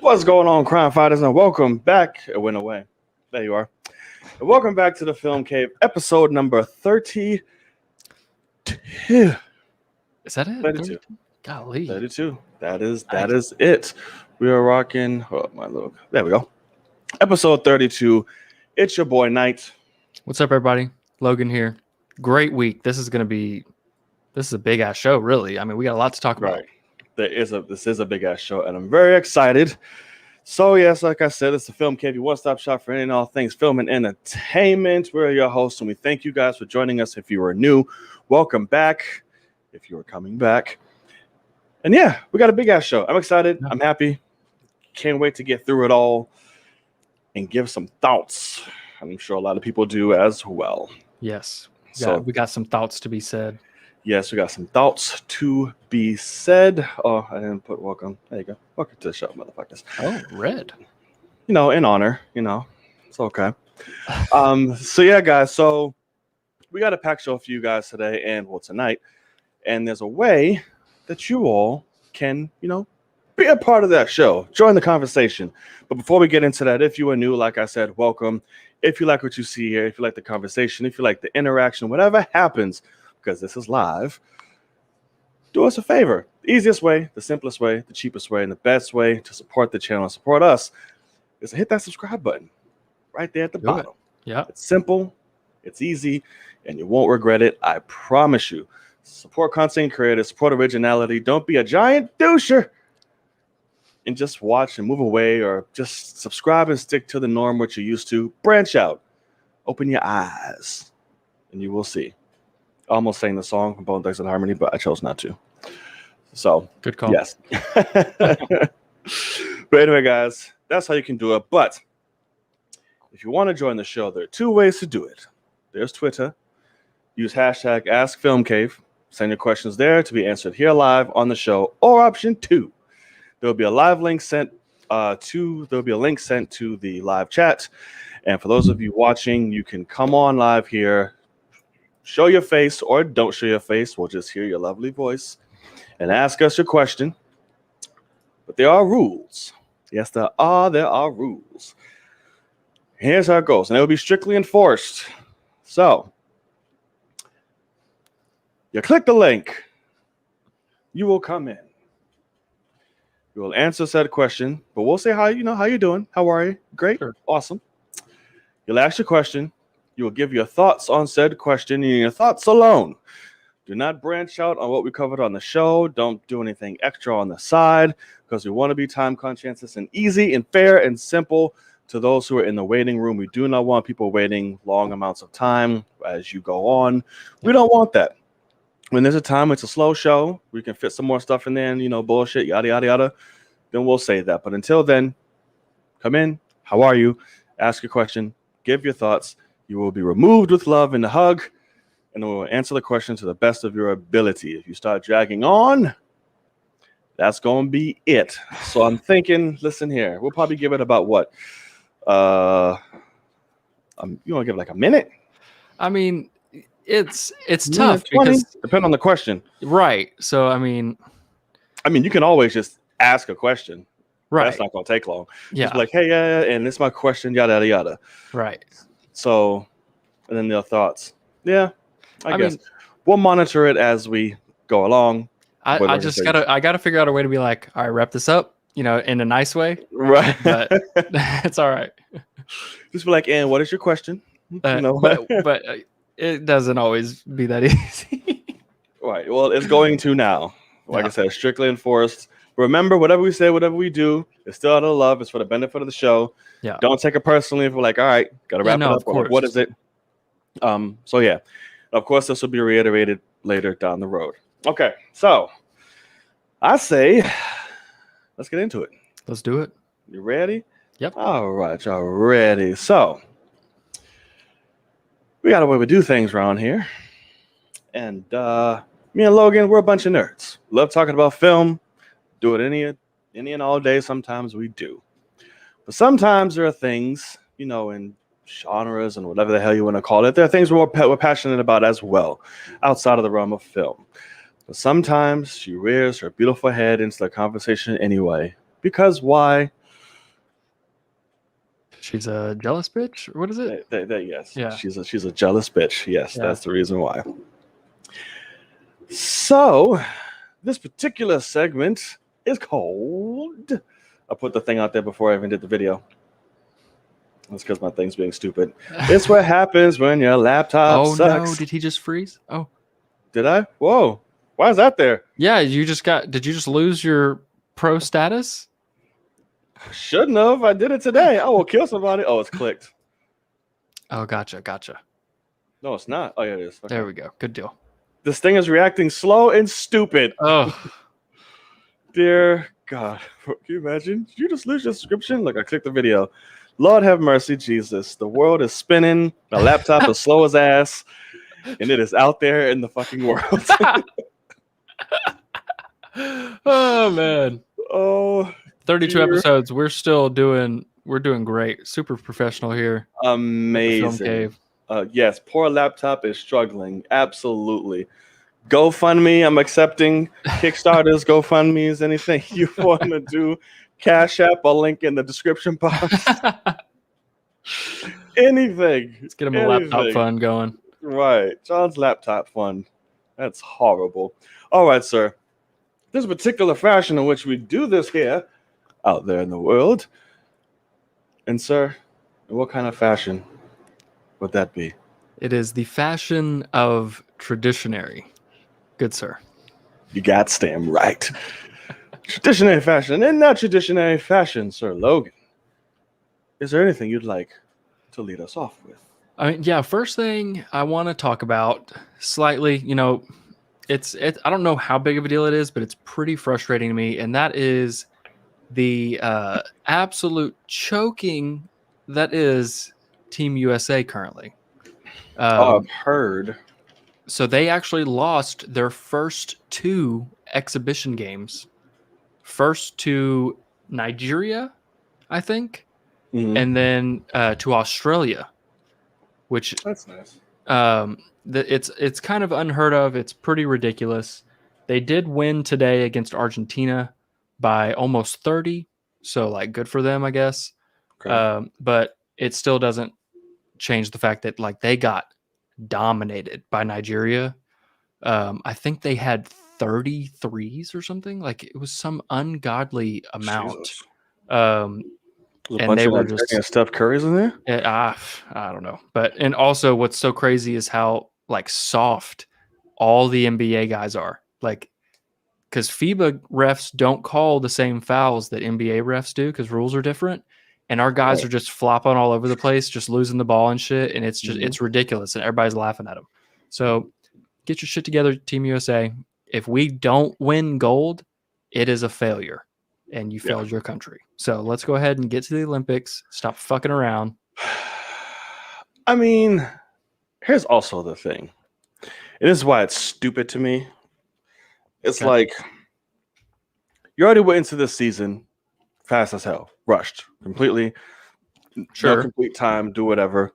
What's going on, crime fighters, and welcome back. It went away. There you are. And welcome back to the Film Cave, episode number 32. Is that it? 32. Golly. 32. That is it. We are rocking. Oh, my look. There we go. Episode 32. It's your boy Knight. What's up, everybody? Logan here. Great week. This is a big ass show, really. I mean, we got a lot to talk about. Right. This is a big ass show, and I'm very excited. So yes, like I said, it's the Film Cave, your one-stop shop for any and all things film and entertainment. We're your hosts, and we thank you guys for joining us. If you are new, welcome back. If you are coming back, and yeah, we got a big ass show. I'm excited. Yeah. I'm happy. Can't wait to get through it all and give some thoughts. I'm sure a lot of people do as well. Yes. So we got some thoughts to be said. Yes, we got some thoughts to be said. Oh, I didn't put welcome. There you go. Welcome to the show, motherfuckers. Oh, red. In honor, it's okay. So yeah, guys. So we got a packed show for you guys today and tonight. And there's a way that you all can, be a part of that show. Join the conversation. But before we get into that, if you are new, like I said, welcome. If you like what you see here, if you like the conversation, if you like the interaction, whatever happens, because this is live, do us a favor. The easiest way, the simplest way, the cheapest way, and the best way to support the channel and support us is to hit that subscribe button right there at the bottom. Yeah. It's simple, it's easy, and you won't regret it. I promise you. Support content creators, support originality. Don't be a giant doucher and just watch and move away, or just subscribe and stick to the norm, what you're used to. Branch out. Open your eyes, and you will see. Almost sang the song from Bone Thugs and Harmony, but I chose not to. So, good call. Yes. But anyway, guys, that's how you can do it. But if you want to join the show, there are two ways to do it. There's Twitter. Use hashtag AskFilmCave. Send your questions there to be answered here live on the show. Or option 2, there'll be a live link sent to the live chat. And for those of you watching, you can come on live here. Show your face or don't show your face. We'll just hear your lovely voice and ask us your question. But there are rules. Yes, there are rules. Here's how it goes. And it will be strictly enforced. So, you click the link. You will come in. We will answer said question. But we'll say, how you doing? How are you? Great. Sure. Awesome. You'll ask your question. You will give your thoughts on said question and your thoughts alone. Do not branch out on what we covered on the show. Don't do anything extra on the side, because we want to be time conscientious and easy and fair and simple to those who are in the waiting room. We do not want people waiting long amounts of time as you go on. We don't want that. When there's a time, it's a slow show. We can fit some more stuff in there and, bullshit, yada, yada, yada. Then we'll say that. But until then, come in. How are you? Ask your question. Give your thoughts. You will be removed with love and a hug, and we will answer the question to the best of your ability. If you start dragging on, that's going to be it. So I'm thinking, listen here, we'll probably give it about what? You want to give it like a minute? I mean, it's tough because depending on the question. Right. So, I mean, you can always just ask a question. Right. That's not going to take long. Yeah. Just be like, hey, yeah, and this is my question, yada, yada, yada. Right. So, and then their thoughts. Yeah, I guess we'll monitor it as we go along. I gotta figure out a way to be like, all right, wrap this up, in a nice way. Right. But it's all right. Just be like, and what is your question? But it doesn't always be that easy. Right. Well, it's going to now. Like I said, strictly enforced. Remember, whatever we say, whatever we do, it's still out of love. It's for the benefit of the show. Yeah. Don't take it personally if we're like, all right, got to wrap it up. Of course. What is it? So, yeah. Of course, this will be reiterated later down the road. Okay. So, I say, let's get into it. Let's do it. You ready? Yep. All right. Y'all ready. So, we got a way we do things around here. And me and Logan, we're a bunch of nerds. Love talking about film. do it any and all day. Sometimes we do. But sometimes there are things, in genres and whatever the hell you want to call it, there are things we're passionate about as well, outside of the realm of film. But sometimes she rears her beautiful head into the conversation anyway. Because why? She's a jealous bitch? What is it? Yes. Yeah. She's a jealous bitch. Yes, Yeah. that's the reason why. So, this particular segment is called... I put the thing out there before I even did the video. That's because my thing's being stupid. It's what happens when your laptop sucks. No, did he just freeze? Oh. Did I? Whoa. Why is that there? Yeah, did you just lose your pro status? Shouldn't have. I did it today. I will kill somebody. Oh, it's clicked. Oh, gotcha. No, it's not. Oh, yeah, it is. Okay. There we go. Good deal. This thing is reacting slow and stupid. Oh. Dear God. Can you imagine? Did you just lose your subscription? Look, I clicked the video. Lord have mercy, Jesus. The world is spinning. My laptop is slow as ass. And it is out there in the fucking world. Oh, man. Oh, 32 dear. episodes. We're doing great. Super professional here. Amazing. Film cave. Yes, poor laptop is struggling. Absolutely. GoFundMe, I'm accepting Kickstarters, GoFundMes, anything you want to do. Cash App, I'll link in the description box. Anything. Let's get him a laptop fund going. Right. John's laptop fund. That's horrible. All right, sir. There's a particular fashion in which we do this here out there in the world. And, sir, what kind of fashion would that be? It is the fashion of traditionary. Good, sir. You got damn right. Traditionary fashion. In that traditionary fashion, Sir Logan, is there anything you'd like to lead us off with? I mean, yeah, first thing I want to talk about slightly, it's I don't know how big of a deal it is, but it's pretty frustrating to me, and that is the absolute choking that is Team USA currently. I've heard. So they actually lost their first 2 exhibition games. First to Nigeria, I think, and then to Australia, which that's nice. It's kind of unheard of. It's pretty ridiculous. They did win today against Argentina by almost 30, so like good for them, I guess. Okay. But it still doesn't change the fact that like they got dominated by Nigeria. I think they had 33s or something. Like it was some ungodly amount. And they were just Steph Curry's in there. I don't know, and also what's so crazy is how like soft all the NBA guys are. Like, because FIBA refs don't call the same fouls that NBA refs do because rules are different. And our guys are just flopping all over the place, just losing the ball and shit. And it's just it's ridiculous, and everybody's laughing at them. So get your shit together, Team USA. If we don't win gold, it is a failure, and you failed your country. So let's go ahead and get to the Olympics. Stop fucking around. I mean, here's also the thing. And this is why it's stupid to me. It's like you already went into this season fast as hell, rushed completely. Sure. No complete time, do whatever.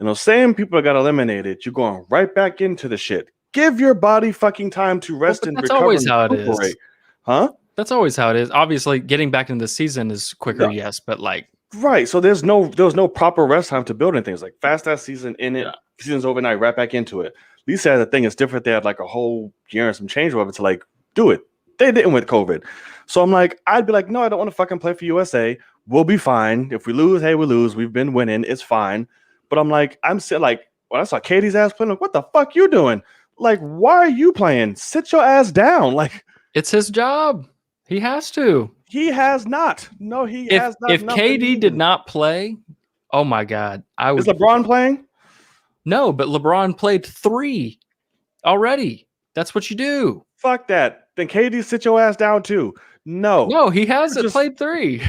And those same people that got eliminated, you're going right back into the shit. Give your body fucking time to rest and recover. That's always how it is. Huh? That's always how it is. Obviously, getting back into the season is quicker, yes, but like right. So there was no proper rest time to build anything. It's like fast ass season in it. Season's overnight, right back into it. Lisa had the thing is different. They had like a whole year and some change over to like do it. They didn't with COVID. So I'm like, I'd be like, no, I don't want to fucking play for USA. We'll be fine. If we lose, hey, we lose. We've been winning. It's fine. But I'm like, I'm sitting like when I saw Katie's ass playing, like, what the fuck you doing? Like, why are you playing? Sit your ass down. Like, it's his job. He has to. He has not. No, he has not. If KD did not play, oh my God. Is LeBron playing? No, but LeBron played 3 already. That's what you do. Fuck that. Then KD sit your ass down too. No, he hasn't played 3.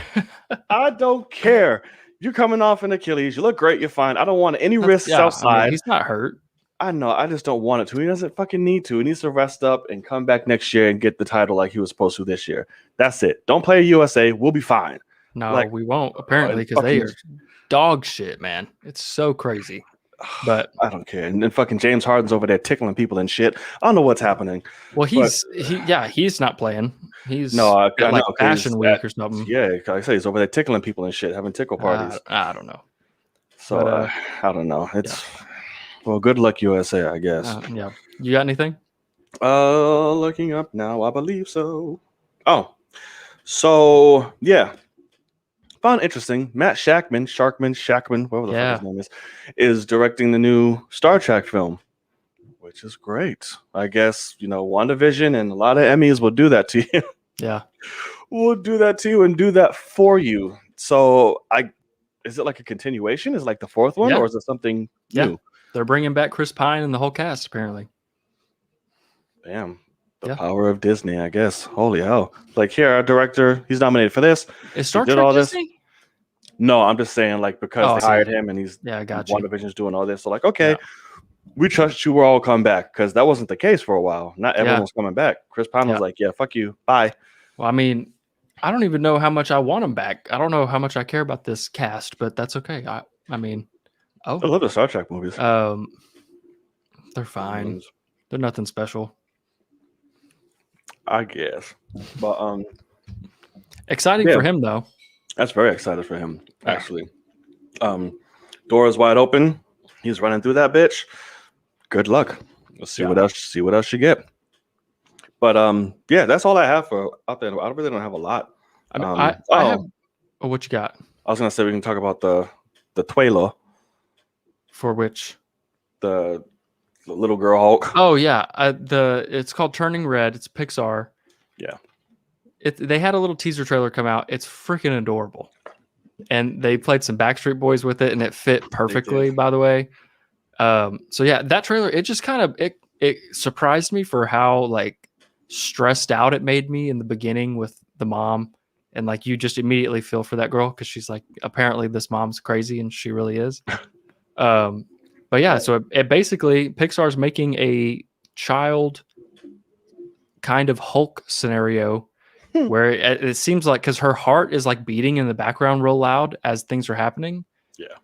I don't care. You're coming off an Achilles. You look great. You're fine. I don't want any risks outside. He's not hurt. I know. I just don't want it to. He doesn't fucking need to. He needs to rest up and come back next year and get the title like he was supposed to this year. That's it. Don't play USA. We'll be fine. No, Like, we won't, apparently, because they fucking, are dog shit, man. It's so crazy. But I don't care. And then fucking James Harden's over there tickling people and shit. I don't know what's happening. well, he's not playing. He's No, I at like know, 'cause Fashion Week or something. Yeah, like I say, he's over there tickling people and shit, having tickle parties. I don't know. So but, I don't know. It's well, good luck USA, I guess. Yeah. You got anything? Looking up now, I believe so. Oh, so yeah. Found interesting. Matt Shackman, whatever the fuck his name is directing the new Star Trek film, which is great. I guess, WandaVision and a lot of Emmys will do that to you. Yeah. We'll do that to you and do that for you. So is it like a continuation? Is it like the fourth one, or is it something new? They're bringing back Chris Pine and the whole cast, apparently. Damn. The power of Disney, I guess. Holy hell. Like, here, our director, he's nominated for this. Is Star Trek Disney? No, I'm just saying, like, because they hired him and he's WandaVision's doing all this. So, like, okay, we trust you, we'll all come back. Because that wasn't the case for a while. Not everyone was coming back. Chris Pine was like, yeah, fuck you. Bye. Well, I mean, I don't even know how much I want him back. I don't know how much I care about this cast, but that's okay. I mean, I love the Star Trek movies. They're fine. They're nothing special, I guess. But exciting for him though. That's very excited for him, actually. Door is wide open. He's running through that bitch. Good luck. Let's see what else you get. But that's all I have for out there. I really don't have a lot. I mean, I have. Oh, what you got? I was gonna say we can talk about the trailer for which the little girl Hulk. Oh yeah, it's called Turning Red. It's Pixar. Yeah. They had a little teaser trailer come out. It's freaking adorable, and they played some Backstreet Boys with it, and it fit perfectly. By the way, so yeah, that trailer it just kind of it surprised me for how like stressed out it made me in the beginning with the mom, and like you just immediately feel for that girl because she's like apparently this mom's crazy and she really is. But yeah, so it basically Pixar's making a child kind of Hulk scenario where it seems like because her heart is like beating in the background real loud as things are happening. Yeah.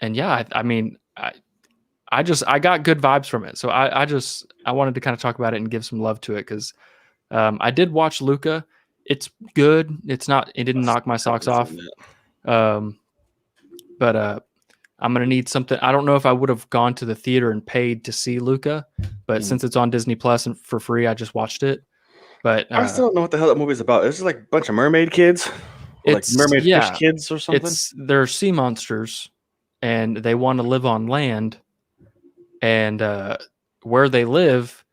And yeah, I mean, I got good vibes from it. So I wanted to kind of talk about it and give some love to it because I did watch Luca. It's good. It didn't knock my socks off. But I'm going to need something. I don't know if I would have gone to the theater and paid to see Luca, but since it's on Disney Plus and for free, I just watched it. But I still don't know what the hell that movie's about. It's just like a bunch of mermaid kids, like mermaid fish kids or something. They're sea monsters, and they want to live on land. And where they live,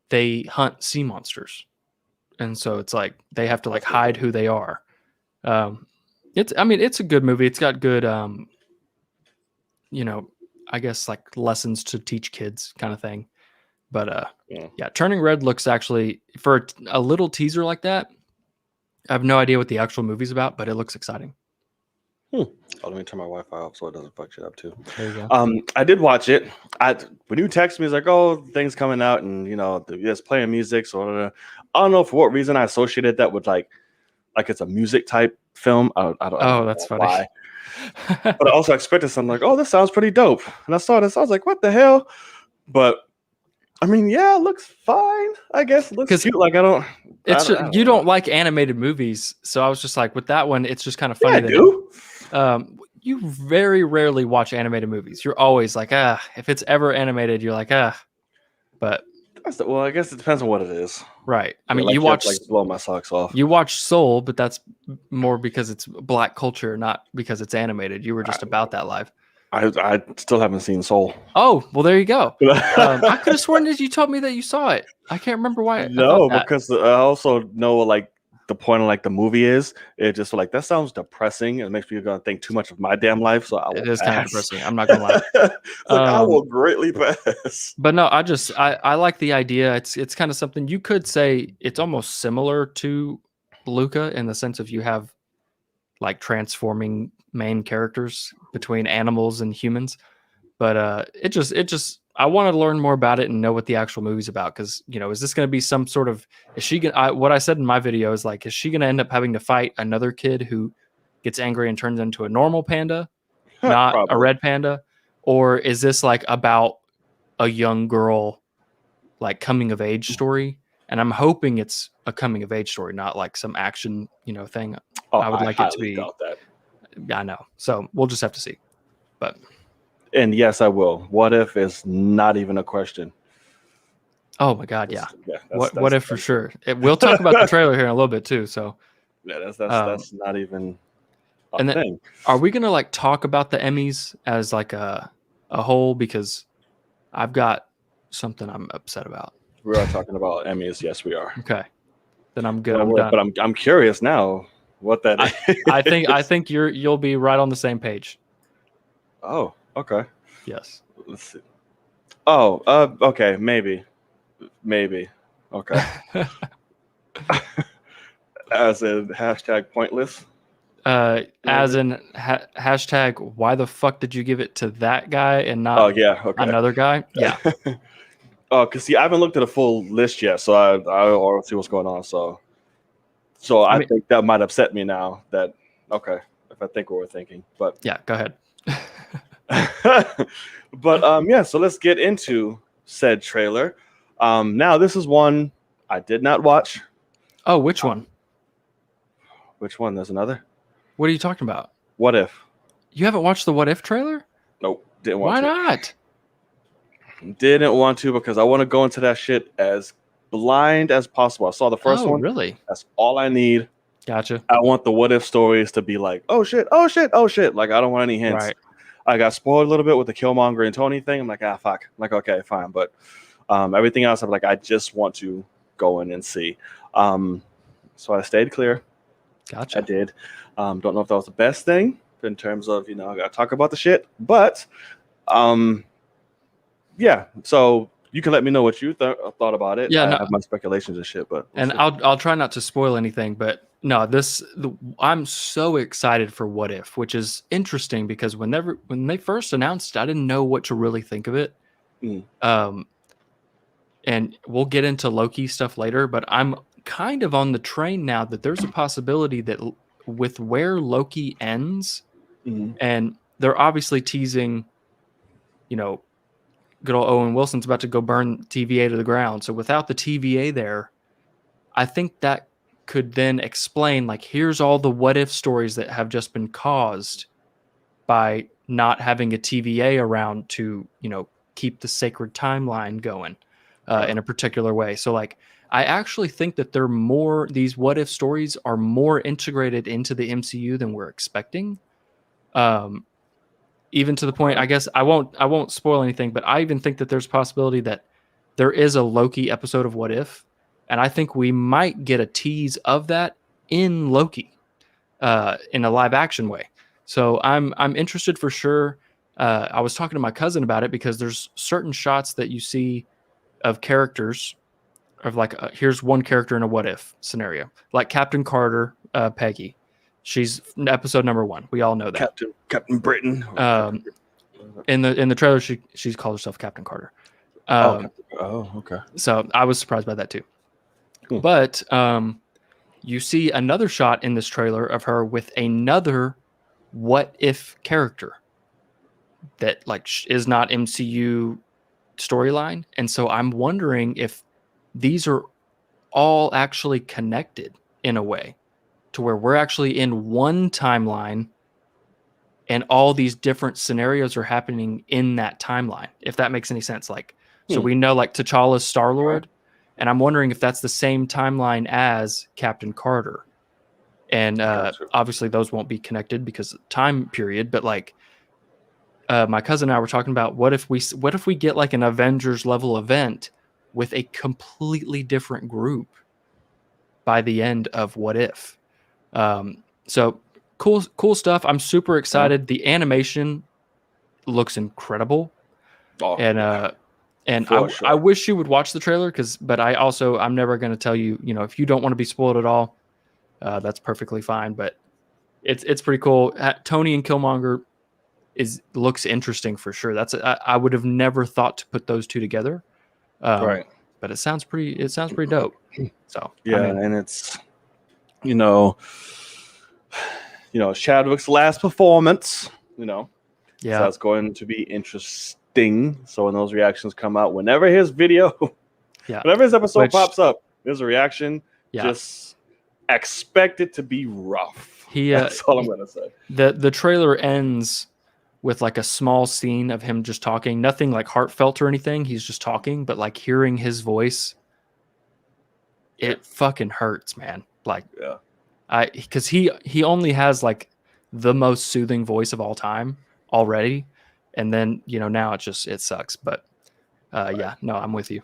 they hunt sea monsters, and so it's like they have to like hide who they are. It's a good movie. It's got good I guess like lessons to teach kids kind of thing. But Turning Red looks actually for a little teaser like that. I have no idea what the actual movie's about, but it looks exciting. Oh, let me turn my Wi-Fi off so it doesn't fuck shit up too. There you go. I did watch it. When you text me, it's like, oh, things coming out, and it's playing music. So I don't know for what reason I associated that with like it's a music type film. I don't know that's funny. Why. But I also expected something like, oh, this sounds pretty dope. And I saw this, I was like, what the hell? But I mean, yeah, it looks fine. I guess it looks cute. Like you don't like animated movies, so I was just like, with that one, it's just kind of funny. Yeah, I do. You very rarely watch animated movies. You're always like, if it's ever animated, you're like, But well, I guess it depends on what it is. Right. I mean, you watch blow my socks off. You watch Soul, but that's more because it's Black culture, not because it's animated. You were just about that live. I still haven't seen Soul. Oh, well, there you go. I could have sworn that you told me that you saw it. I can't remember why. No, because I also know like the point of like the movie is. It just like that sounds depressing. It makes me gonna think too much of my damn life. So it is kind of depressing. I'm not gonna lie. I will greatly pass. But no, I like the idea. It's kind of something you could say. It's almost similar to Luca in the sense of you have like transforming main characters between animals and humans. But it just I wanted to learn more about it and know what the actual movie's about, because is this going to be some sort of, is she gonna, what I said in my video is like, is she going to end up having to fight another kid who gets angry and turns into a normal panda, not a Probably. red panda, or is this like about a young girl like coming of age story? And I'm hoping it's a coming of age story, not like some action thing. Oh, I would I like it to highly be. doubt that. I know, so we'll just have to see. But And yes, I will. What if is not even a question? oh my god, yeah. Yeah. What if for sure? We'll talk about the trailer here in a little bit too. So Yeah, um, that's not even a and then thing. are we gonna like talk about the Emmys as like a whole? Because I've got something I'm upset about. We are talking about Emmys. Yes, we are. Okay, then I'm good. I'm done. But I'm curious now what that is. I think you'll be right on the same page. Oh, okay. Yes. Let's see. Oh, okay, maybe. Okay. As in hashtag pointless. As in hashtag why the fuck did you give it to that guy and Oh not yeah, okay. another guy? Yeah. Oh, cause see, I haven't looked at a full list yet, so I'll see what's going on. So I mean, think that might upset me now. That okay, if I think what we're thinking, but yeah, go ahead. but yeah. So let's get into said trailer. Now this is one I did not watch. Oh, which one? Which one? There's another. What are you talking about? What if? You haven't watched the What If trailer? Nope, didn't want Why to. not? Didn't want to because I want to go into that shit as blind as possible. I saw the first one. Really? That's all I need. Gotcha. I want the what if stories to be like, oh shit, oh shit, oh shit. Like I don't want any hints. Right. I got spoiled a little bit with the Killmonger and Tony thing. I'm like, fuck. I'm like, okay, fine. But everything else, I'm like, I just want to go in and see. So I stayed clear. Gotcha. I did. Don't know if that was the best thing in terms of, I got to talk about the shit. But yeah. So you can let me know what you thought about it. Yeah, I no, have my speculations and shit, but and I'll try not to spoil anything, but no, I'm so excited for What If, which is interesting because when they first announced it, I didn't know what to really think of it. And we'll get into Loki stuff later, but I'm kind of on the train now that there's a possibility that with where Loki ends, and they're obviously teasing, good old Owen Wilson's about to go burn TVA to the ground. So without the TVA there, I think that could then explain, like, here's all the what if stories that have just been caused by not having a TVA around to, keep the sacred timeline going in a particular way. So like, I actually think that these what if stories are more integrated into the MCU than we're expecting. Even to the point, I guess I won't spoil anything, but I even think that there's a possibility that there is a Loki episode of What If, and I think we might get a tease of that in Loki, in a live action way. So I'm interested for sure. I was talking to my cousin about it because there's certain shots that you see of characters of like, here's one character in a What If scenario, like Captain Carter, Peggy. She's episode number 1. We all know that. Captain Britain. In the trailer, she's called herself Captain Carter. Okay. So I was surprised by that too. But you see another shot in this trailer of her with another what if character that like is not MCU storyline, and so I'm wondering if these are all actually connected in a way to where we're actually in one timeline and all these different scenarios are happening in that timeline, if that makes any sense. Like, so we know like T'Challa's Star-Lord, and I'm wondering if that's the same timeline as Captain Carter. And obviously those won't be connected because of time period, but like my cousin and I were talking about what if we get like an Avengers level event with a completely different group by the end of What If. So cool stuff. I'm super excited. The animation looks incredible. And I wish you would watch the trailer but I'm never going to tell you, if you don't want to be spoiled at all, that's perfectly fine. But it's pretty cool. Tony and Killmonger, looks interesting for sure. I would have never thought to put those two together. Right. But it sounds pretty dope. So Yeah, and it's you know Chadwick's last performance. So that's going to be interesting. So when those reactions come out, whenever his video, whenever his episode pops up, there's a reaction. Just expect it to be rough. That's all I'm gonna say. The trailer ends with like a small scene of him just talking, nothing like heartfelt or anything. He's just talking, but like hearing his voice, it fucking hurts, man. Like, because he only has like the most soothing voice of all time already, and then now it sucks. But no, I'm with you.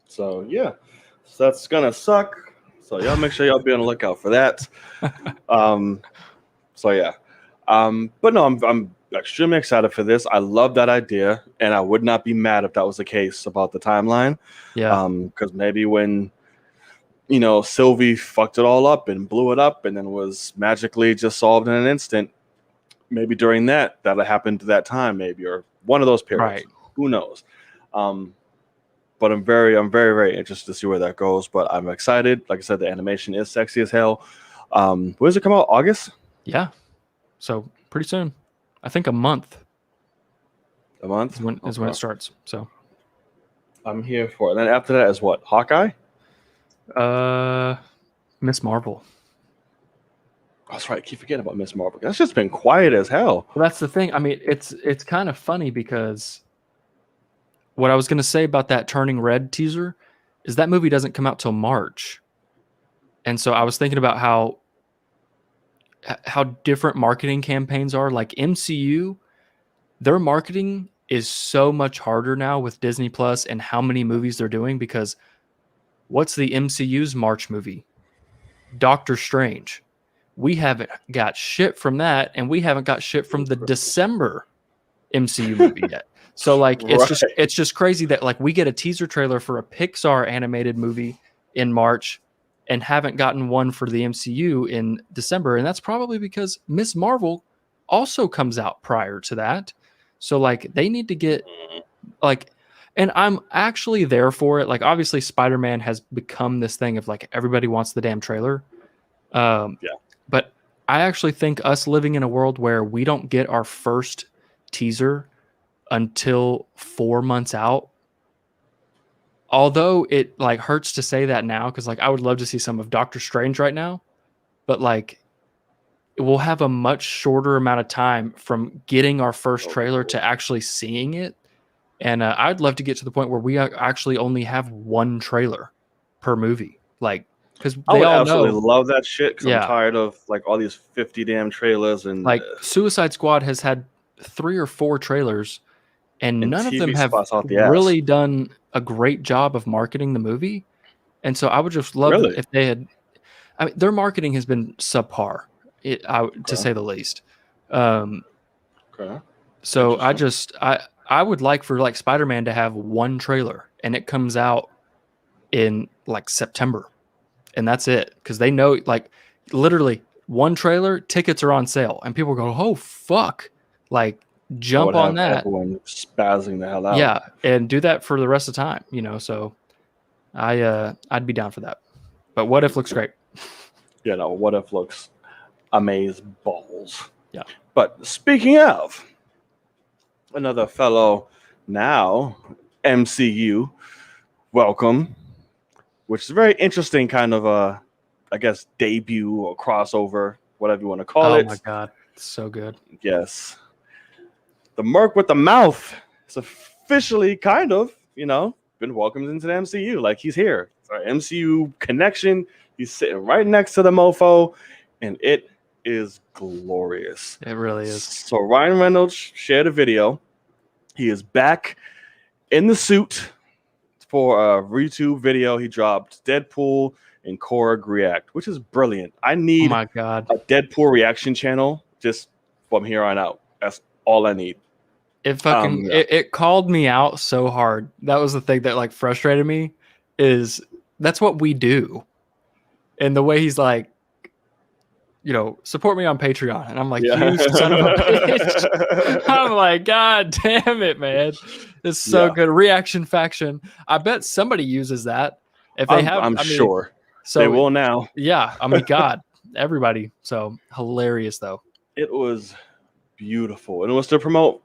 So so that's gonna suck. So y'all make sure y'all be on the lookout for that. But no, I'm extremely excited for this. I love that idea, and I would not be mad if that was the case about the timeline. Because maybe when Sylvie fucked it all up and blew it up, and then was magically just solved in an instant. Maybe during that happened to that time, maybe, or one of those periods. Right. Who knows? But I'm very, very interested to see where that goes. But I'm excited. Like I said, the animation is sexy as hell. When does it come out? August? Yeah. So pretty soon. I think a month. A month is when it starts. So I'm here for it. And then after that is what? Hawkeye? Miss Marvel. That's right. I keep forgetting about Miss Marvel. That's just been quiet as hell. Well, that's the thing. I mean, it's kind of funny because what I was going to say about that Turning Red teaser is that movie doesn't come out till March. And so I was thinking about how different marketing campaigns are. Like MCU, their marketing is so much harder now with Disney Plus and how many movies they're doing, because what's the MCU's March movie? Doctor Strange. We haven't got shit from that, and we haven't got shit from the December MCU movie yet. So like it's just crazy that like we get a teaser trailer for a Pixar animated movie in March and haven't gotten one for the MCU in December, and that's probably because Miss Marvel also comes out prior to that. So like they need to get like, and I'm actually there for it. Like obviously Spider-Man has become this thing of like everybody wants the damn trailer. But I actually think us living in a world where we don't get our first teaser until 4 months out, although it like hurts to say that now, because like I would love to see some of Doctor Strange right now, but like we'll have a much shorter amount of time from getting our first trailer to actually seeing it. And I'd love to get to the point where we actually only have one trailer per movie, like, because I would absolutely love that shit, because I'm tired of like all these 50 damn trailers. And like Suicide Squad has had 3 or 4 trailers, and none of them have really done a great job of marketing the movie. And so I would just love if they had. I mean, their marketing has been subpar, to say the least. So I would like for like Spider-Man to have one trailer, and it comes out in like September, and that's it, because they know like literally one trailer, tickets are on sale, and people go, oh fuck, like jump on that. Everyone spazzing the hell out. Yeah, and do that for the rest of the time, So I'd be down for that. But What If looks great. Yeah, no, What If looks amaze balls. Yeah. But speaking of another fellow now MCU welcome, which is a very interesting kind of I guess debut or crossover, whatever you want to call it. Oh my god, it's so good. Yes. The Merc with the Mouth is officially kind of, been welcomed into the MCU. Like he's here. It's our MCU connection. He's sitting right next to the mofo, and it is glorious. It really is. So Ryan Reynolds shared a video. He is back in the suit for a YouTube video he dropped. Deadpool and Korg react, which is brilliant. I need a Deadpool reaction channel just from here on out. That's all I need. It fucking it called me out so hard. That was the thing that like frustrated me, is that's what we do. And the way he's like, support me on Patreon. And I'm like, Yeah. you son of a bitch. I'm like, God damn it, man. It's so good. Reaction Faction. I bet somebody uses that. If they have, I'm sure so they will now. Yeah, I mean, God, everybody. So hilarious though. It was beautiful, and it was to promote,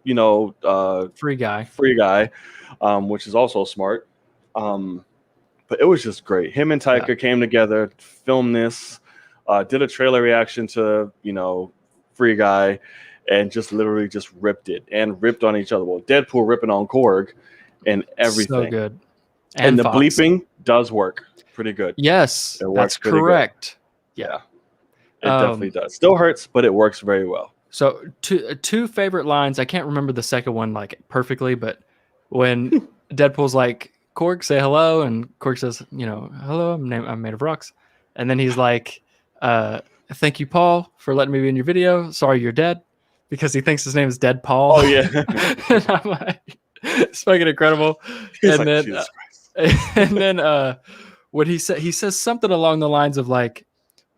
Free Guy, which is also smart. But it was just great. Him and Taika came together, filmed this, did a trailer reaction to, Free Guy, and just literally just ripped it and ripped on each other. Well, Deadpool ripping on Korg and everything. So good. And the Fox. bleeping does work pretty good. Yes, that's correct. Good. Yeah, it definitely does. Still hurts, but it works very well. So two favorite lines. I can't remember the second one like perfectly, but when Deadpool's like, Korg, say hello, and Korg says, hello, I'm made of rocks. And then he's like, thank you, Paul, for letting me be in your video. Sorry you're dead. Because he thinks his name is Dead Paul. Oh, yeah. And I'm like, it's fucking incredible. He's And then what he says something along the lines of like,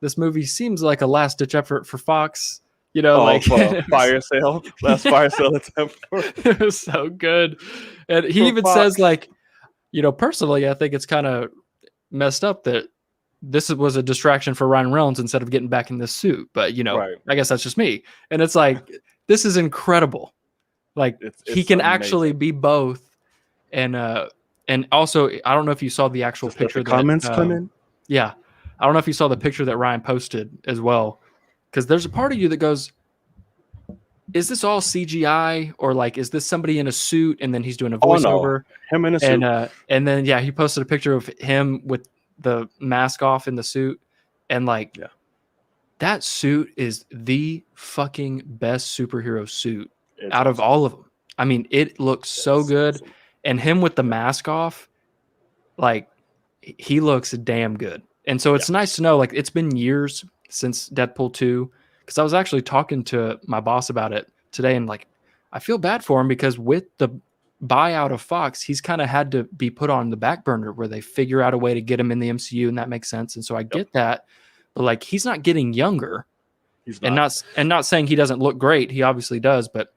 this movie seems like a last-ditch effort for Fox. Fire sale. Last fire sale attempt. It was so good. And he even says like, personally, I think it's kind of messed up that this was a distraction for Ryan Reynolds instead of getting back in this suit. But, right. I guess that's just me. And it's like, this is incredible. Like, he can actually be both. And also, I don't know if you saw the actual picture. The comments come in? Yeah. I don't know if you saw the picture that Ryan posted as well. Because there's a part of you that goes, is this all CGI, or like, is this somebody in a suit and then he's doing a voiceover? No. Him in a suit. And then he posted a picture of him with the mask off in the suit, and like, that suit is the fucking best superhero suit out of all of them. I mean, it looks so good, awesome. And him with the mask off, like, he looks damn good. And so it's nice to know, like, it's been years since Deadpool 2. Because I was actually talking to my boss about it today, and like, I feel bad for him because with the buyout of Fox, he's kind of had to be put on the back burner where they figure out a way to get him in the MCU, and that makes sense. And so I get that, but like, he's not getting younger. He's not. And not saying he doesn't look great. He obviously does, but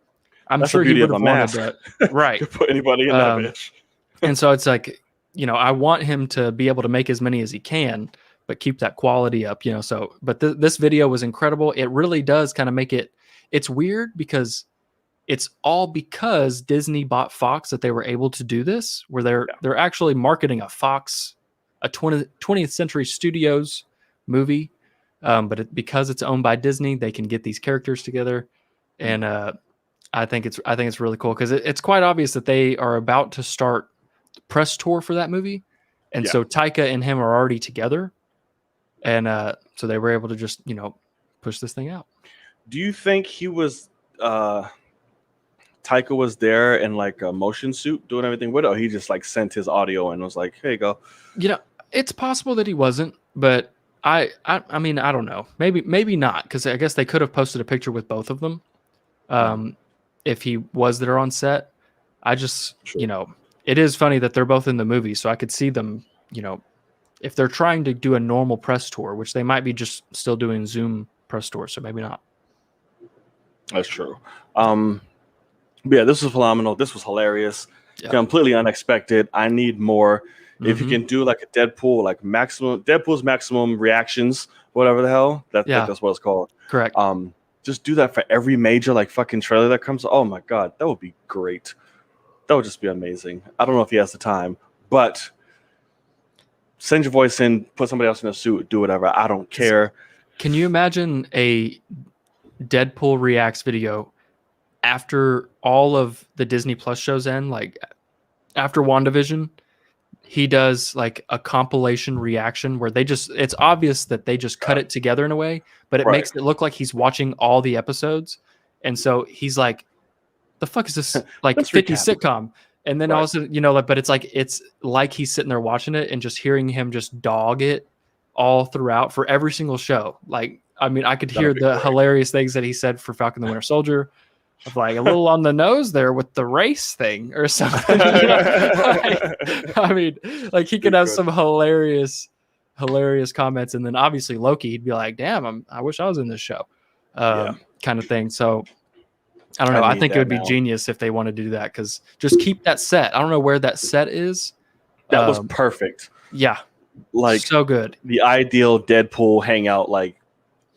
I'm sure he would have wanted that. Right. Could put anybody in that bitch. And so it's like, I want him to be able to make as many as he can, but keep that quality up, so, but this video was incredible. It really does kind of make it's weird because it's all because Disney bought Fox that they were able to do this, where they're actually marketing a Fox, a 20th Century Studios movie. But because it's owned by Disney, they can get these characters together. And I think it's really cool because it's quite obvious that they are about to start the press tour for that movie. And so Taika and him are already together. And so they were able to just, push this thing out. Do you think he was, Taika was there in like a motion suit doing everything with it, or he just like sent his audio and was like, here you go? It's possible that he wasn't, but I mean, I don't know. Maybe not, because I guess they could have posted a picture with both of them if he was there on set. I just, it is funny that they're both in the movie, so I could see them, if they're trying to do a normal press tour, which they might be just still doing Zoom press tour, so maybe not. That's true. Yeah, this was phenomenal. This was hilarious. Completely unexpected. I need more. If you can do like a Deadpool, like Deadpool's maximum reactions, whatever the hell, that's what it's called. Correct. Just do that for every major like fucking trailer that comes. Oh my god, that would be great. That would just be amazing. I don't know if he has the time, but send your voice in, put somebody else in a suit, do whatever. I don't care. Can you imagine a Deadpool reacts video after all of the Disney Plus shows end? Like after WandaVision, he does like a compilation reaction where it's obvious that they just cut it together in a way, but it makes it look like he's watching all the episodes. And so he's like, the fuck is this like 50s sitcom? And then also, but it's like he's sitting there watching it and just hearing him just dog it all throughout for every single show. Like, I mean, I could hear the hilarious things that he said for Falcon the Winter Soldier, of like a little on the nose there with the race thing or something. I mean, like he could have some hilarious hilarious comments. And then obviously Loki, he'd be like, damn, I wish I was in this show. Kind of thing. So I don't know. I think it would be genius if they wanted to do that, because just keep that set. I don't know where that set is. That was perfect. Yeah. Like, so good. The ideal Deadpool hangout, like,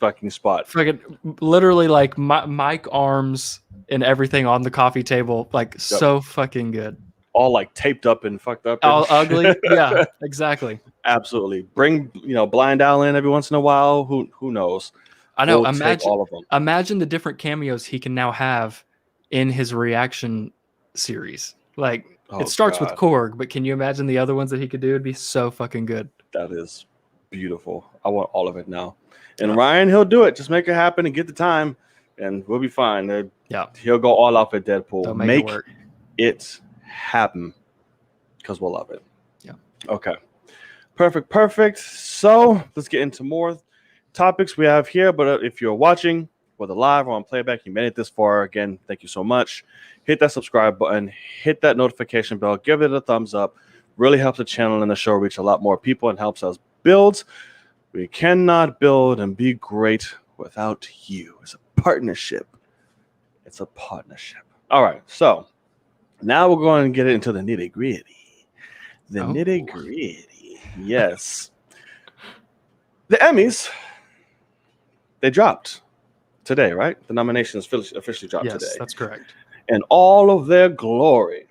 fucking spot. Fucking literally like mic arms and everything on the coffee table. Like, so fucking good. All like taped up and fucked up. All ugly. Yeah, exactly. Absolutely. Bring, Blind Al in every once in a while. Who knows? I know. We'll take all of them. Imagine the different cameos he can now have in his reaction series. Like, it starts with Korg, but can you imagine the other ones that he could do? It'd be so fucking good. That is beautiful. I want all of it now. And Ryan, he'll do it. Just make it happen and get the time, and we'll be fine. He'll go all out for Deadpool. Make it happen, because we'll love it. Yeah. Okay. Perfect. So let's get into more topics we have here. But if you're watching, whether live or on playback, you made it this far, again, thank you so much. Hit that subscribe button, hit that notification bell, give it a thumbs up. Really helps the channel and the show reach a lot more people and helps us build. We cannot build and be great without you. It's a partnership. All right, so now we're going to get into the nitty-gritty. Yes. The Emmys, they dropped today, right? The nominations officially dropped today. Yes, that's correct. In all of their glory.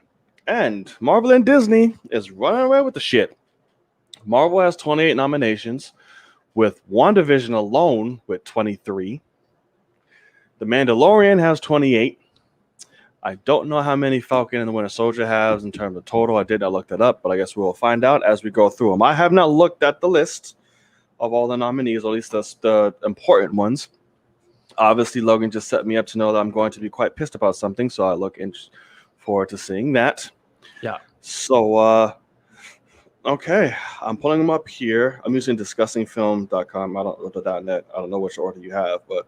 And Marvel and Disney is running away with the shit. Marvel has 28 nominations, with WandaVision alone with 23. The Mandalorian has 28. I don't know how many Falcon and the Winter Soldier has in terms of total. I did not look that up, but I guess we'll find out as we go through them. I have not looked at the list of all the nominees, or at least the important ones. Obviously, Logan just set me up to know that I'm going to be quite pissed about something, so I look forward to seeing that. Yeah. So, okay, I'm pulling them up here. I'm using discussingfilm.com. I don't know the .net. I don't know which order you have, but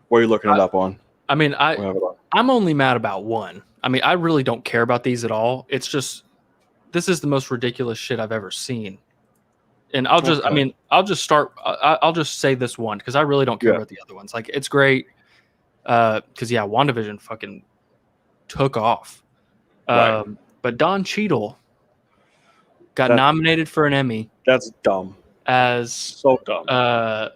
what are you looking it up on? I mean, I'm only mad about one. I mean, I really don't care about these at all. It's just, this is the most ridiculous shit I've ever seen. And I'll just say this one, because I really don't care about the other ones. Like, it's great. Because WandaVision fucking took off. Right. But Don Cheadle got nominated for an Emmy. That's dumb. As so dumb. A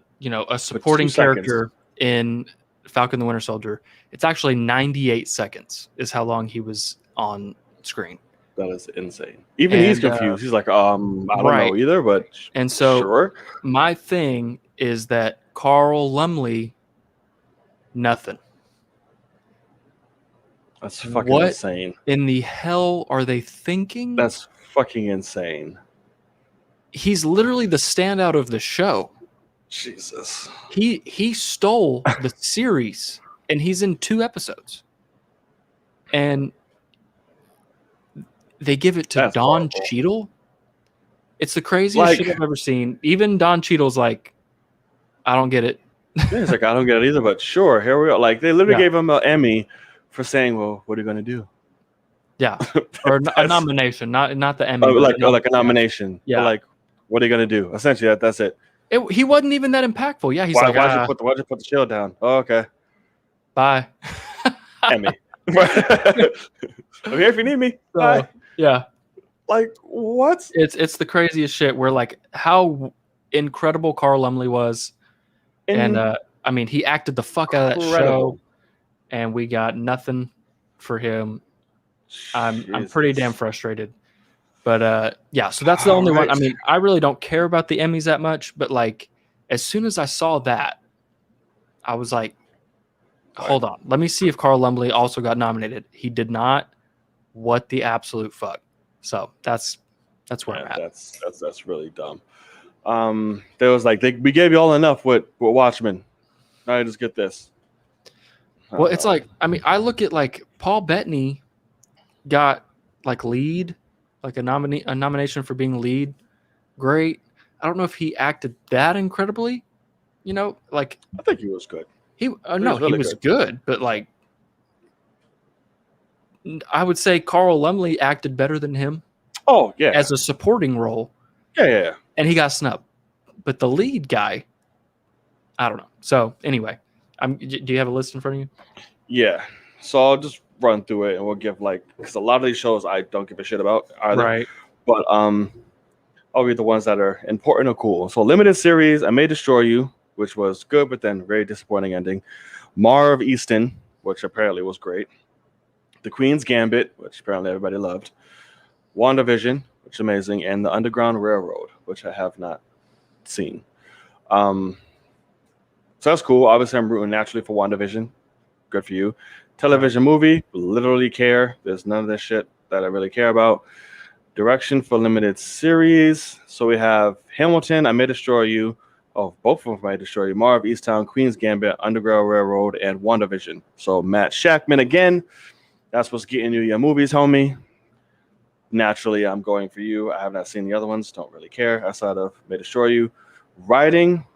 supporting character in Falcon the Winter Soldier. It's actually 98 seconds is how long he was on screen. That is insane. Even he's confused. He's like, I don't know either, but and so sure. My thing is that Carl Lumbly, nothing. That's fucking insane. In the hell are they thinking? That's fucking insane. He's literally the standout of the show. Jesus. He stole the series, and he's in 2 episodes. And they give it to Don Cheadle. It's the craziest shit I've ever seen. Even Don Cheadle's like, I don't get it. He's like, I don't get it either, but sure, here we go. Like, they literally gave him an Emmy for saying, well, what are you going to do? Yeah. Or a nomination, not the Emmy. Like a nomination. Yeah. Like, what are you going to do? Essentially, that's it. He wasn't even that impactful. Yeah, he's why'd you put the shield down? Oh, okay. Bye. Emmy. I'm here if you need me. Bye. Yeah. Like, what? It's the craziest shit where, like, how incredible Carl Lumbly was. And I mean, he acted the fuck out of that show, and we got nothing for him. I'm pretty damn frustrated. But so that's the only one. I mean, I really don't care about the Emmys that much, but like, as soon as I saw that, I was like, hold on, let me see if Carl Lumbly also got nominated. He did not. What the absolute fuck? So that's where I'm at. That's really dumb. There was like we gave you all enough with Watchmen. Now I just get this. Well, it's like, I mean, I look at like Paul Bettany got like lead, like a nomination for being lead. Great. I don't know if he acted that incredibly. Like, I think he was good. He was good, but like, I would say Carl Lumbly acted better than him. Oh yeah, as a supporting role. Yeah. and he got snubbed. But the lead guy, I don't know. So anyway, do you have a list in front of you? Yeah. So I'll just run through it and we'll give because a lot of these shows I don't give a shit about either. Right. But I'll read the ones that are important or cool. So limited series, I May Destroy You, which was good, but then very disappointing ending. Mar of Easton, which apparently was great. The Queen's Gambit, which apparently everybody loved. WandaVision, which is amazing, and The Underground Railroad, which I have not seen. So that's cool. Obviously, I'm rooting naturally for WandaVision. Good for you. Television movie, literally care. There's none of this shit that I really care about. Direction for limited series. So we have Hamilton, I May Destroy You. Oh, both of them I May Destroy You. Mar of Easttown, Queen's Gambit, Underground Railroad, and WandaVision. So Matt Shackman again. That's what's getting you your movies, homie. Naturally, I'm going for you. I have not seen the other ones. Don't really care outside of May Destroy You. Writing,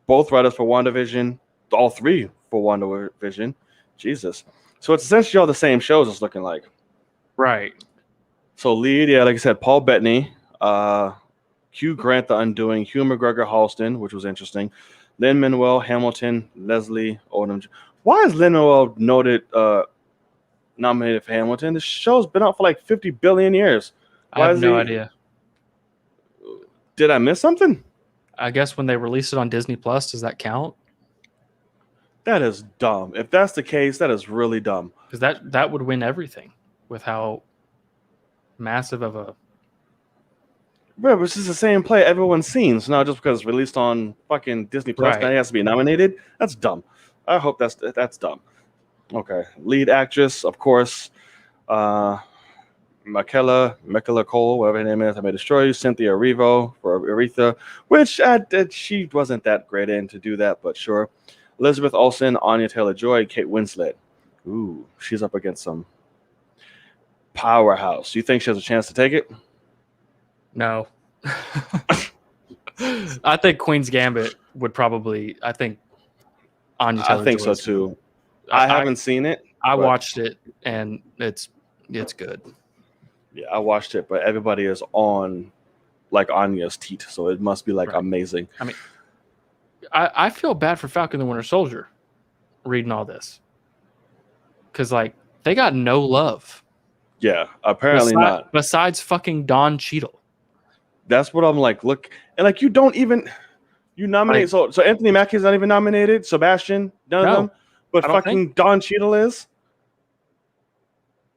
both writers for WandaVision. All three for WandaVision. Jesus. So it's essentially all the same shows it's looking like. Right. So lead, yeah, like I said, Paul Bettany, Hugh Grant, The Undoing, Hugh McGregor, Halston, which was interesting, Lin-Manuel, Hamilton, Leslie Odom. Why is Lin-Manuel nominated for Hamilton? This show's been out for like 50 billion years. I have no idea. Did I miss something? I guess when they release it on Disney Plus, does that count? That is dumb. If that's the case, that is really dumb. Because that would win everything with how massive of a... Bro, it's just the same play everyone's seen. So now just because it's released on fucking Disney Plus, now it has to be nominated? That's dumb. I hope that's dumb. Okay. Lead actress, of course, Michaela Cole, whatever her name is, I May Destroy You. Cynthia Erivo for Aretha, which she wasn't that great in to do that, but sure. Elizabeth Olsen, Anya Taylor-Joy, Kate Winslet. Ooh, she's up against some powerhouse. You think she has a chance to take it? No. I think Queen's Gambit would probably... I think Anya Taylor-Joy. I think so too. I haven't seen it. I watched it, and it's good. Yeah, I watched it, but everybody is on like Anya's teat, so it must be like amazing. I mean, I feel bad for Falcon the Winter Soldier reading all this. Because, like, they got no love. Yeah, apparently not. Besides fucking Don Cheadle. That's what I'm like. Look, and like you nominate. So Anthony Mackie's not even nominated. Sebastian, none of them. But fucking Don Cheadle is.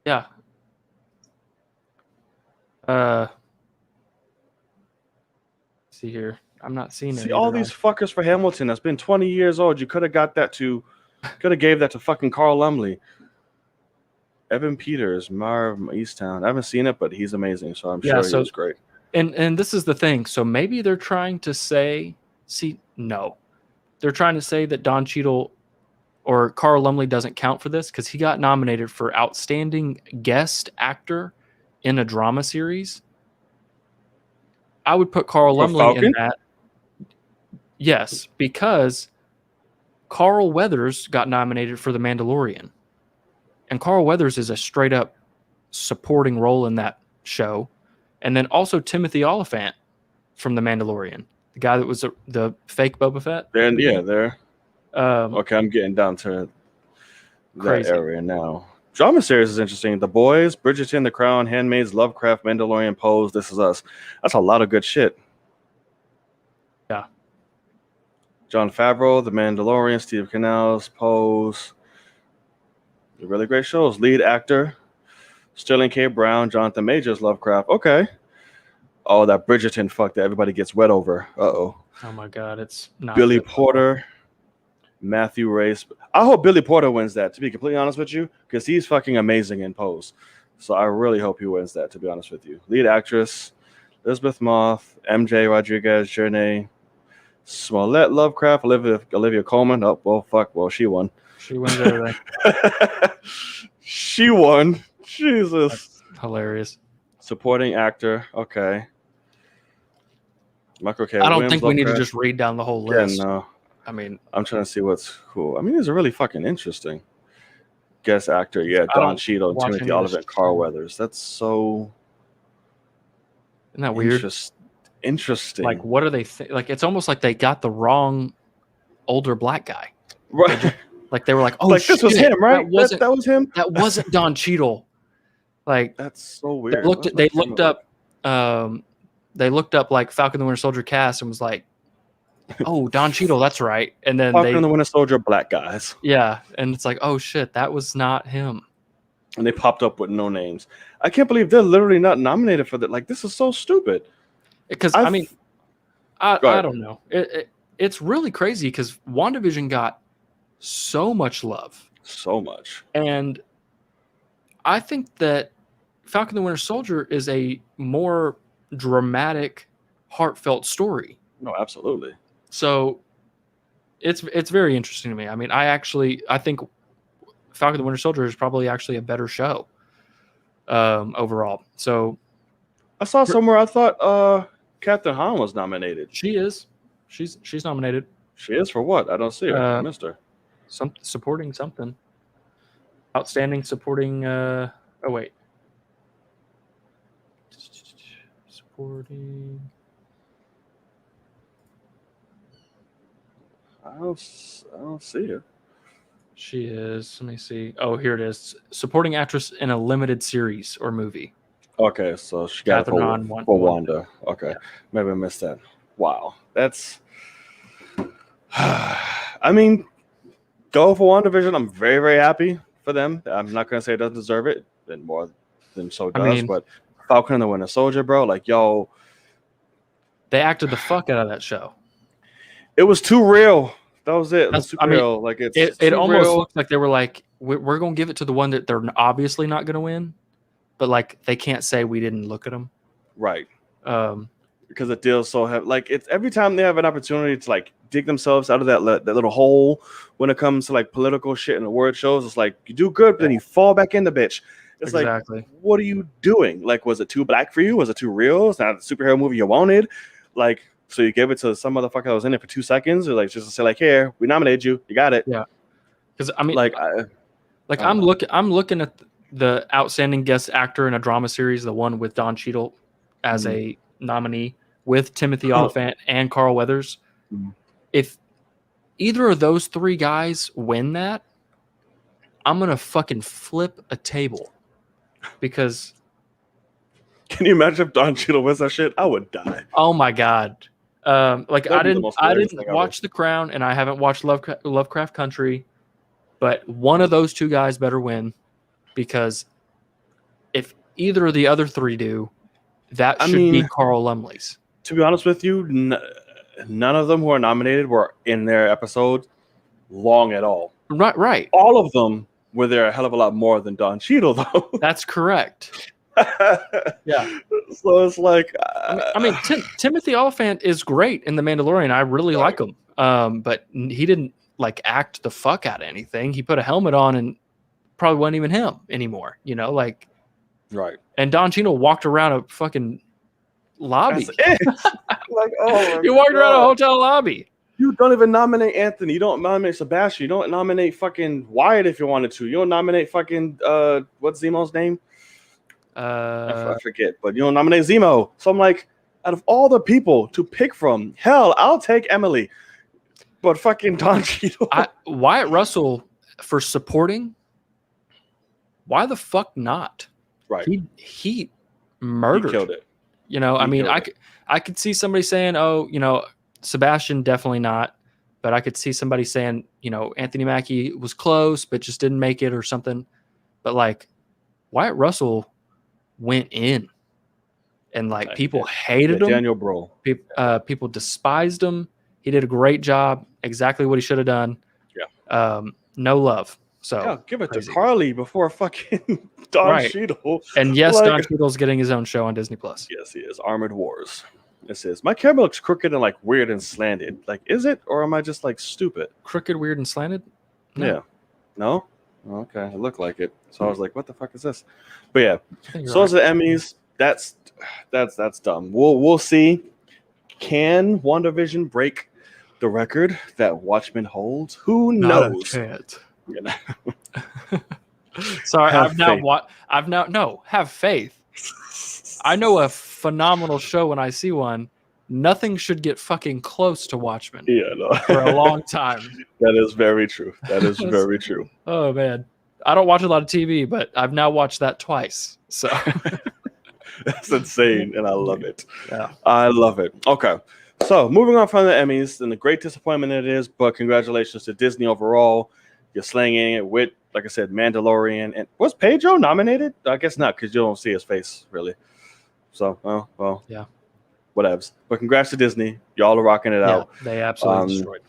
Yeah. See here. I'm not seeing it. See all these fuckers for Hamilton. That's been 20 years old. You could have got that to. Could have gave that to fucking Carl Lumley. Evan Peters, Mar of Easttown. I haven't seen it, but he's amazing. So I'm sure he was great. And this is the thing. So maybe they're trying to say, no. They're trying to say that Don Cheadle or Carl Lumley doesn't count for this because he got nominated for Outstanding Guest Actor in a Drama Series. I would put Carl Lumley in that. Yes, because Carl Weathers got nominated for The Mandalorian. And Carl Weathers is a straight up supporting role in that show. And then also Timothy Olyphant from The Mandalorian, the guy that was the fake Boba Fett. There. Okay, I'm getting down to that area now. Drama series is interesting. The Boys, Bridgerton, The Crown, Handmaids, Lovecraft, Mandalorian, Pose, This Is Us. That's a lot of good shit. Yeah. Jon Favreau, The Mandalorian, Steve Canals, Pose. Really great shows. Lead actor, Sterling K. Brown, Jonathan Majors, Lovecraft. Okay. Oh, that Bridgerton fuck that everybody gets wet over. Uh-oh. Oh, my God. It's not Billy Porter, Matthew Race. I hope Billy Porter wins that, to be completely honest with you, because he's fucking amazing in Pose. So I really hope he wins that, to be honest with you. Lead actress, Elizabeth Moth, MJ Rodriguez, Journey, Smollett, Lovecraft, Olivia Colman. Oh, well, fuck. Well, she won. She wins everything. She won. Jesus. That's hilarious. Supporting actor. Okay. Michael K. I don't Williams, think we need to just read down the whole list. Yeah, no. I mean, I'm trying to see what's cool. I mean, these are really fucking interesting. Guest actor. Yeah, Don Cheadle, Timothy Olyphant, Carl Weathers. That's so isn't that weird? Interesting. Like, what are they like? It's almost like they got the wrong older black guy. Right. Like they were like, oh, like shit, this was him, right? That was him. That wasn't Don Cheadle. Like that's so weird. They looked up like Falcon the Winter Soldier cast and was like, oh, Don Cheadle, that's right. And then Falcon the Winter Soldier, black guys. Yeah, and it's like, oh shit, that was not him. And they popped up with no names. I can't believe they're literally not nominated for that. Like, this is so stupid. Because I mean, I don't know. It's really crazy because WandaVision got so much love. So much. And I think that Falcon the Winter Soldier is a more dramatic, heartfelt story. No, absolutely. So it's very interesting to me. I mean, I think Falcon the Winter Soldier is probably actually a better show overall. So I saw somewhere I thought Catherine Hahn was nominated. She is. She's nominated. She is for what? I don't see her. I missed her. Supporting something. Outstanding supporting. Oh wait. Supporting. I don't see her. She is. Let me see. Oh, here it is. Supporting actress in a limited series or movie. Okay, so she got it for Wanda. Okay, maybe I missed that. Wow, that's. I mean, go for WandaVision. I'm very, very happy for them. I'm not gonna say it doesn't deserve it, and more than so does. But Falcon and the Winter Soldier, bro, like yo, they acted the fuck out of that show. It was too real. That was it. That's super real. Like it almost looks like they were like, we're gonna give it to the one that they're obviously not gonna win, but like they can't say we didn't look at them, right? Because it deals so heavy. Like it's every time they have an opportunity to like dig themselves out of that little hole when it comes to like political shit and award shows. It's like you do good, but then you fall back in the bitch. It's like, what are you doing? Like, was it too black for you? Was it too real? It's not a superhero movie you wanted. Like, so you gave it to some motherfucker that was in it for 2 seconds, or like just to say like, here, we nominated you, you got it. Yeah. Because I mean, I'm looking at the outstanding guest actor in a drama series, the one with Don Cheadle as a nominee with Timothy Olyphant and Carl Weathers. If either of those three guys win that, I'm gonna fucking flip a table. Because can you imagine if Don Cheadle wins that shit? I would die. Oh my god! I didn't watch The Crown, and I haven't watched Lovecraft Country, but one of those two guys better win, because if either of the other three do, that should be Carl Lumley's. To be honest with you, none of them who are nominated were in their episode long at all. Right. All of them were there a hell of a lot more than Don Cheadle, though. That's correct. Yeah. So it's like, Timothy Olyphant is great in The Mandalorian. I really like him. But he didn't like act the fuck out of anything. He put a helmet on and probably wasn't even him anymore. You know, like, right. And Don Cheadle walked around a fucking lobby. Like, oh, you walked around a hotel lobby. You don't even nominate Anthony. You don't nominate Sebastian. You don't nominate fucking Wyatt if you wanted to. You don't nominate fucking what's Zemo's name? I forget, but you don't nominate Zemo. So I'm like, out of all the people to pick from, hell, I'll take Emily. But fucking Don Cheadle. Wyatt Russell for supporting. Why the fuck not? Right. He murdered. He killed it. You know, I could see somebody saying, oh, you know, Sebastian definitely not, but I could see somebody saying, you know, Anthony Mackie was close but just didn't make it or something. But like Wyatt Russell went in, and like people hated him. Daniel Bro. People despised him. He did a great job. Exactly what he should have done. Yeah. No love. So give it to Carly before fucking Don Cheadle. And yes, Don Cheadle's getting his own show on Disney Plus. Yes, he is. Armored Wars. This is. My camera looks crooked and like weird and slanted. Like, is it, or am I just like stupid? Crooked, weird, and slanted? No. Yeah. No? Okay, it looked like it. So I was like, what the fuck is this? But yeah. So as the Emmys, that's dumb. We'll see. Can WandaVision break the record that Watchmen holds? Who knows? Not a chance. Sorry, have faith. I know a phenomenal show when I see one, nothing should get fucking close to Watchmen Yeah, no. for a long time. That is very true. That is very true. Oh man, I don't watch a lot of TV, but I've now watched that twice. So That's insane, and I love it. yeah. I love it. Okay, so moving on from the Emmys, and the great disappointment it is, but congratulations to Disney overall. You're slinging it with, like I said, Mandalorian. And was Pedro nominated? I guess not, because you don't see his face, really. So, well, Yeah. whatevs. But congrats to Disney. Y'all are rocking it out. They absolutely destroyed.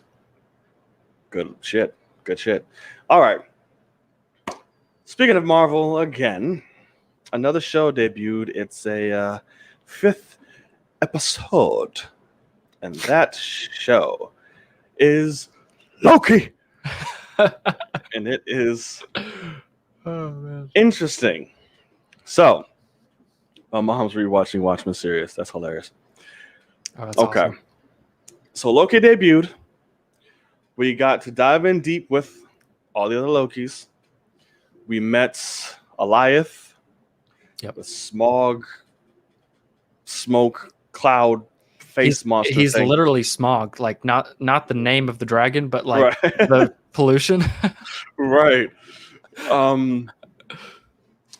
Good shit. Good shit. All right. Speaking of Marvel, again, another show debuted. It's a 5th episode. And that show is Loki. And it is interesting. So, my mom's rewatching Watchmen series. That's hilarious. Oh, that's okay. awesome. So Loki debuted. We got to dive in deep with all the other Lokis. We met Eliath. Yep. The smoke, cloud, face monster. He's thing. literally Smog, like not the name of the dragon, but like the pollution. Right.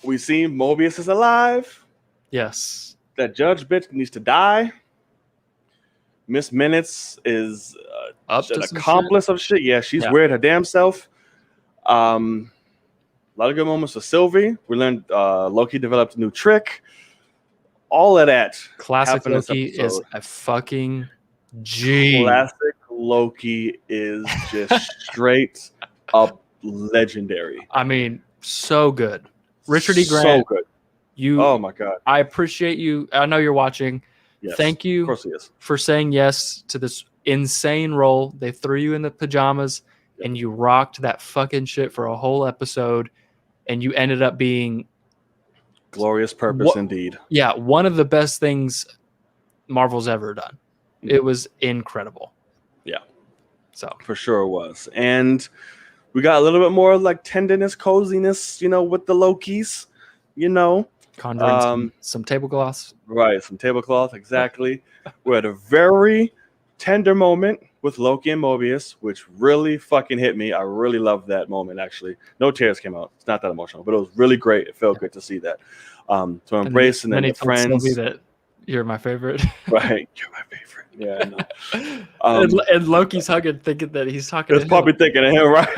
We see Mobius is alive. Yes. That judge bitch needs to die. Miss Minutes is Up to an some accomplice of shit. Yeah, she's weird her damn self. A lot of good moments for Sylvie. We learned Loki developed a new trick. All of that. Classic Loki is a fucking G. Classic Loki is just straight up legendary. I mean, so good. Richard E. Grant. So good. Oh my God. I appreciate you. I know you're watching. Yes, thank you of course he is. for saying yes to this insane role. They threw you in the pajamas and you rocked that fucking shit for a whole episode, and you ended up being glorious purpose indeed. Yeah, one of the best things Marvel's ever done. It was incredible. Yeah. So for sure it was. And we got a little bit more like tenderness, coziness, with the Lokis, Conjuring some tablecloths. Right, some tablecloth, exactly. We're at a very tender moment with Loki and Mobius, which really fucking hit me. I really loved that moment, actually. No tears came out. It's not that emotional, but it was really great. It felt good to see that. So embrace and then the friends. Sylvie that you're my favorite. Right, you're my favorite. Yeah, I know. And Loki's hugging, thinking that he's talking to him. It's probably thinking of him, right?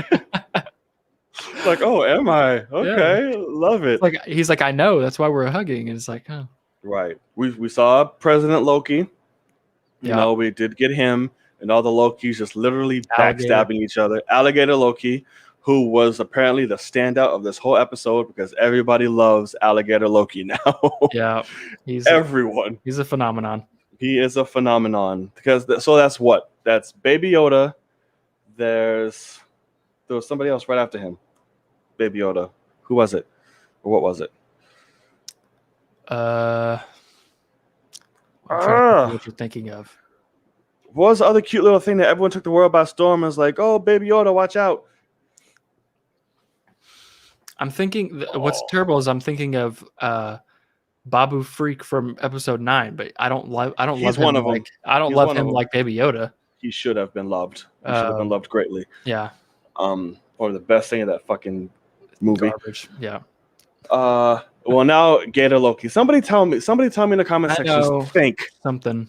Like, oh, am I? Okay, yeah. Love it. Like he's like, I know. That's why we're hugging. And it's like, oh. Right. We saw President Loki. We did get him, and all the Lokis just literally backstabbing each other. Alligator Loki, who was apparently the standout of this whole episode because everybody loves Alligator Loki now. Yeah, he's everyone. He's a phenomenon. He is a phenomenon because that's what? That's Baby Yoda. There was somebody else right after him. Baby Yoda. Who was it? Or what was it? I'm trying to think what you're thinking of. What was the other cute little thing that everyone took the world by storm and was like, oh, Baby Yoda, watch out? I'm thinking, what's terrible is I'm thinking of Babu Freak from episode 9, but I don't love him like Baby Yoda. He should have been loved. He should have been loved greatly. Yeah. Or the best thing of that fucking movie. Garbage. Yeah. Well, now Gator Loki. Somebody tell me in the comment section. Think something.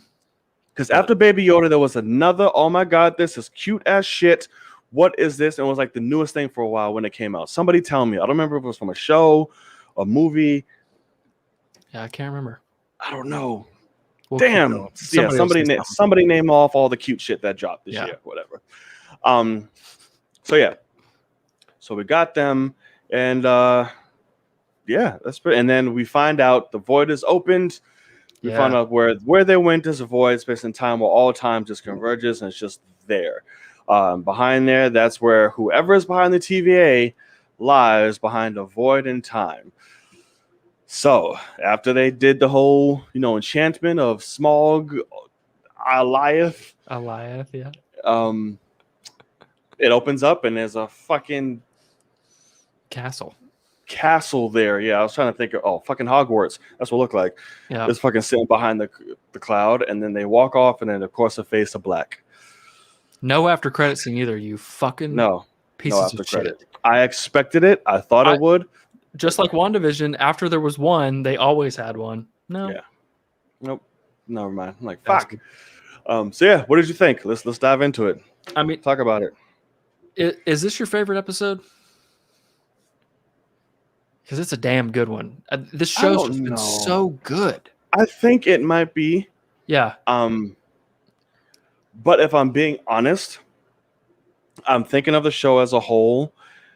Because after Baby Yoda, there was another. Oh my God, this is cute as shit. What is this? And it was like the newest thing for a while when it came out. Somebody tell me. I don't remember if it was from a show, a movie. Yeah, I can't remember. I don't know. We'll damn. Yeah, somebody name off all the cute shit that dropped this year, whatever. So we got them, and that's pretty. And then we find out the void is opened. We find out where they went is a void, space and time, where all time just converges, and it's just there. Behind there, that's where whoever is behind the TVA lies behind a void in time. So after they did the whole, enchantment of Smog, Eliath, yeah. It opens up and there's a fucking castle castle there. Yeah, I was trying to think of fucking Hogwarts. That's what it looked like. Yeah. It's fucking sitting behind the cloud, and then they walk off, and then of course a face of black. No after credit scene either. You fucking No pieces after of credit. shit. I expected it. I thought it would. Just like WandaVision, after there was one, they always had one. No. Yeah. Nope. Never mind. I'm like, That's fuck. So yeah, what did you think? Let's dive into it. I mean, Talk about it. is this your favorite episode? Because it's a damn good one. This show's just been so good. I think it might be. Yeah. But if I'm being honest, I'm thinking of the show as a whole.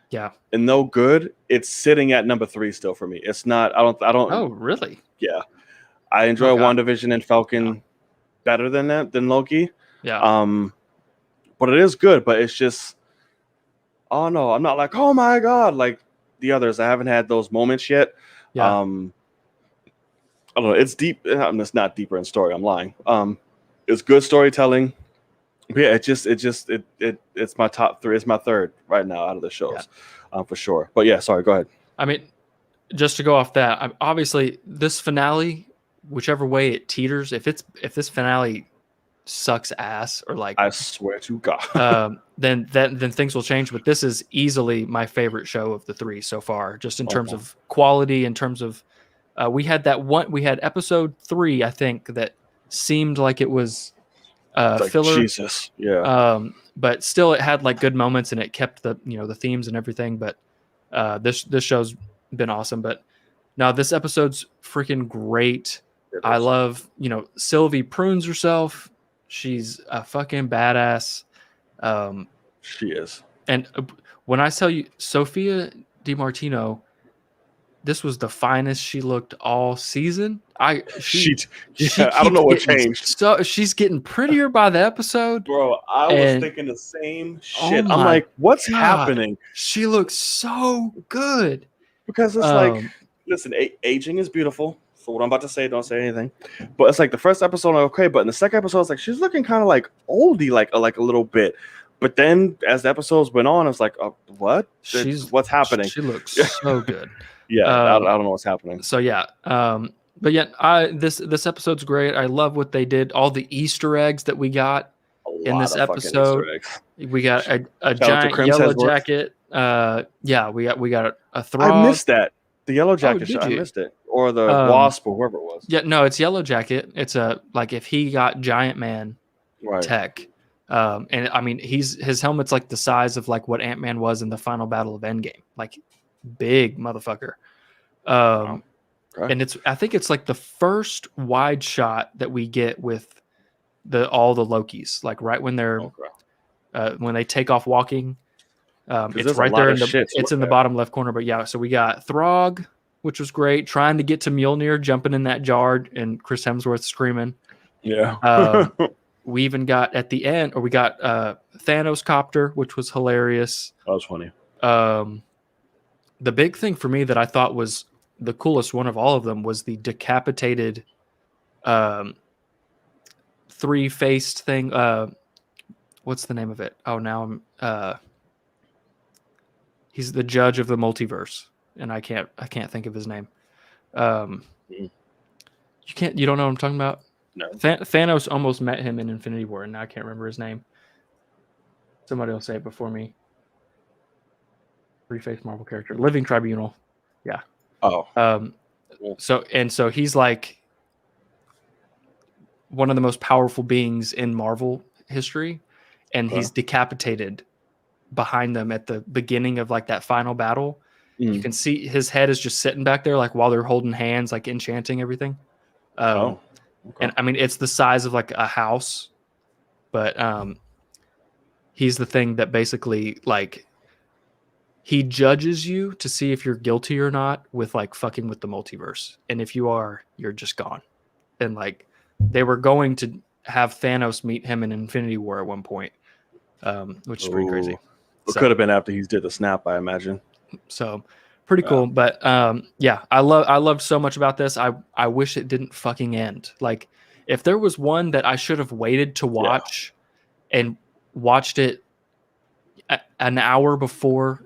Yeah. And no good, it's sitting at number 3 still for me. It's not. I don't. Oh, really? Yeah. I enjoy WandaVision and Falcon better than Loki. Yeah. But it is good. But it's just. Oh no, I'm not like, oh my god, like the others. I haven't had those moments yet. Yeah. I don't know. It's deep. It's not deeper in story. I'm lying. It's good storytelling. But yeah, it's my top 3. It's my third right now out of the shows, for sure. But yeah, sorry. Go ahead. I mean, just to go off that, obviously this finale, whichever way it teeters, if this finale sucks ass or like, I swear to God, then things will change. But this is easily my favorite show of the 3 so far, just in terms of quality, in terms of we had episode 3, I think, that seemed like it was like, filler. Jesus, yeah. But still, it had like good moments and it kept the the themes and everything. But this show's been awesome. But no, this episode's freaking great. I love Sylvie prunes herself. She's a fucking badass. She is. And when I tell you, Sophia DiMartino, this was the finest she looked all season. I don't know what changed. So she's getting prettier by the episode. Bro, I was thinking the same shit. I'm like, what's happening? She looks so good. Because it's like, listen, aging is beautiful. So what I'm about to say, don't say anything. But it's like the first episode, okay, but in the second episode, it's like she's looking kind of like oldie, like a little bit. But then as the episodes went on, it's like, what? What's happening? She looks so good. Yeah, I don't know what's happening. So yeah, but yeah, this episode's great. I love what they did. All the Easter eggs that we got in this episode. We got a giant yellow jacket. Yeah, we got a Throg. I missed that. The yellow jacket. I missed it. Or the Wasp or whoever it was. Yeah, no, it's Yellow Jacket. It's like if he got Giant Man tech. And I mean, his helmet's like the size of like what Ant-Man was in the final battle of Endgame. Like big motherfucker. And I think it's like the first wide shot that we get with all the Lokis, like right when they're when they take off walking. It's right there it's in the bottom left corner. But yeah, so we got Throg, which was great, trying to get to Mjolnir, jumping in that jar, and Chris Hemsworth screaming. Yeah. We even got at the end, or we got Thanos copter, which was hilarious. That was funny. The big thing for me that I thought was the coolest one of all of them was the decapitated three-faced thing. What's the name of it? Oh, now I'm he's the judge of the multiverse, and I can't think of his name. You don't know what I'm talking about? No. Thanos almost met him in Infinity War, and now I can't remember his name. Somebody will say it before me. Three-faced Marvel character, Living Tribunal. Yeah. Oh. So he's like one of the most powerful beings in Marvel history, and he's decapitated behind them at the beginning of like that final battle. You can see his head is just sitting back there, like while they're holding hands, like enchanting everything. And I mean, it's the size of like a house, but he's the thing that basically like he judges you to see if you're guilty or not with like fucking with the multiverse. And if you are, you're just gone. And like they were going to have Thanos meet him in Infinity War at one point, which is pretty crazy. It could have been after he did the snap, I imagine. So pretty cool. But yeah, I loved so much about this. I wish it didn't fucking end. Like if there was one that I should have waited to watch and watched it an hour before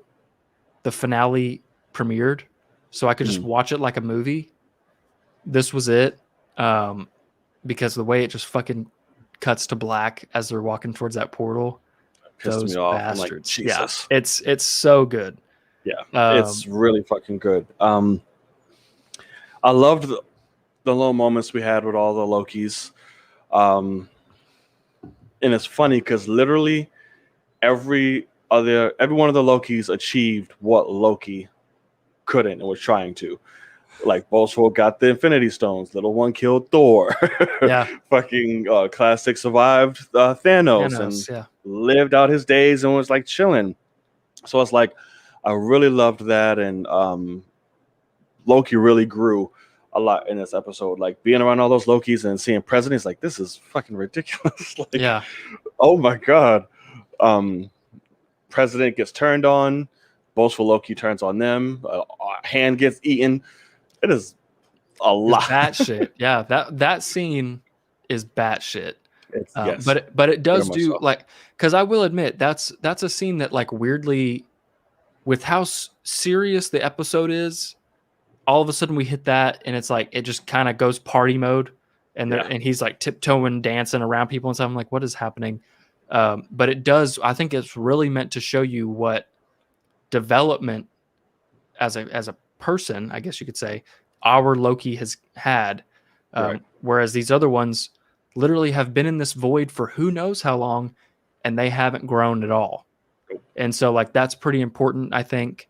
the finale premiered, so I could just watch it like a movie. This was it. Because the way it just fucking cuts to black as they're walking towards that portal, Pissed those me off. I'm like, bastards. Jesus. Yeah, it's so good. Yeah, it's really fucking good. I loved the little moments we had with all the Lokis. And it's funny because literally every one of the Lokis achieved what Loki couldn't and was trying to. Like Bolswell got the Infinity Stones. Little one killed Thor. Yeah. Fucking Classic survived Thanos and lived out his days and was like chilling. So it's like I really loved that, and Loki really grew a lot in this episode. Like being around all those Lokis and seeing presidents, like this is fucking ridiculous. Like, yeah. Oh my god. President gets turned on. Boastful Loki turns on them. A hand gets eaten. It is a lot. Batshit. Yeah, that scene is batshit. Yes. But it does do so. like, because I will admit that's a scene that like weirdly, with how serious the episode is, all of a sudden we hit that and it's like it just kind of goes party mode, and and he's like tiptoeing, dancing around people and stuff. I'm like, what is happening? But it does. I think it's really meant to show you what development as a person, I guess you could say, our Loki has had, whereas these other ones literally have been in this void for who knows how long, and they haven't grown at all. And so like that's pretty important, I think.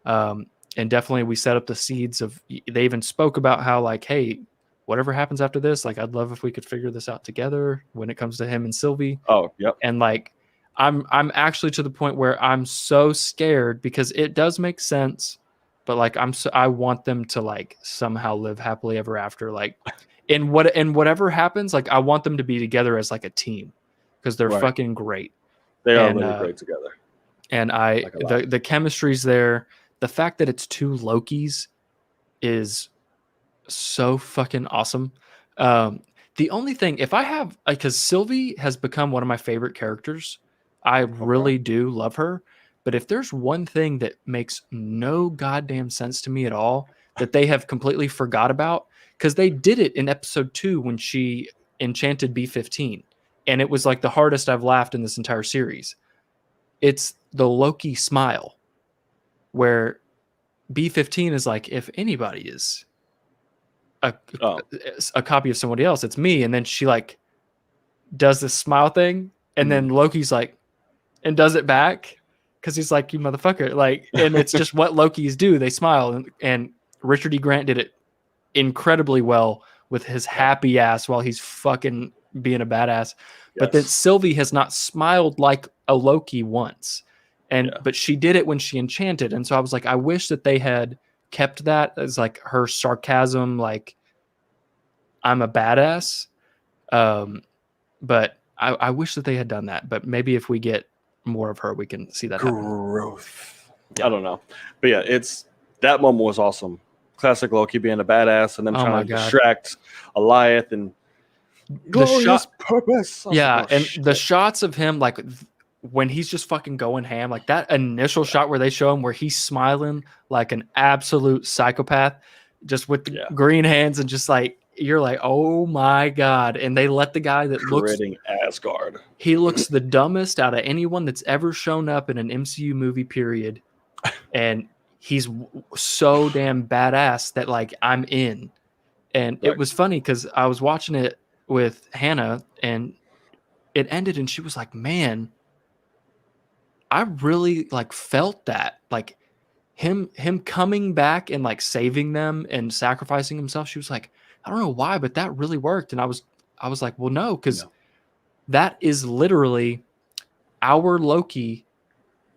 And definitely we set up the seeds of, they even spoke about how like, hey, whatever happens after this, like I'd love if we could figure this out together when it comes to him and Sylvie. Oh, yep. And like I'm actually to the point where I'm so scared, because it does make sense, but like I want them to like somehow live happily ever after. Like in whatever happens, like I want them to be together as like a team, because they're fucking great. They are really great together. And the chemistry's there. The fact that it's two Lokis is so fucking awesome. The only thing, if I have, because Sylvie has become one of my favorite characters, I really do love her. But if there's one thing that makes no goddamn sense to me at all, that they have completely forgot about, because they did it in episode 2 when she enchanted B-15, and it was like the hardest I've laughed in this entire series. It's the Loki smile, where B-15 is like, if anybody is a copy of somebody else, it's me. And then she like does this smile thing, and then Loki's like, and does it back, because he's like, you motherfucker, like, and it's just what Lokis do. They smile, and Richard E. Grant did it incredibly well with his happy ass while he's fucking being a badass. But then Sylvie has not smiled like a Loki once, but she did it when she enchanted. And so I was like, I wish that they had kept that as like her sarcasm, like I'm a badass. But I wish that they had done that. But maybe if we get more of her, we can see that growth. I don't know, but yeah, that moment was awesome. Classic Loki being a badass and them trying to distract Goliath and glorious purpose. The shots of him, like when he's just fucking going ham, like that initial shot where they show him where he's smiling like an absolute psychopath, just with the green hands, and just like, you're like, oh my god. And they let the guy that looks Asgard, he looks the dumbest out of anyone that's ever shown up in an MCU movie, period. And he's so damn badass that like I'm in. And it was funny because I was watching it with Hannah, and it ended, and she was like, man, I really like felt that, like him coming back and like saving them and sacrificing himself. She was like, I don't know why, but that really worked. And I was like, well, no, because that is literally our Loki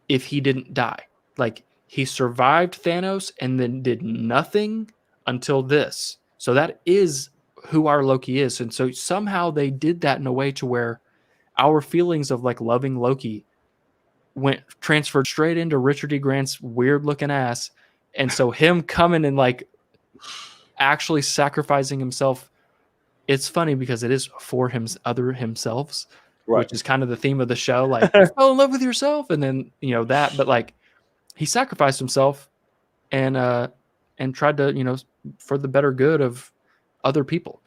if he didn't die. Like, he survived Thanos and then did nothing until this. So that is who our Loki is. And so somehow they did that in a way to where our feelings of like loving Loki transferred straight into Richard E. Grant's weird looking ass. And so him coming and like actually sacrificing himself, it's funny because it is for himself, which is kind of the theme of the show. Like, fall in love with yourself. And then, that, but like he sacrificed himself, and and tried to, for the better good of other people.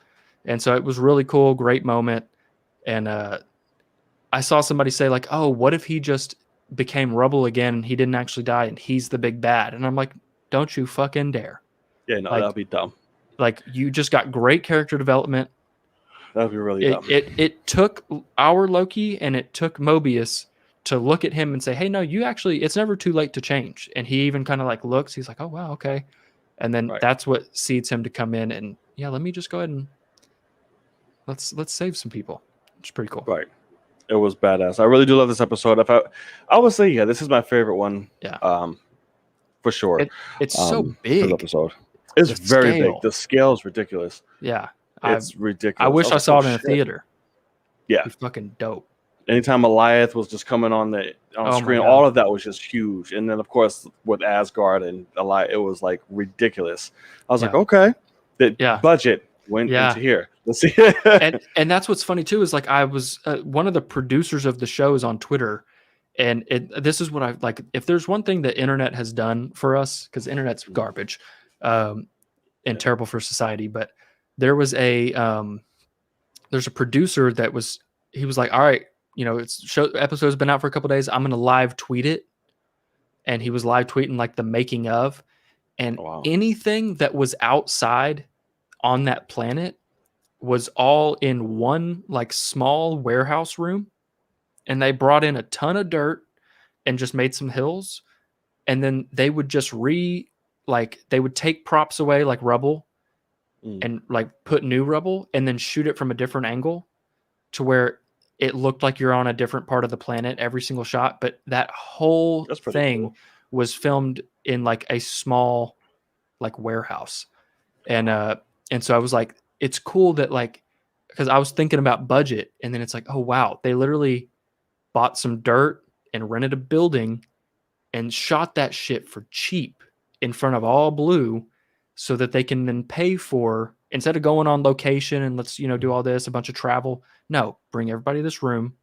And so it was really cool, great moment. And I saw somebody say like, oh, what if he just became rubble again and he didn't actually die and he's the big bad? And I'm like, don't you fucking dare. Yeah, no, Like, that'd be dumb. Like, you just got great character development. That'd be really dumb. It took our Loki and it took Mobius to look at him and say, hey, no, you actually, it's never too late to change. And he even kind of like looks, he's like, oh, wow, okay. And then that's what seeds him to come in and, yeah, let me just go ahead and let's save some people. It's pretty cool. Right. It was badass. I really do love this episode. I would say, yeah, this is my favorite one. Yeah. For sure. It's so big. Episode. It's very big. The scale is ridiculous. Yeah. It's ridiculous. I wish I saw it in a theater. Yeah. It'd be fucking dope. Anytime Goliath was just coming on screen, all of that was just huge. And then, of course, with Asgard and Goliath, it was like ridiculous. I was like, okay, the budget went into here. Let's see. and that's what's funny too is like I was one of the producers of the show is on Twitter, and this is what I like. If there's one thing the internet has done for us, because internet's garbage, and terrible for society, but there was there's a producer that was like, all right, episode's been out for a couple of days. I'm gonna live tweet it, and he was live tweeting like the making of, and anything that was outside on that planet was all in one like small warehouse room, and they brought in a ton of dirt and just made some hills, and then they would just they would take props away like rubble and like put new rubble and then shoot it from a different angle to where it looked like you're on a different part of the planet every single shot. But that whole thing was filmed in like a small like warehouse. And so I was like, it's cool that like, because I was thinking about budget, and then it's like, oh wow, they literally bought some dirt and rented a building and shot that shit for cheap in front of all blue, so that they can then pay for, instead of going on location and let's do all this, a bunch of travel. No, bring everybody to this room,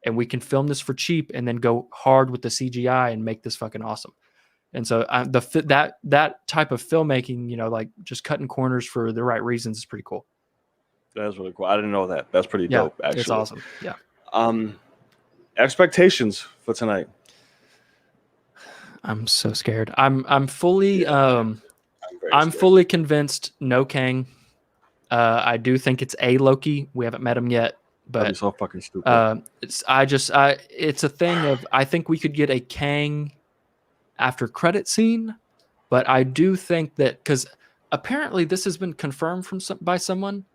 and we can film this for cheap, and then go hard with the CGI and make this fucking awesome. And so that type of filmmaking, like just cutting corners for the right reasons, is pretty cool. That's really cool. I didn't know that. That's pretty dope, actually. It's awesome. Yeah. Expectations for tonight. I'm so scared. I'm fully fully convinced no Kang. I do think it's a Loki. We haven't met him yet, but that'd be so fucking stupid. It's a thing of, I think we could get a Kang after credit scene, but I do think that, because apparently this has been confirmed by someone,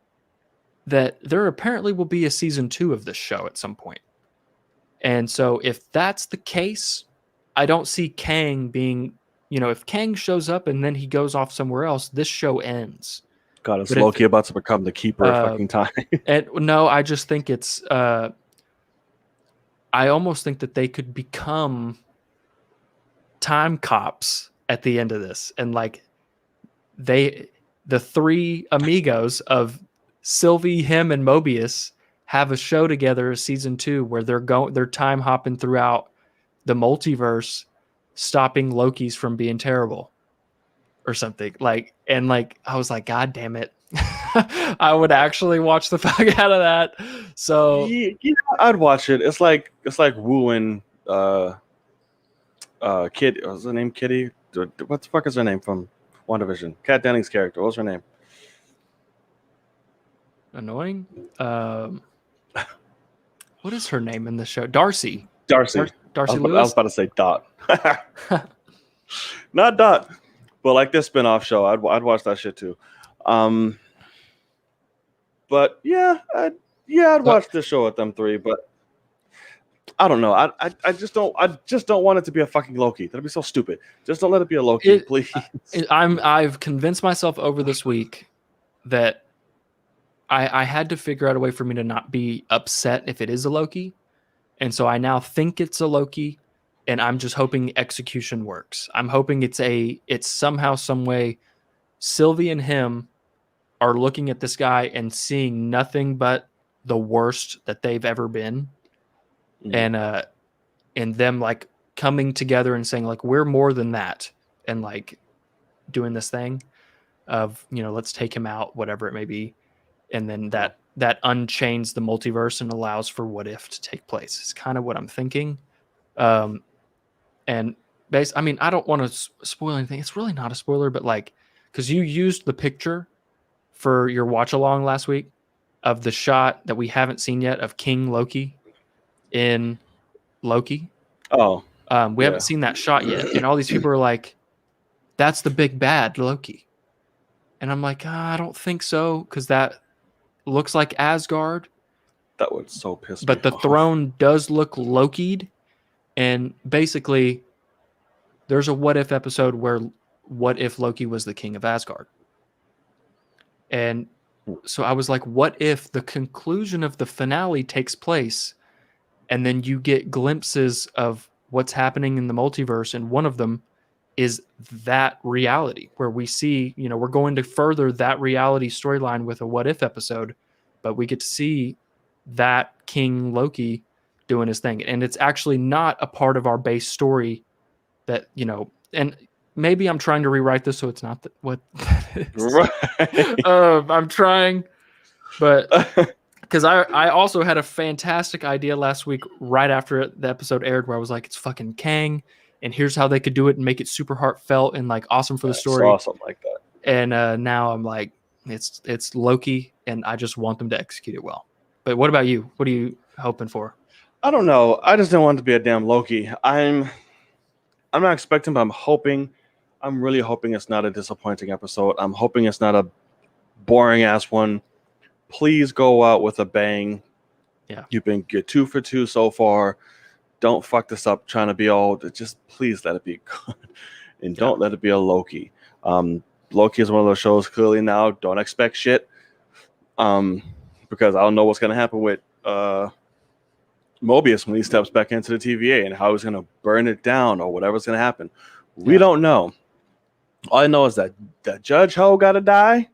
that there apparently will be a season 2 of this show at some point. And so if that's the case, I don't see Kang being, if Kang shows up and then he goes off somewhere else, this show ends. God, is Loki about to become the keeper of fucking time? And no, I just think it's, I almost think that they could become time cops at the end of this, and like the three amigos of Sylvie, him, and Mobius have a show together, season 2, where they're time hopping throughout the multiverse, stopping Loki's from being terrible or something. Like, and like I was like, God damn it. I would actually watch the fuck out of that. So I'd watch it. It's like wooing Kitty. What's her name? Kitty? What the fuck is her name from WandaVision? Kat Dennings' character. What's her name? Annoying. What is her name in the show? Darcy. Darcy Lewis? I was about to say Dot. Not Dot, but like this spinoff show, I'd watch that shit too. But I'd watch this show with them three. But I don't know. I just don't want it to be a fucking Loki. That'd be so stupid. Just don't let it be a Loki, please. I've convinced myself over this week that I had to figure out a way for me to not be upset if it is a Loki. And so I now think it's a Loki, and I'm just hoping execution works. I'm hoping it's somehow, some way, Sylvie and him are looking at this guy and seeing nothing but the worst that they've ever been. And them like coming together and saying like, we're more than that. And like doing this thing of, let's take him out, whatever it may be, and then that unchains the multiverse and allows for what if to take place. It's kind of what I'm thinking. And I don't want to spoil anything. It's really not a spoiler, but like, because you used the picture for your watch along last week of the shot that we haven't seen yet of King Loki in Loki. Oh, we haven't seen that shot yet, and all these people are like, "That's the big bad Loki," and I'm like, I don't think so, because that looks like Asgard. That would so piss me But the off. throne does look Loki'd, and basically, there's a what if episode where what if Loki was the king of Asgard, and so I was like, what if the conclusion of the finale takes place, and then you get glimpses of what's happening in the multiverse, and one of them is that reality where we see, we're going to further that reality storyline with a what if episode, but we get to see that King Loki doing his thing. And it's actually not a part of our base story that, and maybe I'm trying to rewrite this so it's not what Right. I'm trying, but because I also had a fantastic idea last week right after the episode aired where I was like, it's fucking Kang, and here's how they could do it and make it super heartfelt and like awesome for the story. Saw something like that. And now I'm like, it's Loki, and I just want them to execute it well. But what about you? What are you hoping for? I don't know. I just didn't want it to be a damn Loki. I'm not expecting, but I'm hoping. I'm really hoping it's not a disappointing episode. I'm hoping it's not a boring ass one. Please go out with a bang. Yeah. You've been good 2 for 2 so far. Don't fuck this up trying to be all. Just please let it be good. And don't let it be a Loki. Loki is one of those shows clearly now. Don't expect shit. Because I don't know what's going to happen with Mobius when he steps back into the TVA and how he's going to burn it down or whatever's going to happen. We don't know. All I know is that Judge Ho got to die.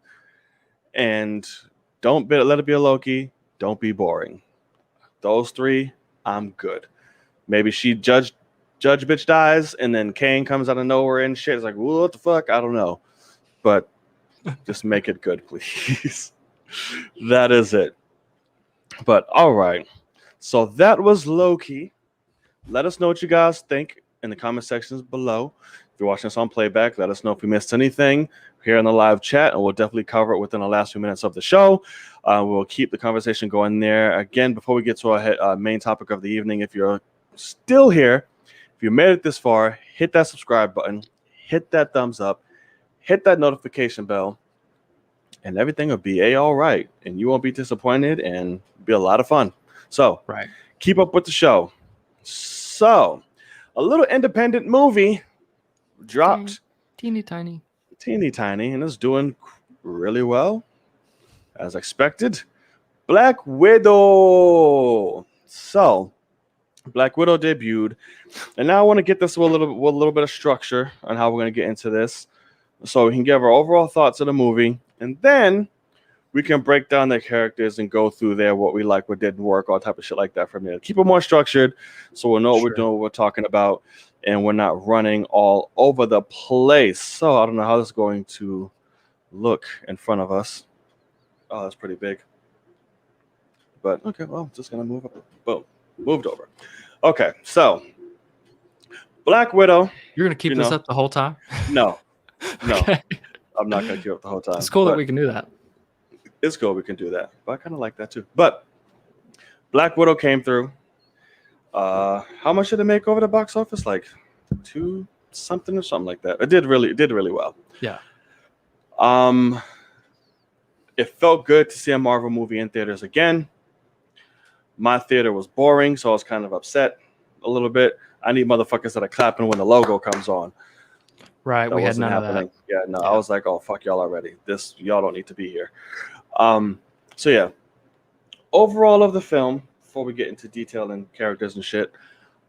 And don't let it be a Loki. Don't be boring. Those 3, I'm good. Maybe she Judge bitch dies, and then Kang comes out of nowhere and shit. It's like, what the fuck? I don't know. But just make it good, please. That is it. But all right. So that was Loki. Let us know what you guys think in the comment sections below. If you're watching us on playback, let us know if we missed anything here in the live chat, and we'll definitely cover it within the last few minutes of the show. We'll keep the conversation going there. Again, before we get to our main topic of the evening, if you're still here, if you made it this far, hit that subscribe button, hit that thumbs up, hit that notification bell, and everything will be all right, and you won't be disappointed, and be a lot of fun. So keep up with the show. So a little independent movie dropped. Teeny tiny, and it's doing really well, as expected. Black Widow. So Black Widow debuted, and now I want to get this with a little bit of structure on how we're going to get into this, so we can give our overall thoughts of the movie, and then we can break down the characters and go through there what we like, what didn't work, all type of shit like that from there. Keep it more structured so we'll know what we're doing, what we're talking about, and we're not running all over the place. So I don't know how this is going to look in front of us. Oh, that's pretty big. But okay, well, just gonna move up. Boom, moved over. Okay, so Black Widow. You're gonna keep this up the whole time? No, Okay. I'm not gonna keep up the whole time. It's cool that we can do that. It's cool we can do that, but I kind of like that too. But Black Widow came through. How much did it make over the box office? Like 2 something or something like that. It did really well. Yeah. It felt good to see a Marvel movie in theaters again. My theater was boring, so I was kind of upset a little bit. I need motherfuckers that are clapping when the logo comes on. Right, we had none of that. Yeah, no, I was like, oh, fuck y'all already. Y'all don't need to be here. So yeah, overall of the film, before we get into detail and characters and shit,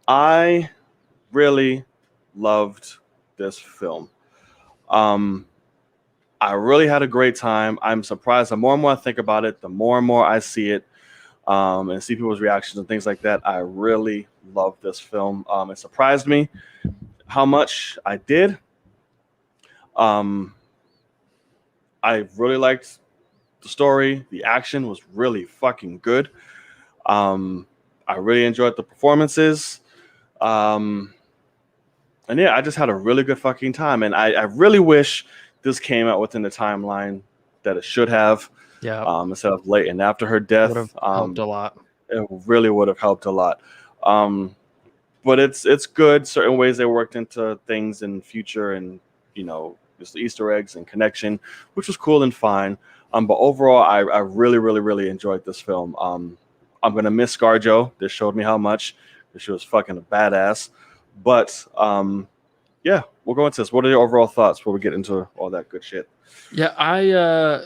I really loved this film. I really had a great time. I'm surprised. The more and more I think about it, the more and more I see it, and see people's reactions and things like that. I really love this film. It surprised me how much I did. Um, I really liked the story. The action was really fucking good. I really enjoyed the performances. Um, and yeah, I just had a really good fucking time. And I really wish this came out within the timeline that it should have, Yeah, instead of late and after her would death. have helped a lot. It really would have helped a lot. Um, but it's good. Certain ways they worked into things in future, and just the Easter eggs and connection, which was cool and fine. But overall, I really, really, really enjoyed this film. I'm gonna miss ScarJo. This showed me how much. She was fucking a badass. But yeah, we'll go into this. What are your overall thoughts before we get into all that good shit? Yeah, I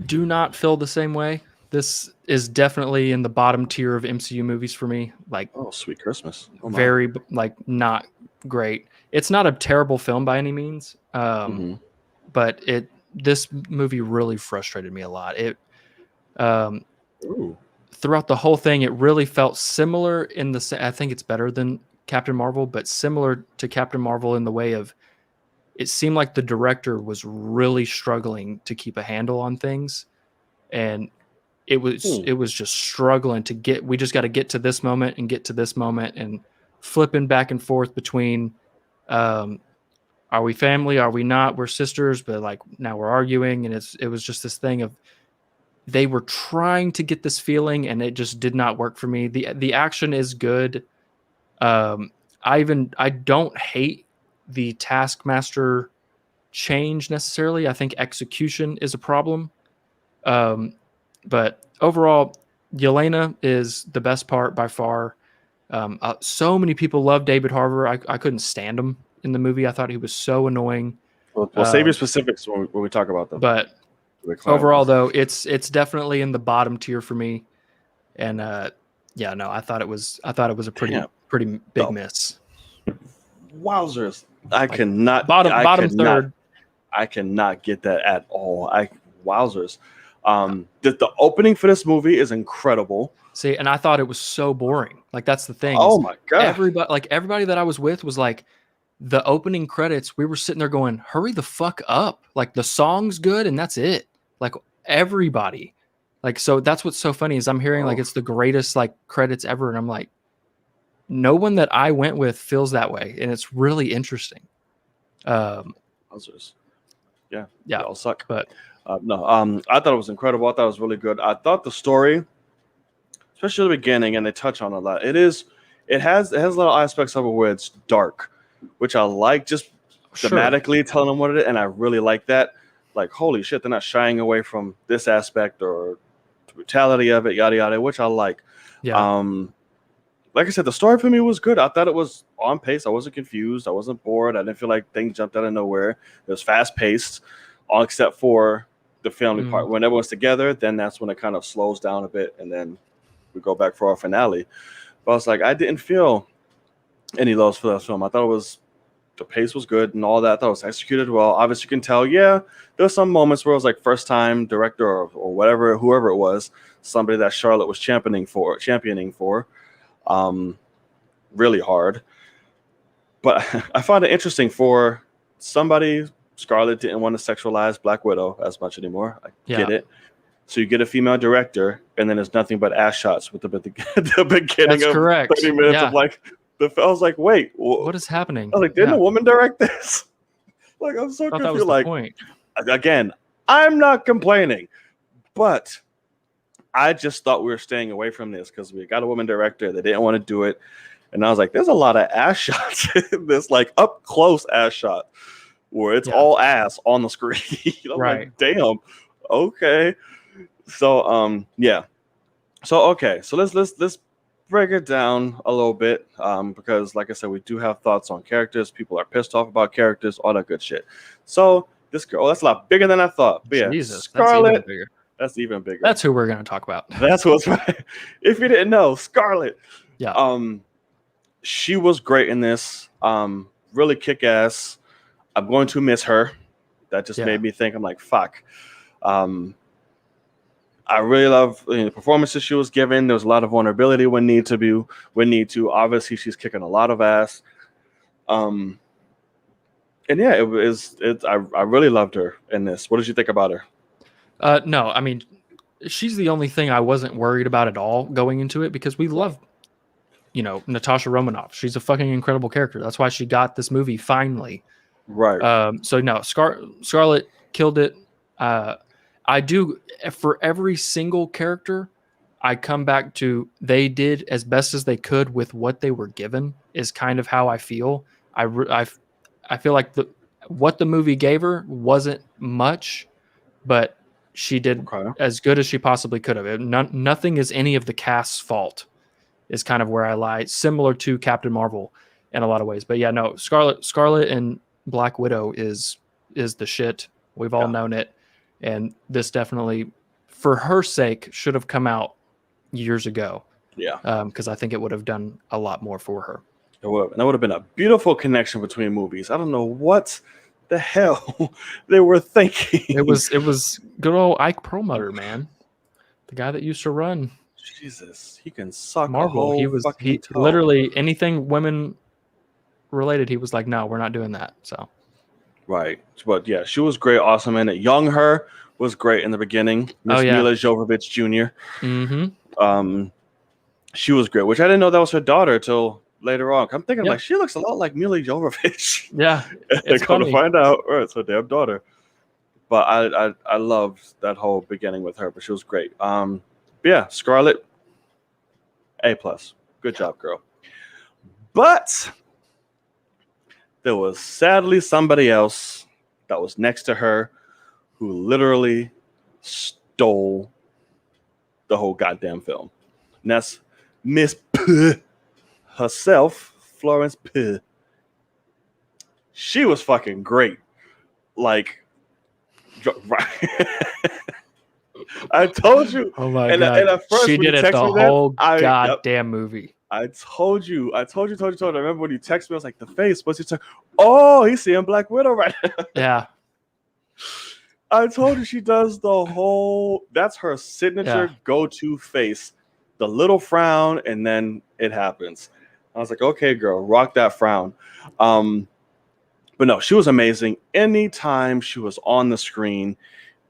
do not feel the same way. This is definitely in the bottom tier of MCU movies for me. Like, Oh, sweet Christmas. Oh my. very like not great. It's not a terrible film by any means, Mhm. but this movie really frustrated me a lot. It um, Ooh. throughout the whole thing, it really felt similar in I think it's better than Captain Marvel, but similar to Captain Marvel in the way of it seemed like the director was really struggling to keep a handle on things, and it was just struggling to get. We just got to get to this moment and get to this moment, and flipping back and forth between, um, are we family? Are we not? We're sisters, but like now we're arguing, and it was just this thing of they were trying to get this feeling, and it just did not work for me. The action is good. Um, I don't hate the Taskmaster change necessarily. I think execution is a problem. Um, but overall, Yelena is the best part by far. So many people love David Harbour. I couldn't stand him in the movie. I thought he was so annoying. We'll save your specifics when we talk about them. But overall, though, it's definitely in the bottom tier for me. And yeah, no, I thought it was a pretty big miss. Wowzers! I cannot bottom third. I cannot get that at all. Wowzers! The opening for this movie is incredible. See, and I thought it was so boring. Like that's the thing. Oh my god! Everybody that I was with was like, the opening credits. We were sitting there going, "Hurry the fuck up!" Like the song's good, and that's it. Like everybody, like so. That's what's so funny is I'm hearing like it's the greatest like credits ever, and I'm like, no one that I went with feels that way, and it's really interesting. Wowzers! Yeah, all suck. But no, I thought it was incredible. I thought it was really good. I thought the story, especially the beginning, and they touch on a lot. It has a lot of aspects of it where it's dark, which I like, just thematically telling them what it is, and I really like that. Like, holy shit, they're not shying away from this aspect or the brutality of it, yada yada, which I like. Yeah. Like I said, the story for me was good. I thought it was on pace. I wasn't confused. I wasn't bored. I didn't feel like things jumped out of nowhere. It was fast paced, all except for the family part. When everyone's together, then that's when it kind of slows down a bit, and then we go back for our finale. But I was like, I didn't feel any lows for that film. I thought the pace was good and all that. I thought it was executed well. Obviously, you can tell, there's some moments where it was like first time director or whatever, whoever it was, somebody that Charlotte was championing for. Really hard. But I find it interesting for somebody. Scarlett didn't want to sexualize Black Widow as much anymore. I get it. So you get a female director, and then there's nothing but ass shots with the beginning That's of correct. 30 minutes of like I was like, wait, what is happening? I was like, didn't a woman direct this? Like, I'm so confused. That was the point. Again, I'm not complaining, but I just thought we were staying away from this because we got a woman director. They didn't want to do it. And I was like, there's a lot of ass shots in this, like up close ass shot where it's all ass on the screen. I'm like, damn. Okay. So, yeah. So, okay. So let's break it down a little bit. Because like I said, we do have thoughts on characters. People are pissed off about characters, all that good shit. So this girl, that's a lot bigger than I thought. But yeah, Jesus, Scarlett. That's even bigger. That's who we're going to talk about. That's what's right. If you didn't know, Scarlett. Yeah. She was great in this. Really kick ass. I'm going to miss her. That just made me think. I'm like, fuck. I really love the performances she was given. There was a lot of vulnerability when need to. Obviously, she's kicking a lot of ass. And yeah, it was. I really loved her in this. What did you think about her? No, I mean, she's the only thing I wasn't worried about at all going into it because we love, Natasha Romanoff. She's a fucking incredible character. That's why she got this movie finally. Right. So no, Scarlett killed it. I do for every single character. I come back to they did as best as they could with what they were given. Is kind of how I feel. I feel like what the movie gave her wasn't much, but she did Okay. as good as she possibly could have. Nothing is any of the cast's fault. Is kind of where I lie. Similar to Captain Marvel in a lot of ways, but yeah, no, Scarlet and Black Widow is the shit. We've all known it, and this definitely, for her sake, should have come out years ago. Yeah. Because I think it would have done a lot more for her. It would have. And that would have been a beautiful connection between movies. I don't know what the hell they were thinking. It was good old Ike Perlmutter, man, the guy that used to run Jesus, he can suck Marvel. a whole He toe. literally anything women related. He was like, no, we're not doing that. So. Right. But yeah, she was great, awesome in it. Young her was great in the beginning. Miss Mila Jovovich Jr. Mm-hmm. She was great, which I didn't know that was her daughter till later on. I'm thinking like she looks a lot like Mila Jovovich. Yeah. It's funny to find out. It's her damn daughter. But I loved that whole beginning with her, but she was great. Yeah, Scarlett, A+. Good job, girl. But there was sadly somebody else that was next to her who literally stole the whole goddamn film. And that's Miss P herself, Florence P. She was fucking great. Like, I told you. Oh my god! And at first she did it the whole goddamn movie. I told you. I remember when you texted me, I was like, the face. What's he talking? Oh, he's seeing Black Widow right now. Yeah. I told you she does the whole. That's her signature go-to face. The little frown, and then it happens. I was like, okay, girl, rock that frown. But no, she was amazing. Anytime she was on the screen,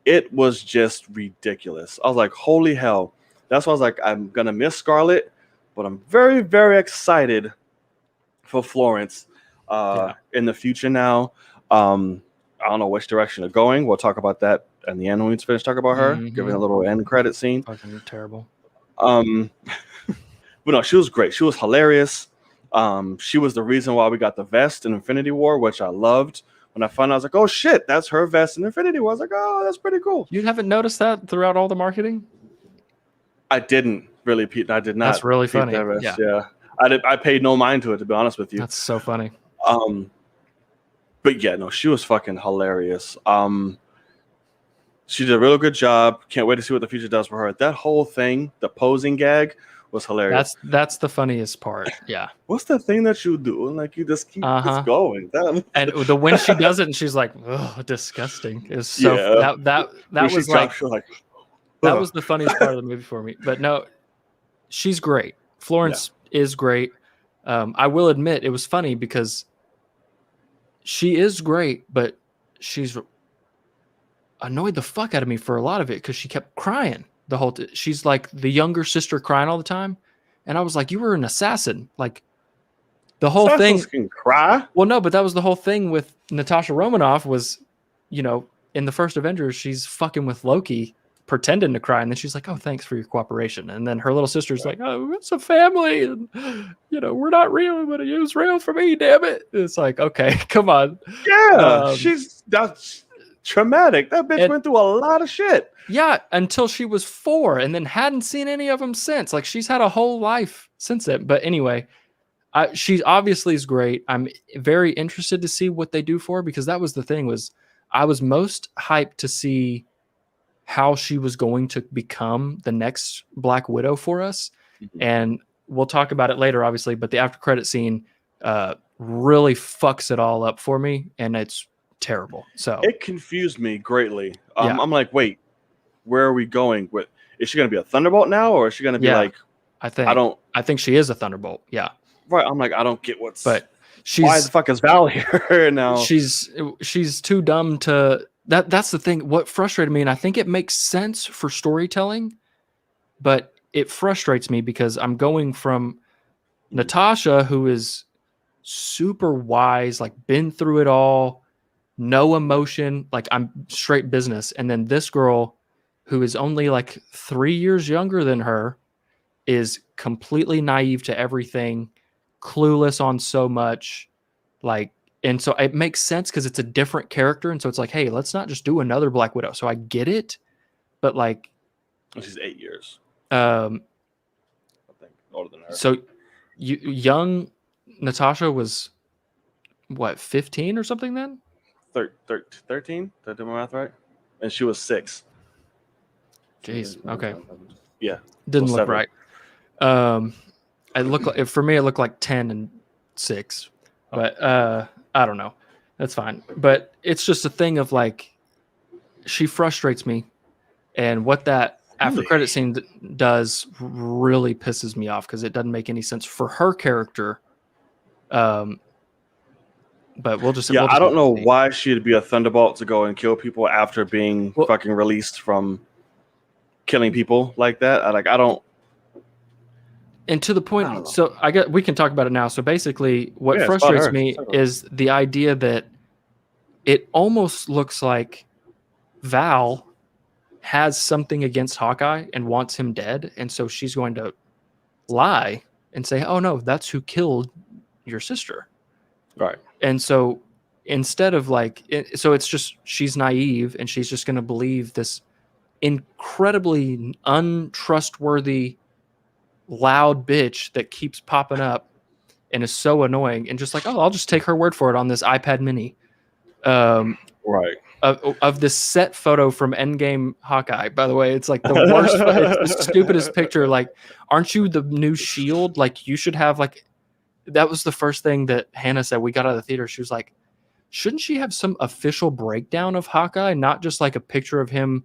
it was just ridiculous. I was like, holy hell. That's why I was like, I'm going to miss Scarlett, but I'm very, very excited for Florence in the future now. I don't know which direction they're going. We'll talk about that in the end when we finish talking about her, giving a little end credit scene. Fucking terrible. But no, she was great. She was hilarious. She was the reason why we got the vest in Infinity War, which I loved. When I found out, I was like, oh shit, that's her vest in Infinity War. I was like, oh, that's pretty cool. You haven't noticed that throughout all the marketing? I didn't really, Pete. I did not. That's really funny. Yeah. I paid no mind to it, to be honest with you. That's so funny. But yeah, no, she was fucking hilarious. She did a real good job. Can't wait to see what the future does for her. That whole thing, the posing gag, was hilarious. That's the funniest part. Yeah. What's the thing that you do? Like you just keep just going. And when she does it, and she's like, "Oh, disgusting!" Is so that was like that was the funniest part of the movie for me. But no, she's great. Florence is great. I will admit it was funny because she is great, but she's annoyed the fuck out of me for a lot of it because she kept crying the whole she's like the younger sister crying all the time, and I was like, you were an assassin. Like the whole Assassins can cry. Well, no, but that was the whole thing with Natasha Romanoff was, in the first Avengers, she's fucking with Loki, pretending to cry, and then she's like, oh, thanks for your cooperation. And then her little sister's like, oh, it's a family, and we're not real, but it was real for me, damn it. It's like, okay, come on. Yeah, that's traumatic. That bitch went through a lot of shit. Yeah, until she was 4 and then hadn't seen any of them since. Like she's had a whole life since then. But anyway, she obviously is great. I'm very interested to see what they do for her because that was the thing was I was most hyped to see how she was going to become the next Black Widow for us. Mm-hmm. And we'll talk about it later, obviously, but the after credit scene really fucks it all up for me. And it's terrible. So it confused me greatly. I'm like, wait, where are we going with? Is she going to be a Thunderbolt now, or is she going to be like? I think she is a Thunderbolt. Yeah. Right. I'm like, I don't get what's. But why the fuck is Val here now? She's too dumb to that's the thing. What frustrated me, and I think it makes sense for storytelling, but it frustrates me because I'm going from Natasha, who is super wise, like been through it all, no emotion, like I'm straight business. And then this girl who is only like 3 years younger than her is completely naive to everything, clueless on so much, like, and so it makes sense because it's a different character. And so it's like, hey, let's not just do another Black Widow. So I get it, but like, she's 8 years. I think older than her. So young Natasha was what, 15 or something then? 13? Did I do my math right? And she was 6. Jeez. Okay. Yeah. Didn't so look 7. right. It looked like, for me, it looked like 10 and 6. But I don't know. That's fine. But it's just a thing of like, she frustrates me. And what that after credit scene does really pisses me off because it doesn't make any sense for her character. But we'll just I don't know why she'd be a thunderbolt to go and kill people after being fucking released from killing people like that. I don't. And to the point, so I guess we can talk about it now. So basically, what frustrates me is the idea that it almost looks like Val has something against Hawkeye and wants him dead, and so she's going to lie and say, "Oh no, that's who killed your sister." Right. And so instead of so it's just she's naive and she's just going to believe this incredibly untrustworthy, loud bitch that keeps popping up and is so annoying, and just like, oh, I'll just take her word for it on this iPad mini. Right. Of this set photo from Endgame Hawkeye, by the way. It's like the worst, it's the stupidest picture. Like, aren't you the new Shield? Like, you should have that was the first thing that Hannah said. We got out of the theater. She was like, shouldn't she have some official breakdown of Hawkeye, not just like a picture of him,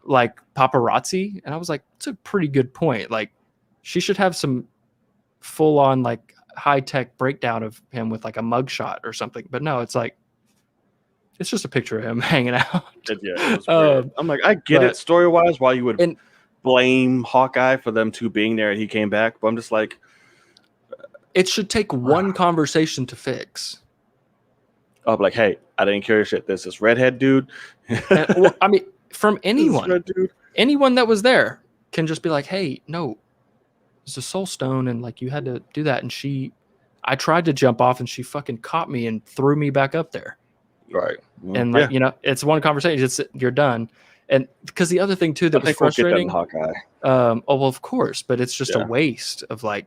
like paparazzi? And I was like, it's a pretty good point. Like, she should have some full on like high tech breakdown of him with like a mugshot or something. But no, it's like, it's just a picture of him hanging out. It was weird. I'm like, I get it story wise why you would blame Hawkeye for them two being there and he came back, but I'm just like, it should take one conversation to fix. I'm like, hey, I didn't kill your shit. There's this redhead dude. Well, I mean, from anyone that was there can just be like, hey, no, it's a soul stone, and like you had to do that. And I tried to jump off, and she fucking caught me and threw me back up there. Right. And like, it's one conversation. You're done. And because the other thing too that was frustrating, Hawkeye. Oh well, of course, but it's just a waste of like,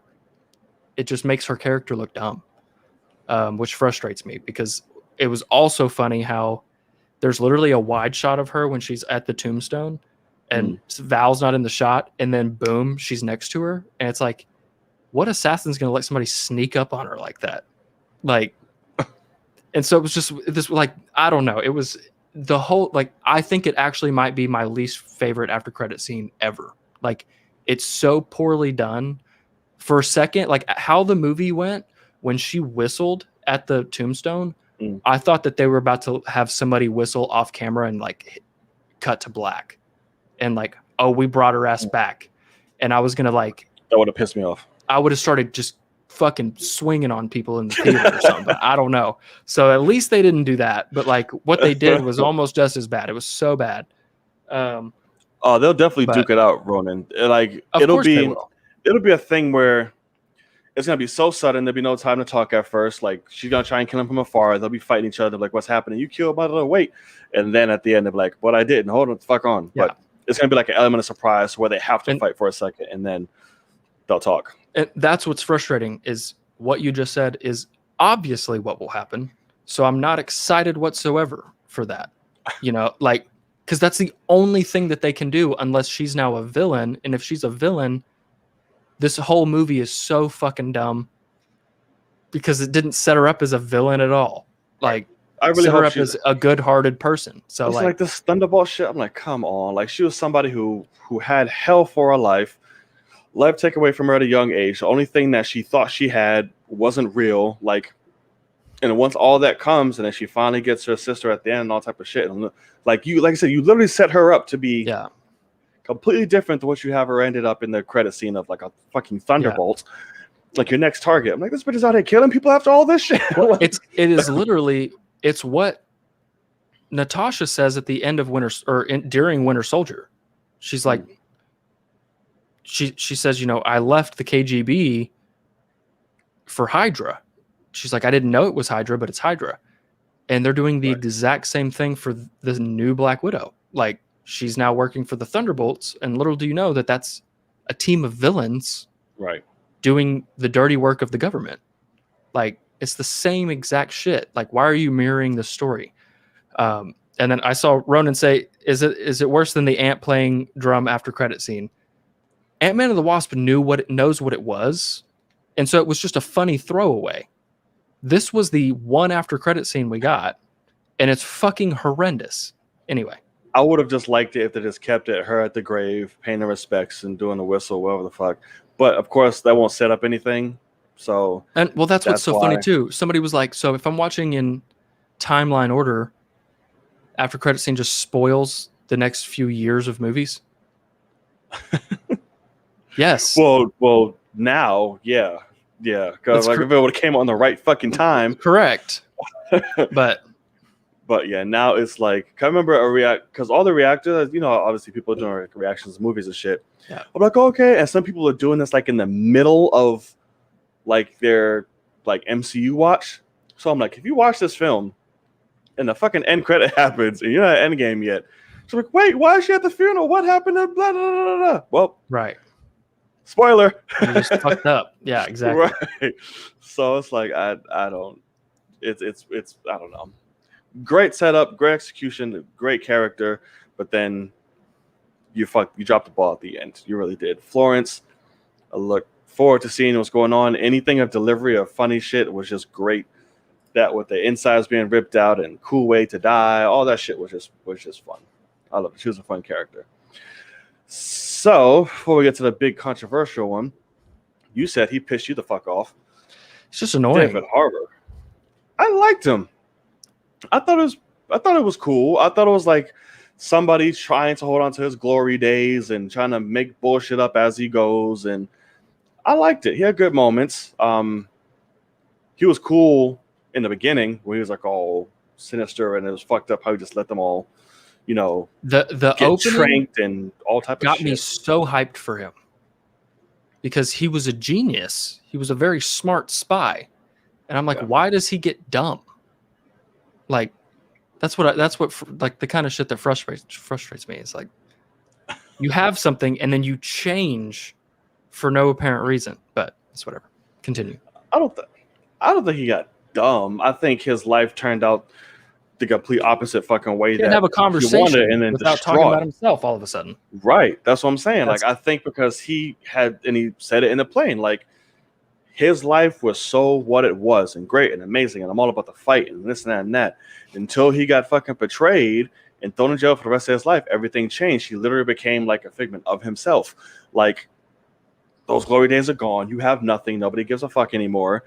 it just makes her character look dumb, which frustrates me because it was also funny how there's literally a wide shot of her when she's at the tombstone, and Val's not in the shot, and then boom, she's next to her, and it's like, what assassin's gonna let somebody sneak up on her like that, like. And so it was just this, like, I don't know. It was the whole, like, I think it actually might be my least favorite after credit scene ever. Like, it's so poorly done. For a second, like how the movie went when she whistled at the tombstone, I thought that they were about to have somebody whistle off camera and like cut to black. And like, oh, we brought her ass back. And I was going to like. That would have pissed me off. I would have started just fucking swinging on people in the theater or something. I don't know. So at least they didn't do that. But like what they did was almost just as bad. It was so bad. Oh, they'll definitely duke it out, Ronan. Like it'll be a thing where it's gonna be so sudden. There'll be no time to talk at first. Like she's gonna try and kill him from afar. They'll be fighting each other. Like, what's happening? You killed my little wait. And then at the end, they're like, "What I didn't. Hold on, fuck on." Yeah. But it's gonna be like an element of surprise where they have to fight for a second, and then they'll talk. And that's what's frustrating is what you just said is obviously what will happen. So I'm not excited whatsoever for that. You know, like, because that's the only thing that they can do unless she's now a villain. And if she's a villain, this whole movie is so fucking dumb because it didn't set her up as a villain at all. Like, I really set her up as a good-hearted person. So it's like this Thunderbolt shit. I'm like, come on. Like, she was somebody who had hell for her life taken away from her at a young age. The only thing that she thought she had wasn't real. Like, And once all that comes, and then she finally gets her sister at the end and all type of shit. And like I said, you literally set her up to be completely different to what you have her ended up in the credit scene of like a fucking Thunderbolt, like your next target. I'm like, this bitch is out here killing people after all this shit. Well, it is literally, it's what Natasha says at the end of during Winter Soldier. She's like, she says, you know, I left the KGB for Hydra. She's like, I didn't know it was Hydra, but it's Hydra. And they're doing the exact same thing for the new Black Widow. Like, she's now working for the Thunderbolts, and little do you know that that's a team of villains doing the dirty work of the government. Like, it's the same exact shit. Like, why are you mirroring the story? And then I saw Ronan say, is it worse than the ant playing drum after credit scene? Ant-Man and the Wasp knows what it was, and so it was just a funny throwaway. This was the one after credit scene we got, and it's fucking horrendous. Anyway. I would have just liked it if they just kept it her at the grave, paying her respects and doing the whistle, whatever the fuck. But of course, that won't set up anything. So, and well, that's what's so funny too. Somebody was like, so if I'm watching in timeline order, after credit scene just spoils the next few years of movies. Yes. Well, now, yeah. Because like if it would have came on the right fucking time, correct. But yeah, now it's like, I remember because all the reactors, you know, obviously people are doing reactions to movies and shit. Yeah. I'm like, okay, and some people are doing this like in the middle of like their like MCU watch. So I'm like, if you watch this film and the fucking end credit happens and you're not at Endgame yet, so I'm like, wait, why is she at the funeral? What happened? Blah, blah, blah, blah, blah. Well, right. Spoiler. You just fucked up. Yeah, exactly. Right. So it's like I don't. It's I don't know. Great setup, great execution, great character, but then you dropped the ball at the end. You really did. Florence, I look forward to seeing what's going on. Anything of delivery of funny shit was just great. That with the insides being ripped out and cool way to die, all that shit was just fun. I love it. She was a fun character. So before we get to the big controversial one, you said he pissed you the fuck off. It's just annoying. David Harbour. I liked him. I thought it was cool. I thought it was like somebody trying to hold on to his glory days and trying to make bullshit up as he goes. And I liked it. He had good moments. He was cool in the beginning when he was like all sinister and it was fucked up how he just let them all, you know, the get tranked and all type of shit. Got me so hyped for him because he was a genius. He was a very smart spy. And I'm like, why does he get dumb? Like, that's what like the kind of shit that frustrates me. It's like you have something and then you change for no apparent reason. But it's whatever. Continue. I don't think he got dumb. I think his life turned out the complete opposite fucking way. He didn't have a conversation and then without talking about himself all of a sudden. Right. That's what I'm saying. Like, I think because he said it in the plane, like, his life was so what it was and great and amazing. And I'm all about the fight and this and that and that. Until he got fucking betrayed and thrown in jail for the rest of his life, everything changed. He literally became like a figment of himself. Like, those glory days are gone. You have nothing. Nobody gives a fuck anymore.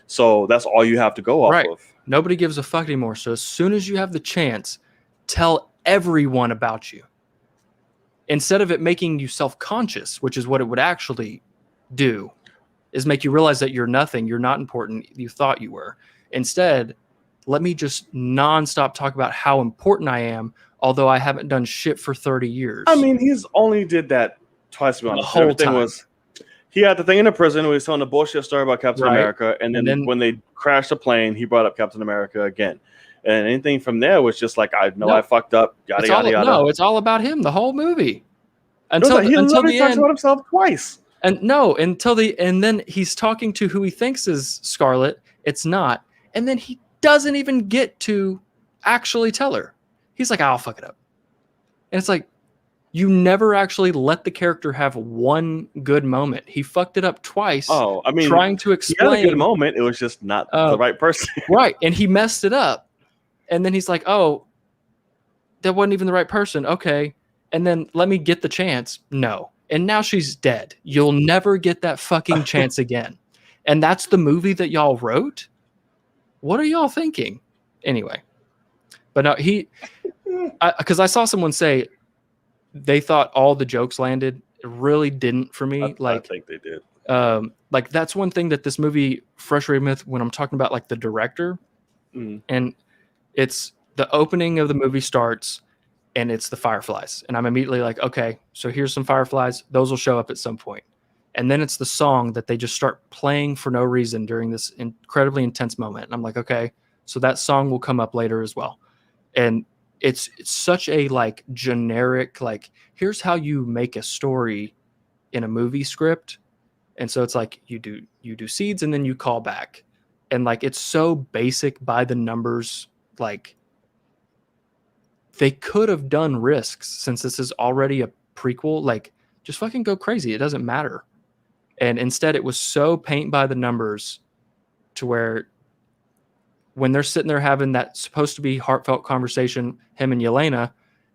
So that's all you have to go off of. Nobody gives a fuck anymore. So as soon as you have the chance, tell everyone about you. Instead of it making you self-conscious, which is what it would actually do, is make you realize that you're nothing, you're not important, you thought you were. Instead, let me just nonstop talk about how important I am, although I haven't done shit for 30 years. I mean, he's only did that twice. The whole time. He had the thing in the prison where he was telling the bullshit story about Captain America, and then when they crashed the plane, he brought up Captain America again. And anything from there was just like, I fucked up, yada, yada, yada. No, it's all about him, the whole movie. He literally talks about himself twice. And then he's talking to who he thinks is Scarlet. It's not. And then he doesn't even get to actually tell her. He's like, I'll fuck it up. And it's like, you never actually let the character have one good moment. He fucked it up twice. Oh, I mean, trying to explain. He had a good moment. It was just not the right person. Right. And he messed it up. And then he's like, oh, that wasn't even the right person. Okay. And then let me get the chance. No. And now she's dead. You'll never get that fucking chance again. And that's the movie that y'all wrote? what are y'all thinking? Anyway, but no, because I saw someone say they thought all the jokes landed. It really didn't for me. I think they did. Like that's one thing that this movie frustrated me with when I'm talking about like the director. And it's the opening of the movie starts and it's the fireflies. And I'm immediately like, okay, so here's some fireflies. Those will show up at some point. And then it's the song that they just start playing for no reason during this incredibly intense moment. And I'm like, okay, so that song will come up later as well. And it's such a like generic, like, here's how you make a story in a movie script. And so it's like you do seeds and then you call back. And like it's so basic by the numbers. Like they could have done risks since this is already a prequel. Like just fucking go crazy. It doesn't matter. And instead it was so paint by the numbers to where when they're sitting there having that supposed to be heartfelt conversation, him and Yelena,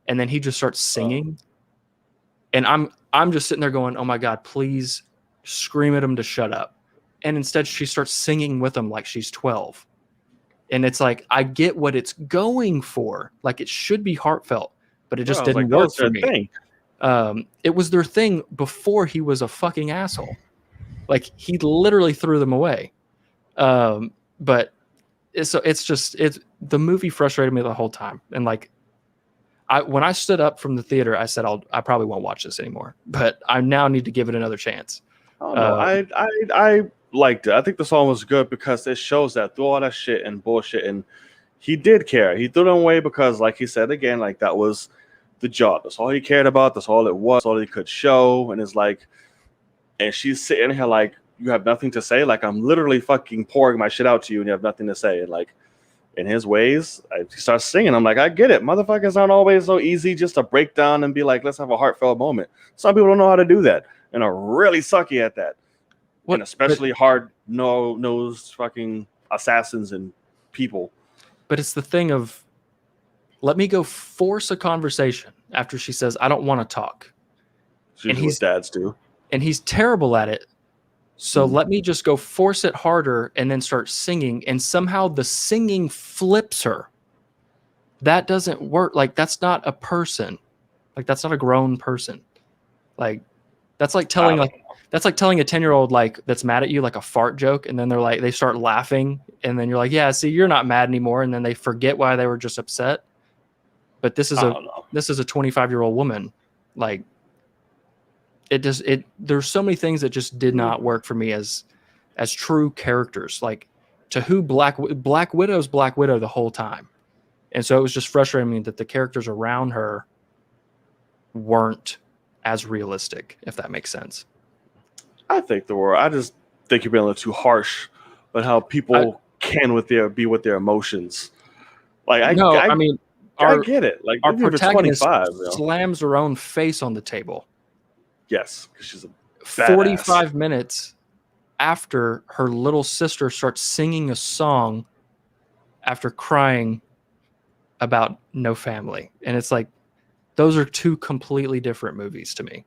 and then he just starts singing. And I'm just sitting there going, oh my God, please scream at him to shut up. And instead she starts singing with him like she's 12. And it's like, I get what it's going for. Like it should be heartfelt, but it just didn't work for me. It was their thing before he was a fucking asshole. Like he literally threw them away. But the movie frustrated me the whole time. And like, when I stood up from the theater, I said, I probably won't watch this anymore, but I now need to give it another chance. Oh no, I liked it. I think the song was good because it shows that through all that shit and bullshit, and he did care. He threw them away because, like he said again, like that was the job. That's all he cared about. That's all it was. All he could show. And it's like, and she's sitting here like, you have nothing to say. Like I'm literally fucking pouring my shit out to you, and you have nothing to say. And like, in his ways, he starts singing. I'm like, I get it. Motherfuckers aren't always so easy just to break down and be like, let's have a heartfelt moment. Some people don't know how to do that and are really sucky at that. And especially hard-nosed fucking assassins and people. But it's the thing of, let me go force a conversation after she says, I don't want to talk. And he's dads do. And he's terrible at it. So let me just go force it harder and then start singing. And somehow the singing flips her. That doesn't work. Like, that's not a person. Like, that's not a grown person. Like, that's like telling a 10-year-old like that's mad at you like a fart joke, and then they start laughing, and then you're like, yeah, see, you're not mad anymore, and then they forget why they were just upset. But this is a 25-year-old woman. Like there's so many things that just did not work for me as true characters. Like to who Black Widow's Black Widow the whole time. And so it was just frustrating me that the characters around her weren't as realistic, if that makes sense. I think they were. I just think you're being a little too harsh on how people can be with their emotions. Like I get it. Like our protagonist slams her own face on the table. Yes, because she's a badass. 45 minutes after her little sister starts singing a song after crying about no family. And it's like, those are two completely different movies to me.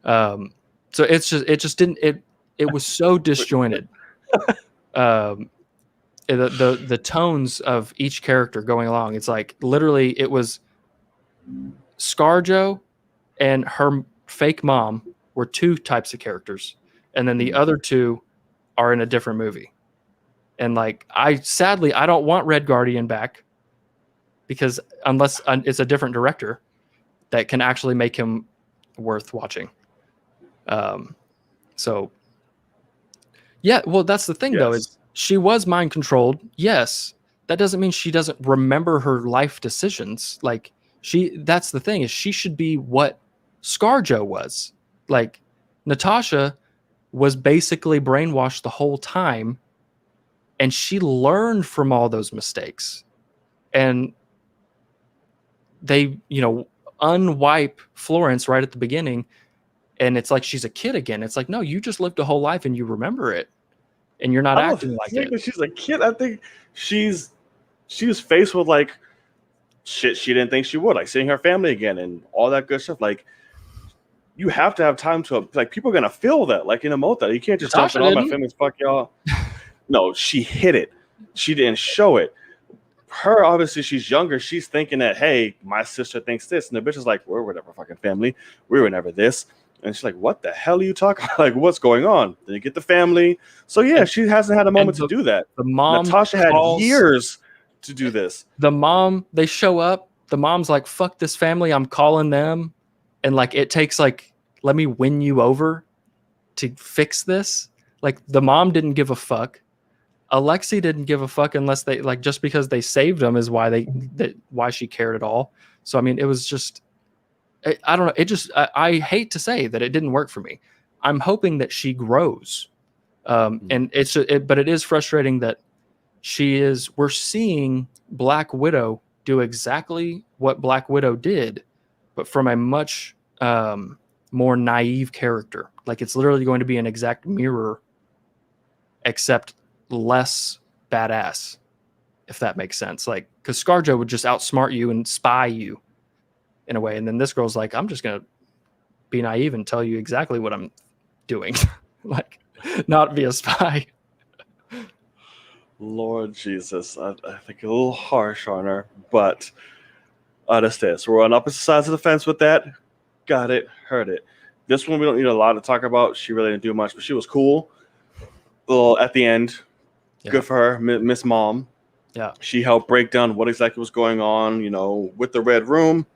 So it was so disjointed. The tones of each character going along. It's like literally it was ScarJo and her fake mom were two types of characters, and then the other two are in a different movie. And like I don't want Red Guardian back, because unless it's a different director that can actually make him worth watching. So yeah, well, that's the thing though, is she was mind controlled. Yes. That doesn't mean she doesn't remember her life decisions. Like that's the thing, is she should be what ScarJo was. Like Natasha was basically brainwashed the whole time, and she learned from all those mistakes. And they, unwipe Florence right at the beginning, and it's like she's a kid again. It's like, no, you just lived a whole life and you remember it, and you're not acting like it. She's a kid. I think she was faced with like shit she didn't think she would, like seeing her family again and all that good stuff. Like, you have to have time to, like, people are gonna feel that, like, emote that. You can't just jump in, all my family's fuck y'all. No, she hit it. she didn't show it. Her, obviously, she's younger. She's thinking that, hey, my sister thinks this. And the bitch is like, we're never fucking family. We were never this. And she's like, what the hell are you talking about? Like, what's going on? Then you get the family. So, yeah, she hasn't had a moment to do that. The mom Natasha had years to do this. The mom, they show up. The mom's like, fuck this family. I'm calling them. And like, it takes like, let me win you over to fix this. Like, the mom didn't give a fuck. Alexi didn't give a fuck unless they like, just because they saved him is why why she cared at all. So, I mean, it was just, I don't know. It just, I hate to say that it didn't work for me. I'm hoping that she grows. And but it is frustrating that we're seeing Black Widow do exactly what Black Widow did, but from a much more naive character. Like, it's literally going to be an exact mirror, except less badass, if that makes sense. Like, because ScarJo would just outsmart you and spy you in a way, and then this girl's like, I'm just gonna be naive and tell you exactly what I'm doing, like, not be a spy. Lord Jesus, I think a little harsh on her, but understand. So we're on opposite sides of the fence with that. Got it, heard it. This one we don't need a lot to talk about. She really didn't do much, but she was cool. Well, at the end, good for her, Miss Mom. Yeah, she helped break down what exactly was going on, with the Red Room,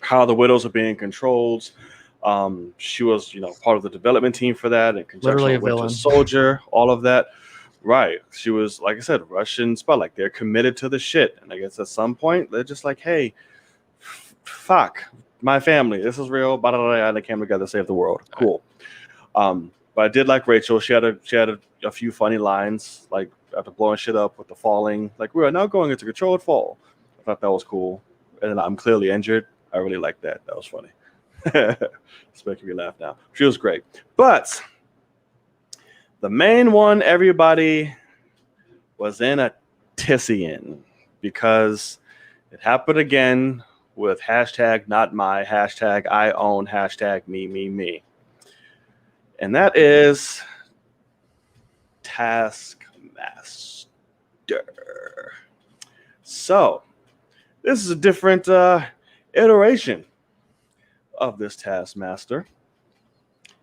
how the widows are being controlled. She was, part of the development team for that, in conjunction with Winter Soldier, all of that. Right. She was, like I said, Russian spy. Like, they're committed to the shit. And I guess at some point, they're just like, hey, fuck, my family. This is real. Blah, blah, blah, and they came together to save the world. Cool. But I did like Rachel. She had a few funny lines, like after blowing shit up with the falling. Like, we are now going into controlled fall. I thought that was cool. And then I'm clearly injured. I really liked that. That was funny. It's making me laugh now. She was great. But the main one, everybody was in a tissy in, because it happened again with hashtag not my, hashtag I own, hashtag me. And that is Taskmaster. So this is a different iteration of this Taskmaster.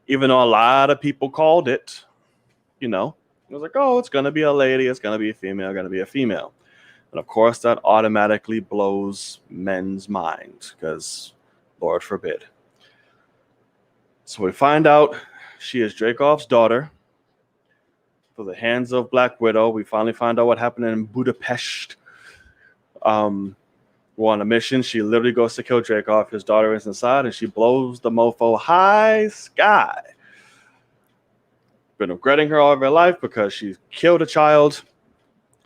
Even though a lot of people called it, it was like, oh, it's going to be a lady, it's going to be a female, going to be a female. And of course, that automatically blows men's minds, because Lord forbid. So we find out she is Dreykov's daughter. For the hands of Black Widow, we finally find out what happened in Budapest. We're on a mission. She literally goes to kill Dreykov. His daughter is inside, and she blows the mofo high sky. Been regretting her all of her life because she killed a child.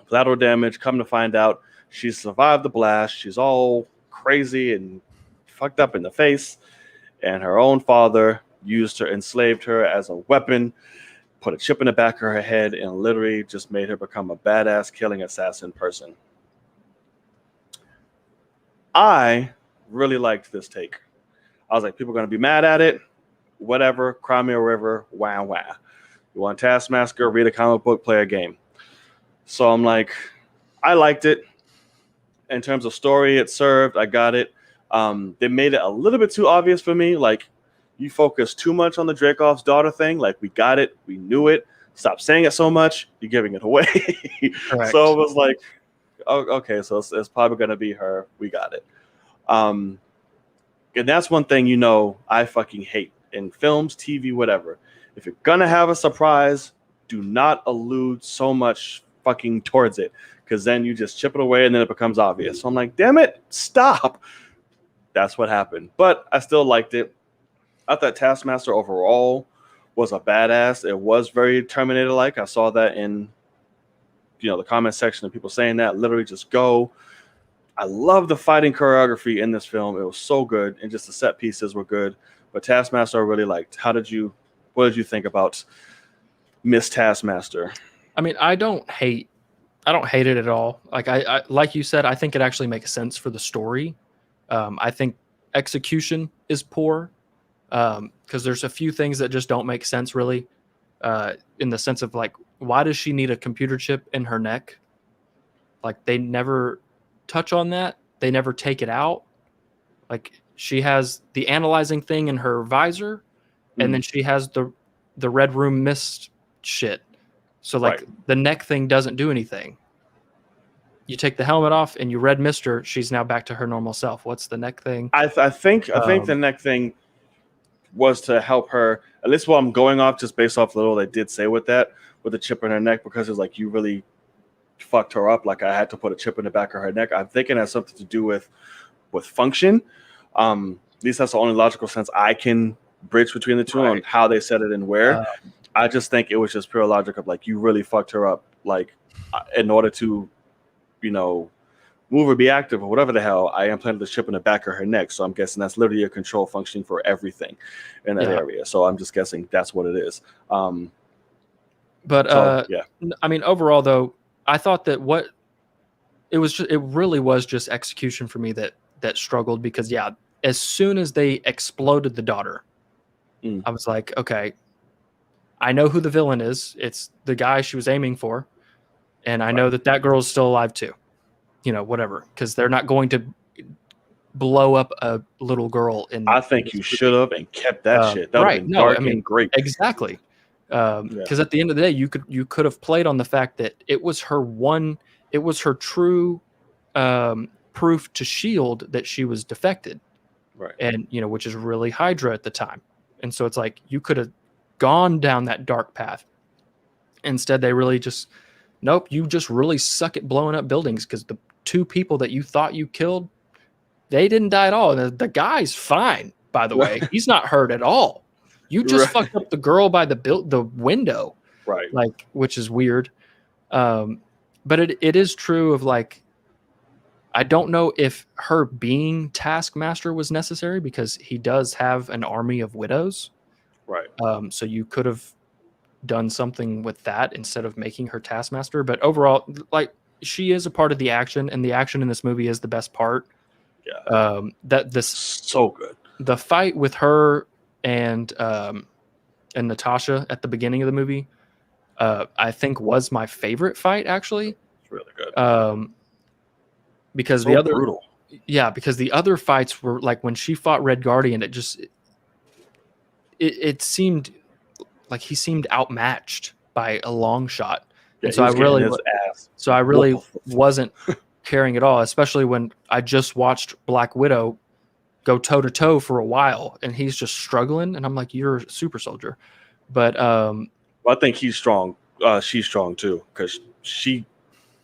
Collateral damage. Come to find out, she survived the blast. She's all crazy and fucked up in the face. And her own father enslaved her as a weapon, put a chip in the back of her head, and literally just made her become a badass killing assassin person. I really liked this take. I was like, people are going to be mad at it. Whatever. Cry me a river. Wah, wah. You want Taskmaster? Read a comic book, play a game. So I'm like, I liked it. In terms of story, it served. I got it. They made it a little bit too obvious for me. Like, you focus too much on the Dreykov's daughter thing. Like, we got it. We knew it. Stop saying it so much. You're giving it away. So it was like, oh, okay, so it's probably going to be her. We got it. And that's one thing, I fucking hate in films, TV, whatever. If you're going to have a surprise, do not allude so much fucking towards it, because then you just chip it away and then it becomes obvious. So I'm like, damn it, stop. That's what happened. But I still liked it. I thought Taskmaster overall was a badass. It was very Terminator-like. I saw that in the comment section of people saying that. Literally just go. I love the fighting choreography in this film. It was so good, and just the set pieces were good. But Taskmaster I really liked. What did you think about Miss Taskmaster? I mean, I don't hate it at all. Like I like you said, I think it actually makes sense for the story. I think execution is poor, because there's a few things that just don't make sense really, in the sense of, like, why does she need a computer chip in her neck? Like they never touch on that. They never take it out. Like she has the analyzing thing in her visor, and then she has the red room mist shit. So like the neck thing doesn't do anything. You take the helmet off and you red mist her, she's now back to her normal self. What's the neck thing? I think the neck thing was to help her, at least what I'm going off just based off little they did say with that, with the chip in her neck, because it's like you really fucked her up. Like I had to put a chip in the back of her neck. I'm thinking it has something to do with function. At least that's the only logical sense I can bridge between the two on how they said it and where. I just think it was just pure logic of like you really fucked her up, like in order to, you know, move or be active or whatever the hell. I implanted the chip in the back of her neck, so I'm guessing that's literally a control function for everything in that area. So I'm just guessing that's what it is. I mean, overall though, I thought that it really was just execution for me that struggled, because as soon as they exploded the daughter, I was like, okay, I know who the villain is. It's the guy she was aiming for. And I know that girl is still alive too, you know, whatever, because they're not going to blow up a little girl. I think you should have and kept that shit. That would have been dark and great. Exactly. Because at the end of the day, you could have played on the fact that it was her true proof to S.H.I.E.L.D. that she was defected. Right. And, you know, which is really Hydra at the time. And so it's like you could have gone down that dark path. Instead, they really just, nope, you just really suck at blowing up buildings, because the two people that you thought you killed, they didn't die at all. And the guy's fine, by the way. He's not hurt at all. You just fucked up the girl by the window. Right. Like, which is weird. But it is true of like, I don't know if her being Taskmaster was necessary, because he does have an army of widows. Right. So you could have done something with that instead of making her Taskmaster. But overall, like, she is a part of the action, and the action in this movie is the best part. Yeah. So good. The fight with her and Natasha at the beginning of the movie, I think was my favorite fight, actually. It's really good. Because so brutal. Because the other fights were like when she fought Red Guardian, it seemed like he seemed outmatched by a long shot. Yeah, and so I really wasn't caring at all, especially when I just watched Black Widow go toe to toe for a while and he's just struggling. And I'm like, you're a super soldier. But I think he's strong. She's strong too, because she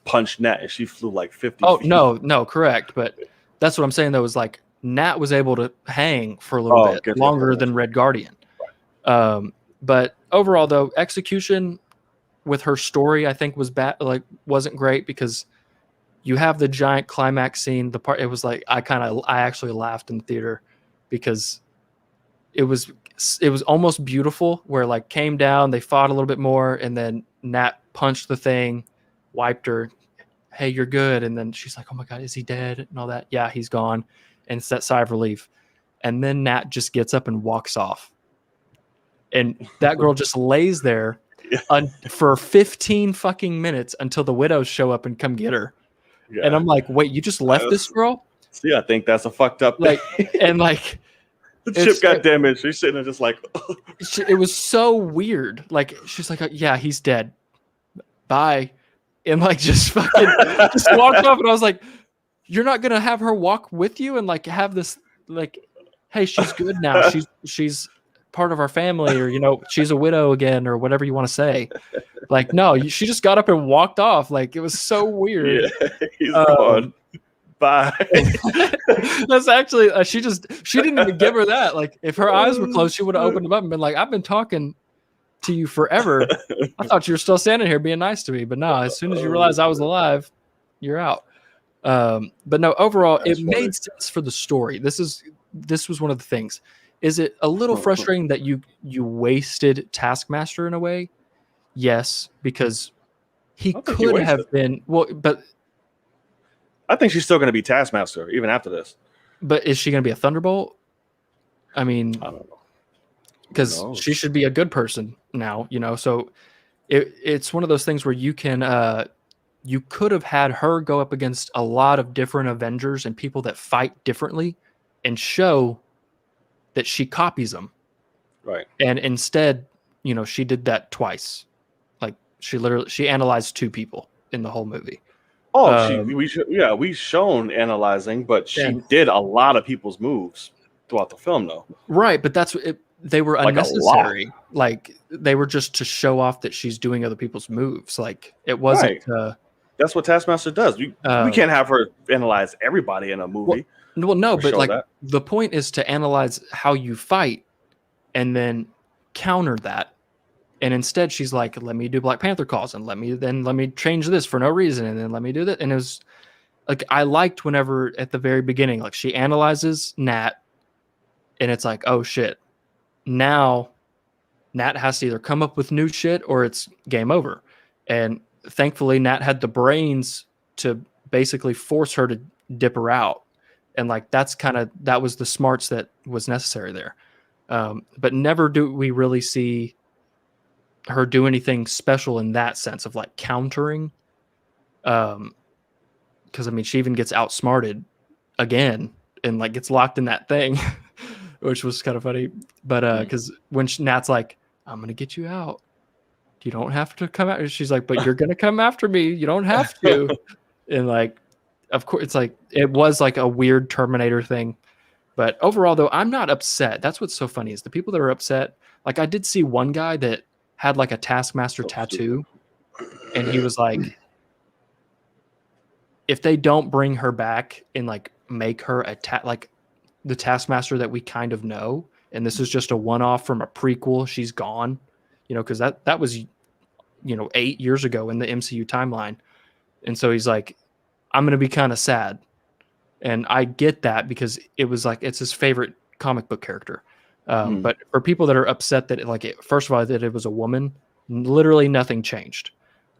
punched Nat and she flew like 50 feet. No, correct. But that's what I'm saying though, is like Nat was able to hang for a little bit longer than Red Guardian. Right. But overall though, execution with her story, I think was bad, like wasn't great, because you have the giant climax scene. It was like, I actually laughed in the theater, because it was almost beautiful, where like came down, they fought a little bit more, and then Nat punched the thing, wiped her, hey, you're good. And then she's like, oh my God, is he dead? And all that. Yeah, he's gone. And it's that sigh of relief. And then Nat just gets up and walks off. And that girl just lays there for 15 fucking minutes until the widows show up and come get her. Yeah. And I'm like, wait, you just left this girl? See, I think that's a fucked up thing. The chip got damaged. She's sitting there just like, it was so weird. Like, she's like, yeah, he's dead. Bye. And like just fucking just walked off. And I was like, you're not gonna have her walk with you and like have this like, hey, she's good now. She's part of our family, or, you know, she's a widow again, or whatever you want to say. Like, no, she just got up and walked off. Like, it was so weird. Yeah, he's gone. Bye. That's actually she didn't even give her that. Like, if her eyes were closed, she would have opened them up and been like, I've been talking to you forever. I thought you were still standing here being nice to me, but no, as soon as you realize I was alive, you're out. But no, overall, it made sense for the story. This was one of the things. Is it a little frustrating that you wasted Taskmaster in a way? Yes, because he could have been but I think she's still going to be Taskmaster even after this. But is she going to be a Thunderbolt? I mean, I don't know, because she should be a good person now, you know. So it's one of those things where you can you could have had her go up against a lot of different Avengers and people that fight differently and show that she copies them. Right. And instead, she did that twice. Like she analyzed two people in the whole movie. Oh, we shown analyzing, but she did a lot of people's moves throughout the film, though. Right, but they were Like unnecessary. Like they were just to show off that she's doing other people's moves. Like it wasn't. Right. That's what Taskmaster does. We can't have her analyze everybody in a movie. Well, no, but like the point is to analyze how you fight and then counter that. And instead, she's like, "Let me do Black Panther calls, and let me change this for no reason, and then let me do that." And it was like I liked whenever at the very beginning, like she analyzes Nat, and it's like, "Oh shit!" Now, Nat has to either come up with new shit or it's game over. And thankfully, Nat had the brains to basically force her to dip her out, and like that was the smarts that was necessary there. But never do we really see her do anything special in that sense of like countering. Because I mean, she even gets outsmarted again and like gets locked in that thing, which was kind of funny. But because when Nat's like, "I'm gonna get you out. You don't have to come out," she's like, "But you're gonna come after me. You don't have to." And like, of course, it's like it was like a weird Terminator thing. But overall, though, I'm not upset. That's what's so funny is the people that are upset. Like I did see one guy that had like a Taskmaster tattoo, and he was like, if they don't bring her back and like make her like the Taskmaster that we kind of know, and this is just a one-off from a prequel, she's gone, because that was 8 years ago in the MCU timeline. And so he's like, I'm gonna be kind of sad. And I get that because it was like it's his favorite comic book character. But for people that are upset that first of all that it was a woman, literally nothing changed.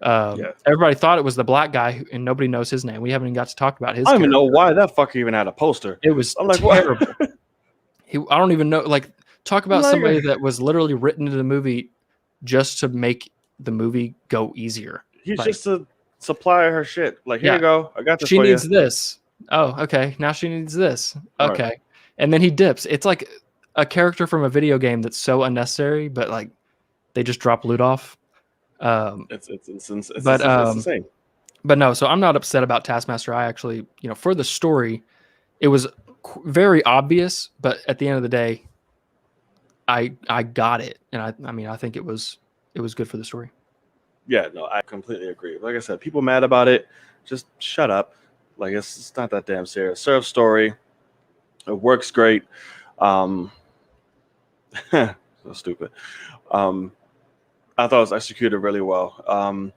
Everybody thought it was the black guy, and nobody knows his name. We haven't even got to talk about his. I don't even know why that fucker even had a poster. It was terrible. I don't even know. Like, talk about somebody that was literally written into the movie just to make the movie go easier. He's just to supply her shit. Like, here you go. I got this. She needs this. Oh, okay. Now she needs this. Okay. Right. And then he dips. It's like a character from a video game that's so unnecessary, but like they just drop loot off. It's insane. But no, so I'm not upset about Taskmaster. I actually, for the story, it was very obvious, but at the end of the day, I got it, and I think it was good for the story. Yeah, no, I completely agree. Like I said, people mad about it, just shut up. Like it's not that damn serious. Serve story, it works great. So stupid. I thought it was executed really well.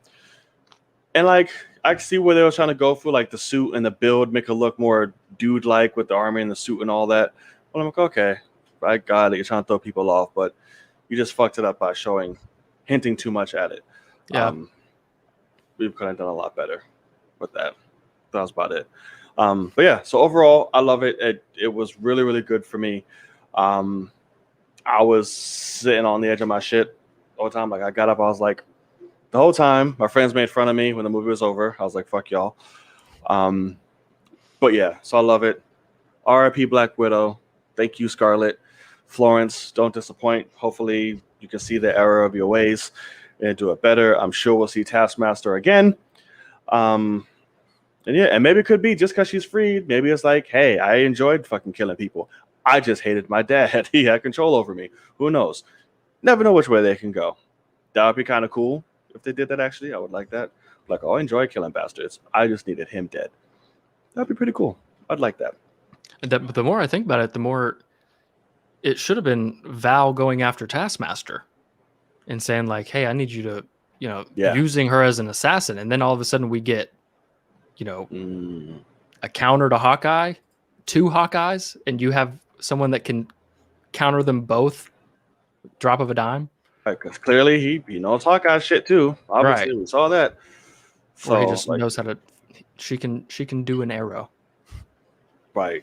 And like I see where they were trying to go for like the suit and the build, make it look more dude-like with the army and the suit and all that. But I'm like, okay, I got it. You're trying to throw people off, but you just fucked it up by hinting too much at it. Yeah. We could have done a lot better with that. That was about it. But yeah, so overall, I love it. It was really, really good for me. I was sitting on the edge of my shit all the time. Like I got up, I was like, the whole time, my friends made fun of me when the movie was over. I was like, fuck y'all. But yeah, so I love it. R.I.P. Black Widow. Thank you, Scarlett. Florence, don't disappoint. Hopefully you can see the error of your ways and do it better. I'm sure we'll see Taskmaster again. And yeah, and maybe it could be just because she's freed. Maybe it's like, hey, I enjoyed fucking killing people. I just hated my dad. He had control over me. Who knows? Never know which way they can go. That would be kind of cool if they did that, actually. I would like that. Like, oh, I enjoy killing bastards. I just needed him dead. That'd be pretty cool. I'd like that. But the more I think about it, the more it should have been Val going after Taskmaster and saying like, hey, I need you to, using her as an assassin. And then all of a sudden we get, a counter to Hawkeye, 2 Hawkeyes, and you have someone that can counter them both, drop of a dime. Right, because clearly he knows Hawkeye shit too. Obviously, right. We saw that. So he just knows how to. She can do an arrow. Right,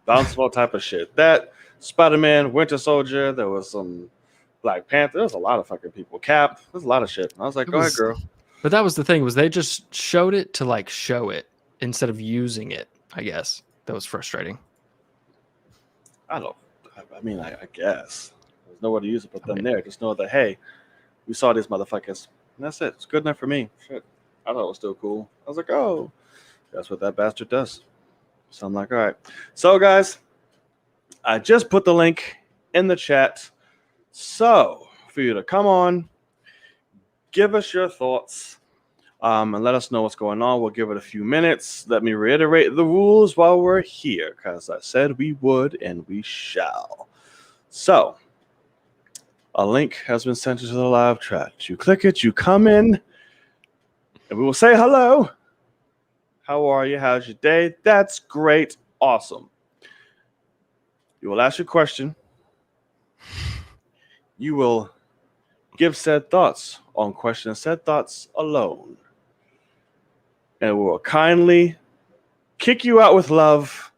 bounce ball type of shit. That Spider-Man, Winter Soldier. There was some Black Panther. There was a lot of fucking people. Cap. There's a lot of shit. I was like, go ahead, girl. But that was the thing, was they just showed it to like show it instead of using it, I guess. That was frustrating. I don't. I mean, I guess there's nowhere to use it but I them mean- there. Just know that hey, we saw these motherfuckers, and that's it. It's good enough for me. Shit, I thought it was still cool. I was like, oh, that's what that bastard does. So I'm like, all right. So guys, I just put the link in the chat. So for you to come on, give us your thoughts. And let us know what's going on. We'll give it a few minutes. Let me reiterate the rules while we're here, because I said we would and we shall. So, a link has been sent to the live chat. You click it, you come in, and we will say hello. How are you? How's your day? That's great. Awesome. You will ask your question. You will give said thoughts on question and said thoughts alone. And we will kindly kick you out with love.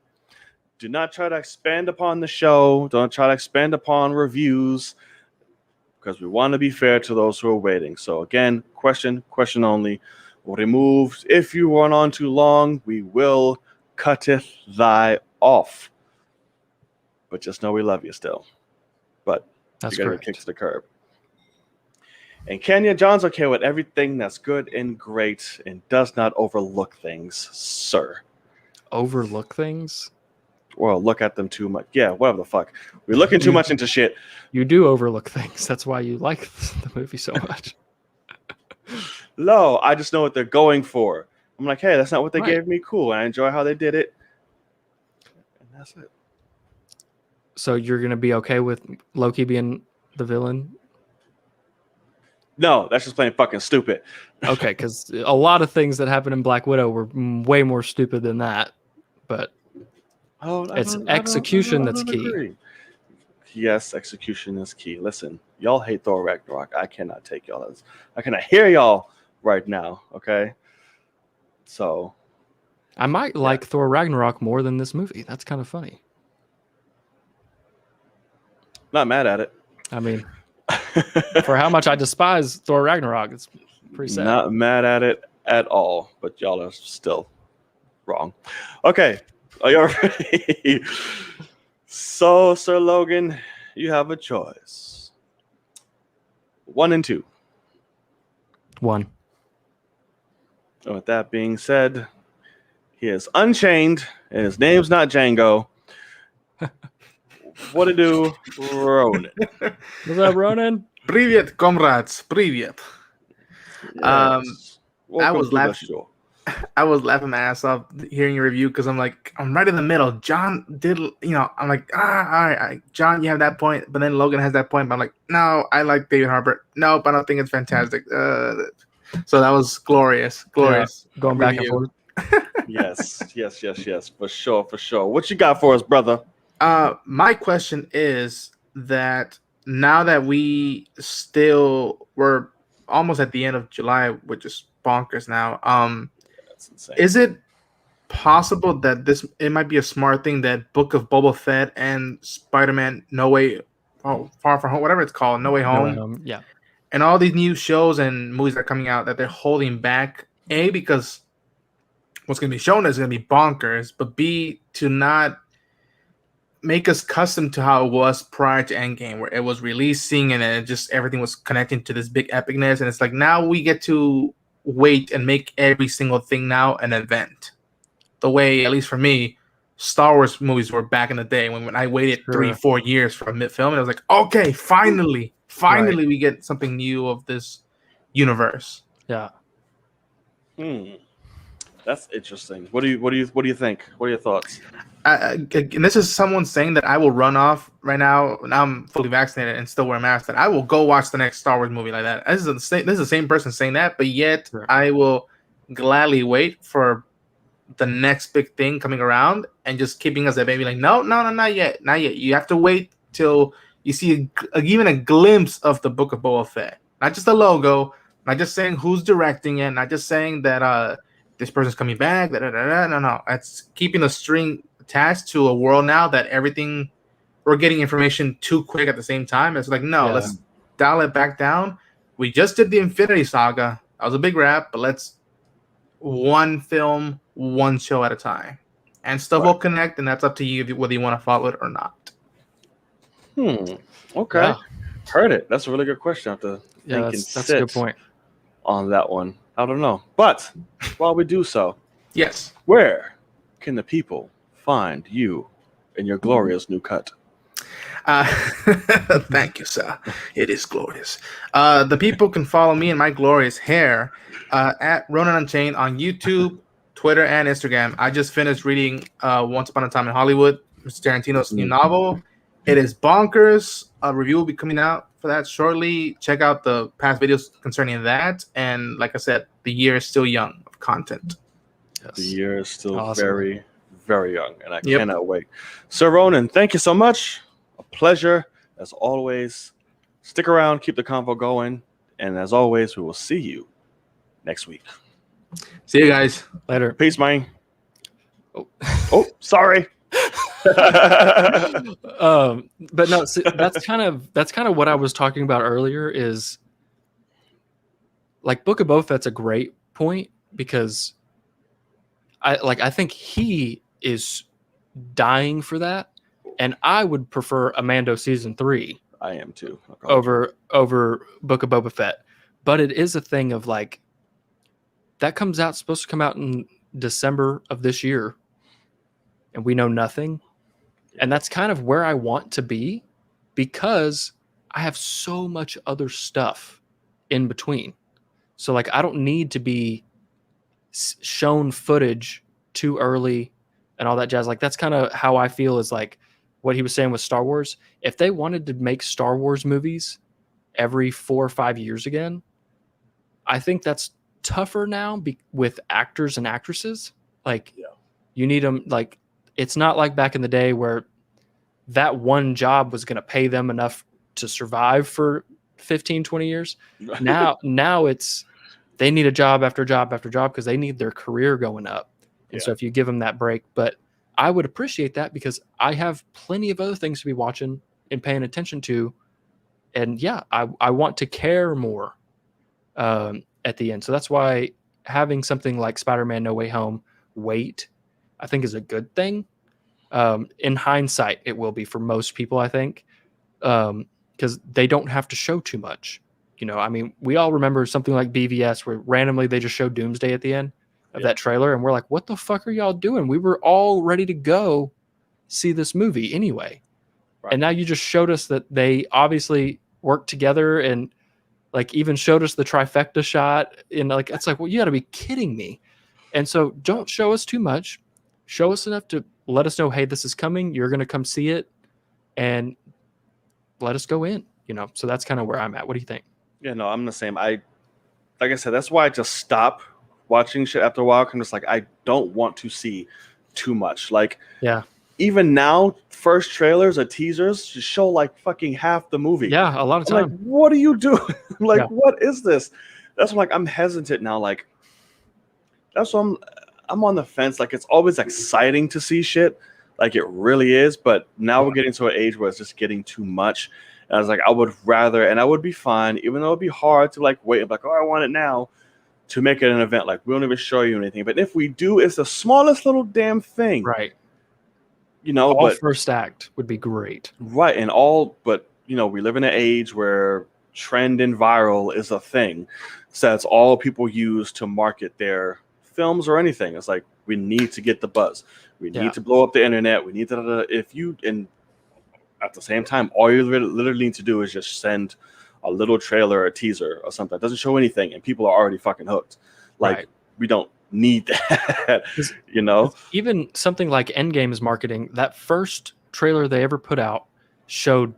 Do not try to expand upon the show. Don't try to expand upon reviews, because we want to be fair to those who are waiting. So again, question only. Removed. If you run on too long, we will cutteth thy off. But just know we love you still. But That's you're going to correct. get kicked to the curb. And Kenya John's okay with everything that's good and great and does not overlook things, sir. Overlook things? Well, look at them too much. Yeah, whatever the fuck. We're looking too much into shit. You do overlook things. That's why you like the movie so much. No, I just know what they're going for. I'm like, hey, that's not what they Right. gave me. Cool. And I enjoy how they did it. And that's it. So you're going to be okay with Loki being the villain? No, that's just plain fucking stupid. Okay, because a lot of things that happened in Black Widow were way more stupid than that. But it's execution that's key. Agree. Yes, execution is key. Listen, y'all hate Thor Ragnarok. I cannot take y'all. I cannot hear y'all right now. Okay, so I might like Thor Ragnarok more than this movie. That's kind of funny. not mad at it. I mean, for how much I despise Thor Ragnarok, it's pretty sad. Not mad at it at all. But y'all are still wrong. Okay, are y'all ready? So, Sir Logan, you have a choice. 1 and 2. One. And with that being said, he is unchained, and his name's not Django. What to do, Ronan? Was that Ronan? Привет, comrades. Привет. Yes. Welcome was to the laughing. show. I was laughing my ass off hearing your review because I'm like, I'm right in the middle. John did, I'm like, all right, John, you have that point, but then Logan has that point. But I'm like, no, I like David Harbour. Nope, I don't think it's fantastic. So that was glorious. Going back and review. forth. Yes, for sure. What you got for us, brother? My question is that now that we're almost at the end of July, which is bonkers now. That's insane. Is it possible that it might be a smart thing that Book of Boba Fett and Spider-Man Far From Home, whatever it's called, No Way Home, Yeah. and all these new shows and movies that are coming out, that they're holding back, A, because what's going to be shown is going to be bonkers, but B, to not make us accustomed to how it was prior to Endgame, where it was releasing and then just everything was connecting to this big epicness. And it's like, now we get to wait and make every single thing now an event. The way, at least for me, Star Wars movies were back in the day when I waited 3-4 years for a mid-film, and I was like, okay, finally we get something new of this universe. Yeah. That's interesting. What do you think? What are your thoughts? And this is someone saying that I will run off right now. Now I'm fully vaccinated and still wear a mask. That I will go watch the next Star Wars movie like that. This is the same person saying that, but yet I will gladly wait for the next big thing coming around and just keeping us a baby. Like, no, not yet. You have to wait till you see even a glimpse of the Book of Boba Fett. Not just the logo. Not just saying who's directing it. Not just saying that this person's coming back. No. It's keeping the string attached to a world now that everything, we're getting information too quick at the same time. It's like, no, let's dial it back down. We just did the Infinity Saga. That was a big wrap, but let's one film, one show at a time. And stuff will connect, and that's up to you whether you want to follow it or not. Okay. Yeah. Heard it. That's a really good question. I have to Yeah, think and that's a good sit point. on that one. I don't know. But while we do so, Yes. where can the people find you in your glorious new cut? Thank you, sir. It is glorious. The people can follow me in my glorious hair at Ronan Unchained on YouTube, Twitter, and Instagram. I just finished reading Once Upon a Time in Hollywood, Mr. Tarantino's new novel. It is bonkers. A review will be coming out for that shortly. Check out the past videos concerning that. And like I said, the year is still young of content. Yes. The year is still Awesome. very, very young, and I cannot wait. Sir Ronan, thank you so much. A pleasure, as always. Stick around, keep the convo going, and as always, we will see you next week. See you guys. Later. Peace, man. Oh, sorry. But no, see, that's kind of what I was talking about earlier. Is like Book of Boba Fett's a great point because I think he is dying for that, and I would prefer Mando season 3. I am too. Over Book of Boba Fett, but it is a thing of like that comes out supposed to come out in December of this year, and we know nothing, and that's kind of where I want to be because I have so much other stuff in between. So like I don't need to be shown footage too early and all that jazz. Like that's kind of how I feel is like what he was saying with Star Wars. If they wanted to make Star Wars movies every 4 or 5 years again, I think that's tougher now with actors and actresses. Like you need them. Like it's not like back in the day where that one job was going to pay them enough to survive for 15, 20 years. Now it's, they need a job after job after job because they need their career going up. And so if you give them that break, but I would appreciate that because I have plenty of other things to be watching and paying attention to. And yeah, I want to care more at the end. So that's why having something like Spider-Man No Way Home wait, I think is a good thing. In hindsight, it will be for most people, I think, because they don't have to show too much. You know, I mean, we all remember something like BVS where randomly they just showed Doomsday at the end of that trailer. And we're like, what the fuck are y'all doing? We were all ready to go see this movie anyway. Right. And now you just showed us that they obviously worked together and like even showed us the trifecta shot. And like, it's like, well, you got to be kidding me. And so don't show us too much. Show us enough to let us know, hey, this is coming. You're going to come see it and let us go in, you know? So that's kind of where I'm at. What do you think? Yeah, no, I'm the same. Like I said, that's why I just stop watching shit after a while. I'm just like, I don't want to see too much. Like, even now, first trailers or teasers just show like fucking half the movie. Yeah, a lot of time. Like, what are you doing? Like, what is this? That's why, like, I'm hesitant now. Like, that's why I'm on the fence. Like, it's always exciting to see shit, like it really is. But now we're getting to an age where it's just getting too much. And I was like, I would rather, and I would be fine, even though it'd be hard to like wait and be like, oh, I want it now, to make it an event. Like, we don't even show you anything. But if we do, it's the smallest little damn thing. Right. You know, all but first act would be great. Right. And but you know, we live in an age where trend and viral is a thing. So that's all people use to market their films or anything. It's like, we need to get the buzz. We need to blow up the internet. We need to, and at the same time, all you literally need to do is just send a little trailer or a teaser or something that doesn't show anything, and people are already fucking hooked. Like, we don't need that, you know? Even something like Endgame's marketing, that first trailer they ever put out showed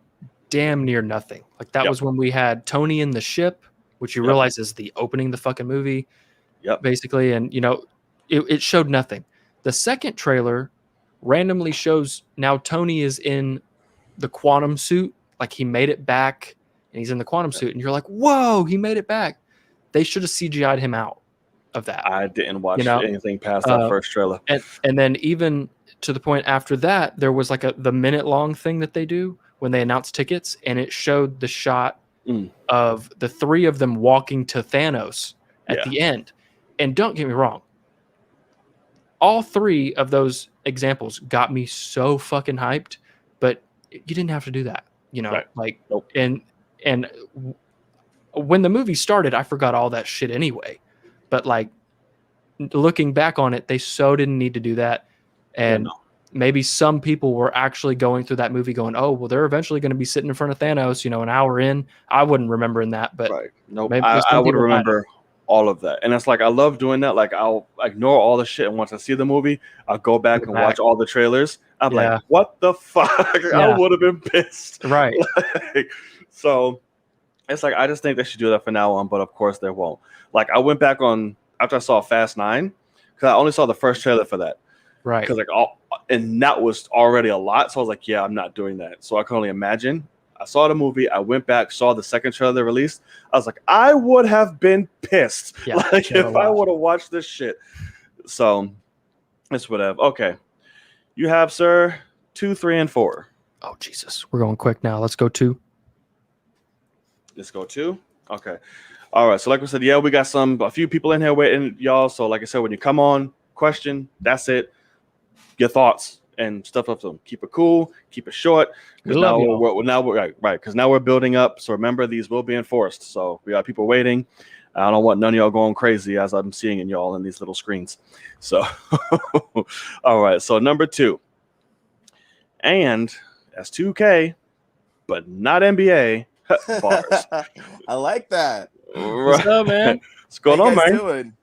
damn near nothing. Like, that was when we had Tony in the ship, which you realize is the opening of the fucking movie, basically. And, you know, it showed nothing. The second trailer randomly shows now Tony is in the quantum suit, like he made it back and he's in the quantum suit, and you're like, whoa, he made it back. They should have CGI'd him out of that. I didn't watch anything past that first trailer. And then even to the point after that, there was like the minute-long thing that they do when they announce tickets, and it showed the shot of the three of them walking to Thanos at the end. And don't get me wrong, all three of those examples got me so fucking hyped, but you didn't have to do that, Right. like, Nope. and when the movie started, I forgot all that shit anyway. But like looking back on it, they so didn't need to do that. And maybe some people were actually going through that movie going, oh, well, they're eventually going to be sitting in front of Thanos, an hour in. I wouldn't remember in that, but Right. Nope. maybe I some would people might have. remember all of that. And it's like, I love doing that. Like, I'll ignore all the shit. And once I see the movie, I'll go back and watch all the trailers. I'm like, what the fuck? I would have been pissed. Right. So it's like, I just think they should do that from now on. But of course, they won't. Like, I went back on after I saw Fast 9, because I only saw the first trailer for that. Right. Because and that was already a lot. So I was like, yeah, I'm not doing that. So I can only imagine. I saw the movie. I went back, saw the second trailer they released. I was like, I would have been pissed if I would have watched this shit. So it's whatever. Okay. You have, sir, 2, 3, and 4. Oh, Jesus. We're going quick now. Let's go 2. Let's go 2. Okay. All right. So like we said, yeah, we got a few people in here waiting, y'all. So like I said, when you come on, question, that's it. Your thoughts and stuff up to them. Keep it cool. Keep it short. Because now we're right. Because now we're building up. So remember, these will be enforced. So we got people waiting. I don't want none of y'all going crazy as I'm seeing in y'all in these little screens. So, all right. So number 2, and that's 2K, but not NBA. Bars. I like that. What's up, man? What's going on, man? Doing?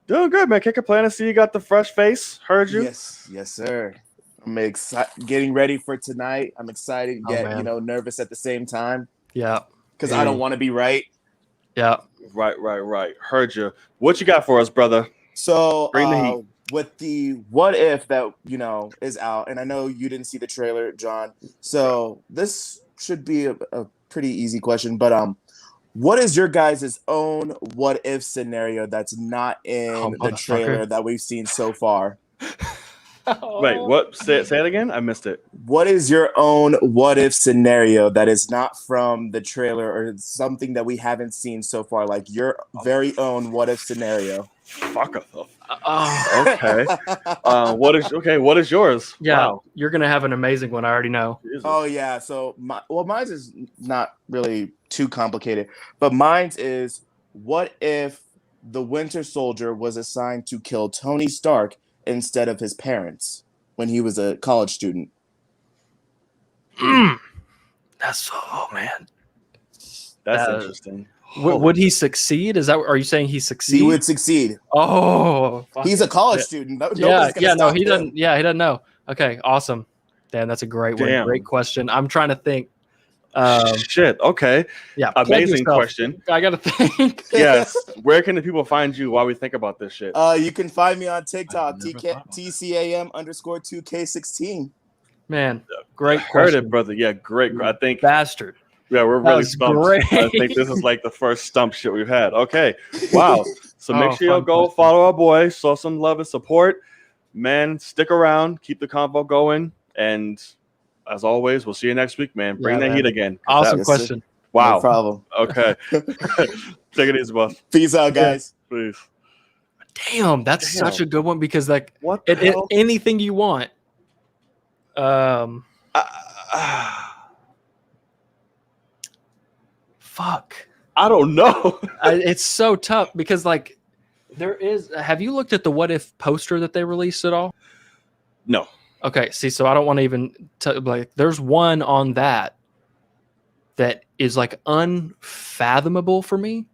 Doing good, man. Can't complain. I see you got the fresh face. Heard you. Yes, sir. I'm getting ready for tonight. I'm excited, yet nervous at the same time. Yeah, because I don't want to be right. Yeah, right. Heard you. What you got for us, brother? So bring the heat. With the what if that is out, and I know you didn't see the trailer, John. So this should be a pretty easy question, but what is your guys' own what if scenario that's not in the trailer that we've seen so far? Wait, what? Say it again. I missed it. What is your own what if scenario that is not from the trailer or something that we haven't seen so far? Like your very own what if scenario. Fuck off. Okay. What is yours? Yeah, wow. You're gonna have an amazing one. I already know. Jesus. Oh yeah. So mine's is not really too complicated, but mine's is what if the Winter Soldier was assigned to kill Tony Stark instead of his parents when he was a college student? That's man. That's interesting. Would he succeed? Are you saying he succeed? He would succeed. Oh, he's a college student. He doesn't. Yeah, he doesn't know. Okay, awesome. Damn, that's a great one. Great question. I'm trying to think. Shit. Okay. Yeah. Amazing question. I gotta think. Yes. Where can the people find you while we think about this shit? You can find me on TikTok, TCAM_2K16. Man, great question. Heard it, brother. Yeah, great. I think bastard. Yeah, we're really stumped. Great. I think this is like the first stump shit we've had. Okay. Wow. So make sure you'll go follow our boy, show some love and support. Man, stick around, keep the convo going, and as always, we'll see you next week, man. Bring that heat again. Awesome question. Wow. No problem. Okay. Take it easy, boss. Peace out, guys. Please. Damn, that's such a good one because like what the hell? Anything you want. Fuck. I don't know. It's so tough because like have you looked at the what if poster that they released at all? No. Okay, see, so I don't want to even like there's one on that is like unfathomable for me,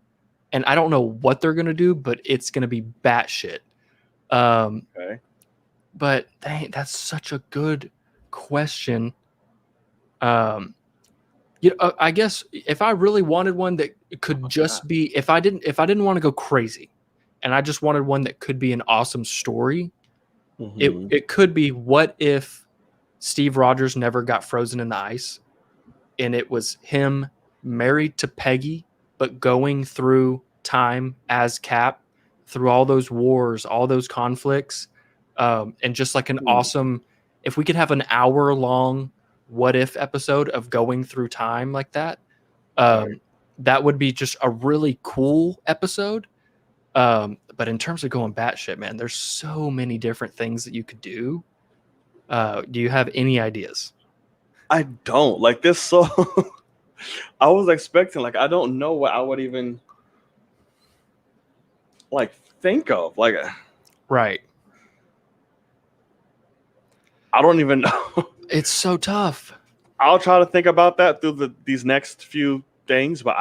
and I don't know what they're gonna do, but it's gonna be batshit. Okay. But dang, that's such a good question. I guess if I really wanted one that could just be if I didn't want to go crazy, and I just wanted one that could be an awesome story. Mm-hmm. It could be what if Steve Rogers never got frozen in the ice and it was him married to Peggy but going through time as Cap through all those wars, all those conflicts, and just like an awesome if we could have an hour-long what if episode of going through time like that, that would be just a really cool episode. But in terms of going batshit, man, there's so many different things that you could do. Do you have any ideas? I don't like this. So I was expecting, like, I don't know what I would even like think of. Like, Right. I don't even know. It's so tough. I'll try to think about that through these next few things, but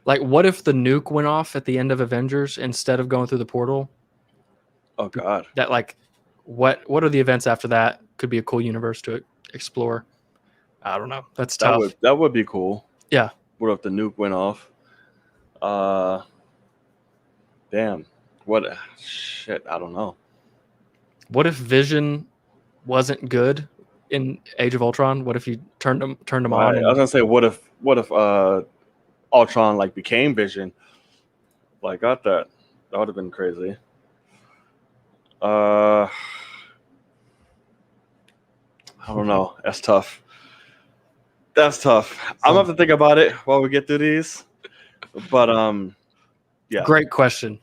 Like, what if the nuke went off at the end of Avengers instead of going through the portal? oh god, That, like, what are the events after that? Could be a cool universe to explore. I don't know. That's tough. that would be cool. Yeah. What if the nuke went off? Damn. What shit? I don't know. What if Vision wasn't good in Age of Ultron? What if you turned him on? Right. I was gonna say, what if Ultron like became Vision? Like, got that? That would have been crazy. I don't know. That's tough. That's tough. I'm gonna have to think about it while we get through these. But yeah. Great question.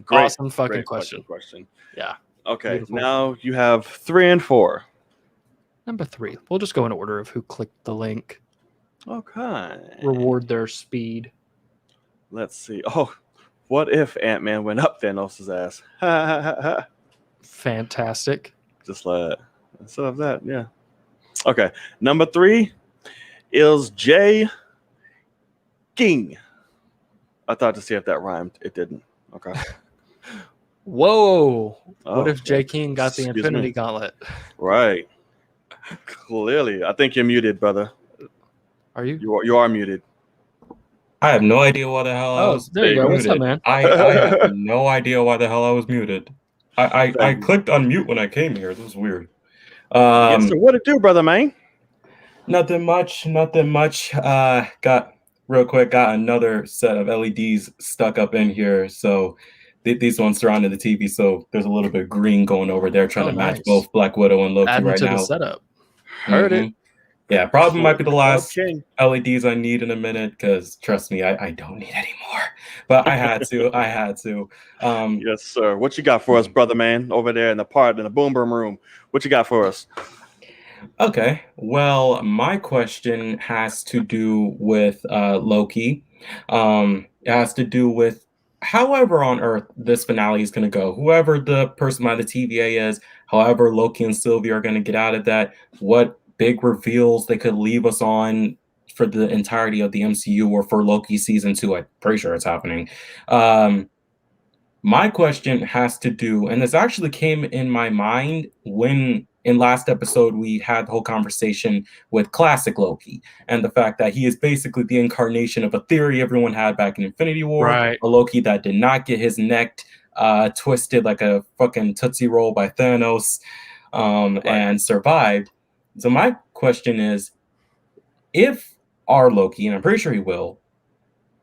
Great, Awesome fucking great question. Yeah. Okay. Beautiful. Now you have 3 and 4. Number 3. We'll just go in order of who clicked the link. Okay. Reward their speed. Let's see. Oh, what if Ant-Man went up Thanos' ass? Fantastic. Just like instead of that, yeah. Okay. Number 3 is Jay King. I thought to see if that rhymed. It didn't. Okay. Whoa. Oh, What if J. King got the excuse Infinity me. Gauntlet? Right. Clearly. I think you're muted, brother. Are you? You are muted. I have no idea why the hell I Oh, was there you go. What's up, muted. man? I have no idea why the hell I was muted. I Thank you. clicked unmute when I came here. This was weird. Yes, sir. What it do, brother, man? Nothing much. Got another set of LEDs stuck up in here. So these ones surrounding the TV. So there's a little bit of green going over there, trying to match nice. both Black Widow and Loki Adding right to now. the setup. Heard it. Yeah, probably might be the last Okay. LEDs I need in a minute because trust me, I don't need any more. But I had to. Yes, sir. What you got for us, brother, man, over there in the boom boom room? What you got for us? Okay. Well, my question has to do with Loki. It has to do with however on Earth this finale is going to go. Whoever the person by the TVA is, however Loki and Sylvie are going to get out of that, what big reveals they could leave us on for the entirety of the MCU or for Loki season 2. I'm pretty sure it's happening. My question has to do, and this actually came in my mind when in last episode we had the whole conversation with classic Loki and the fact that he is basically the incarnation of a theory everyone had back in Infinity War, Right. a Loki that did not get his neck twisted like a fucking Tootsie Roll by Thanos and survived. So my question is, if our Loki, and I'm pretty sure he will,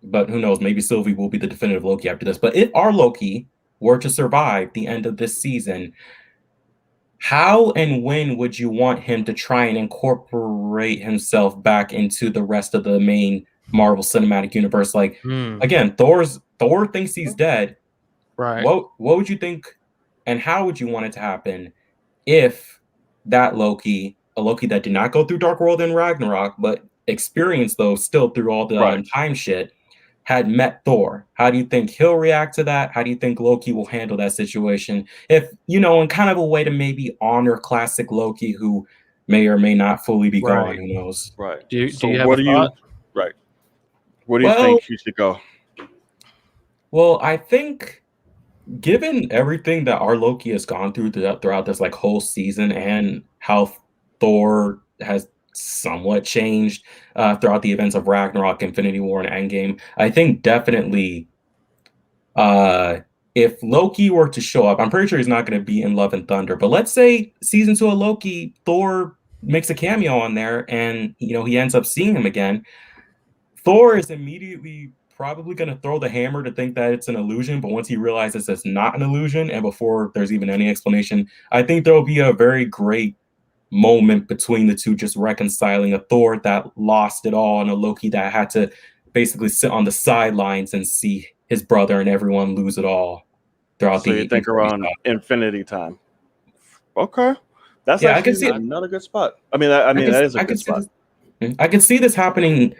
but who knows, maybe Sylvie will be the definitive Loki after this. But if our Loki were to survive the end of this season, how and when would you want him to try and incorporate himself back into the rest of the main Marvel Cinematic Universe? Like, again, Thor thinks he's dead. Right. What would you think, and how would you want it to happen if that Loki, a Loki that did not go through Dark World and Ragnarok, but experienced those still through all the time shit, had met Thor? How do you think he'll react to that? How do you think Loki will handle that situation? If, in kind of a way to maybe honor classic Loki, who may or may not fully be gone, who knows? Right. Do you So have what a do thought? Right. Where do you think he should go? Well, I think given everything that our Loki has gone through throughout this like whole season and how Thor has somewhat changed throughout the events of Ragnarok, Infinity War, and Endgame, I think definitely if Loki were to show up, I'm pretty sure he's not going to be in Love and Thunder, but let's say season 2 of Loki, Thor makes a cameo on there and he ends up seeing him again. Thor is immediately probably going to throw the hammer to think that it's an illusion, but once he realizes it's not an illusion, and before there's even any explanation, I think there will be a very great moment between the two, just reconciling a Thor that lost it all and a Loki that had to basically sit on the sidelines and see his brother and everyone lose it all throughout So the you think Infinity around Saga. Infinity Time. Okay. That's Yeah, I can actually see it. another good spot. I mean, that is a good spot. I could see this happening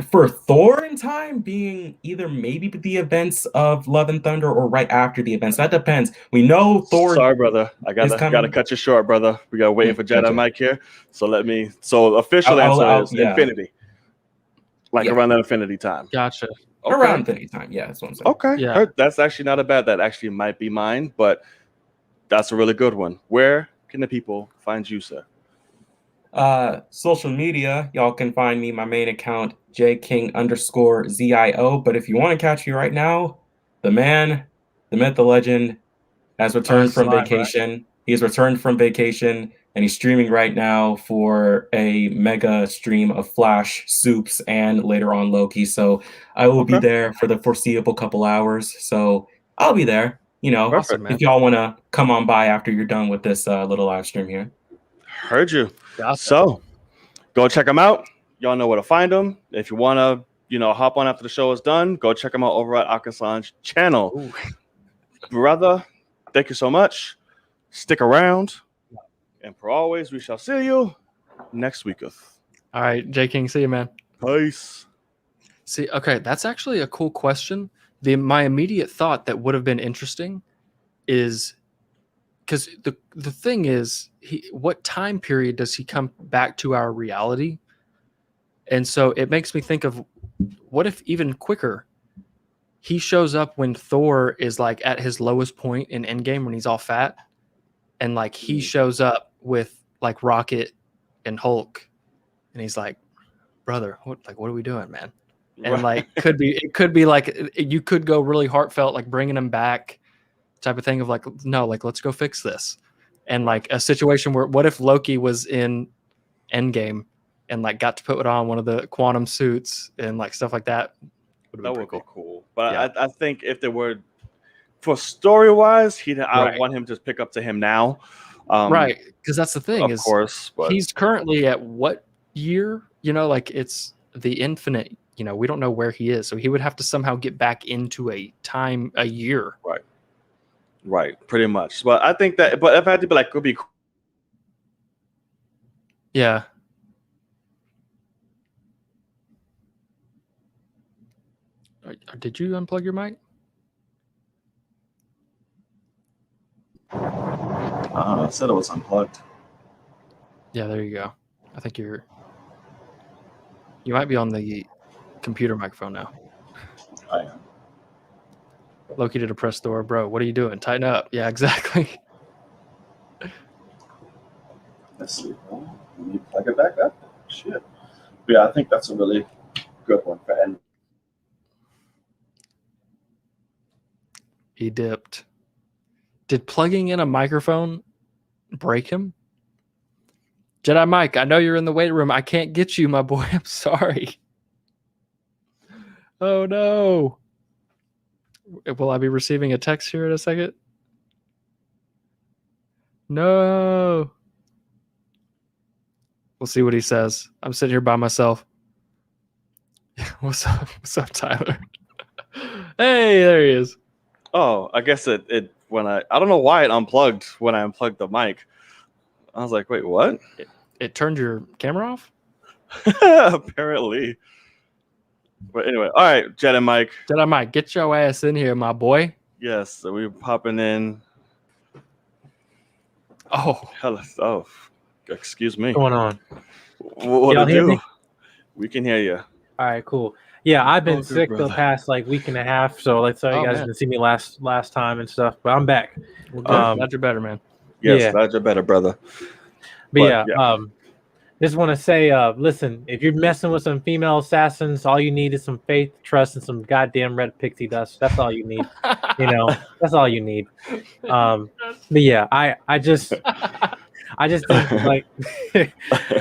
for Thor in time, being either maybe the events of Love and Thunder or right after the events. That depends. We know Thor Sorry, brother. I is gotta coming. cut you short, brother. We gotta wait for Jedi Gotcha. Mike here. So official answer is yeah. Infinity. Like Yeah. around that Infinity time. Gotcha. Okay. Around Infinity Time. Yeah, that's what I'm saying. Okay. Yeah. Heard. That's actually not a bad. That actually might be mine, but that's a really good one. Where can the people find you, sir? Social media, y'all can find me, my main account, jking_ZIO. But if you want to catch me right now, the man, the myth, the legend, has returned he's from live, vacation. He's returned from vacation and he's streaming right now for a mega stream of Flash, Soups, and later on Loki. So I will be Okay. there for the foreseeable couple hours. So I'll be there. You know, Awesome, man. if y'all want to come on by after you're done with this little live stream here. Heard you. Gotcha. So go check them out. Y'all know where to find them. If you wanna, hop on after the show is done, go check them out over at Akasan's channel. Ooh. Brother, thank you so much. Stick around. And for always, we shall see you next week. All right, J King, see you, man. Peace. See, okay, that's actually a cool question. My immediate thought that would have been interesting is because the thing is, what time period does he come back to our reality? And so it makes me think of what if even quicker, he shows up when Thor is like at his lowest point in Endgame when he's all fat, and like he shows up with like Rocket and Hulk, and he's like, brother, what are we doing, man? And like it could be like you could go really heartfelt, like bringing him back type of thing of like, no, like let's go fix this. And like a situation where what if Loki was in Endgame and like got to put on one of the quantum suits and like stuff like that. That would be cool. But Yeah. I think if there were, for story wise, I Right. want him to pick up to him now. Right. Because that's the thing Of course. But he's currently at what year? Like it's the infinite, we don't know where he is. So he would have to somehow get back into a year. right, pretty much. But I think that, but if I had to be like, it would be cool. Yeah. Did you unplug your mic? I said it was unplugged. Yeah, there you go. I think you might be on the computer microphone now. I am. Loki did a press door, bro. What are you doing? Tighten up. Yeah, exactly. Let's see. Let me plug it back up. Shit. But yeah, I think that's a really good one for end. He dipped. Did plugging in a microphone break him? Jedi Mike, I know you're in the weight room. I can't get you, my boy. I'm sorry. Oh, no. Will I be receiving a text here in a second? No. We'll see what he says. I'm sitting here by myself. What's up? What's up, Tyler? Hey, there he is. Oh, I guess it when I don't know why it unplugged when I unplugged the mic. I was like, wait, what? It turned your camera off? Apparently. But anyway, all right, Jedi Mike. Jedi Mike, get your ass in here, my boy. Yes, so we're popping in. Oh, Hello. Oh, excuse me. What's going on? What Y'all to hear do? me? We can hear you. All right, cool. Yeah, I've been Oh, good sick the brother. past like week and a half, so like so you Oh, guys man. didn't see me last time and stuff, but I'm back. well, good. Glad you're better, man. Yes, Yeah. glad you're better, brother. But yeah, yeah. just want to say, listen, if you're messing with some female assassins, all you need is some faith, trust, and some goddamn red pixie dust. That's all you need. That's all you need. But yeah, I just think like,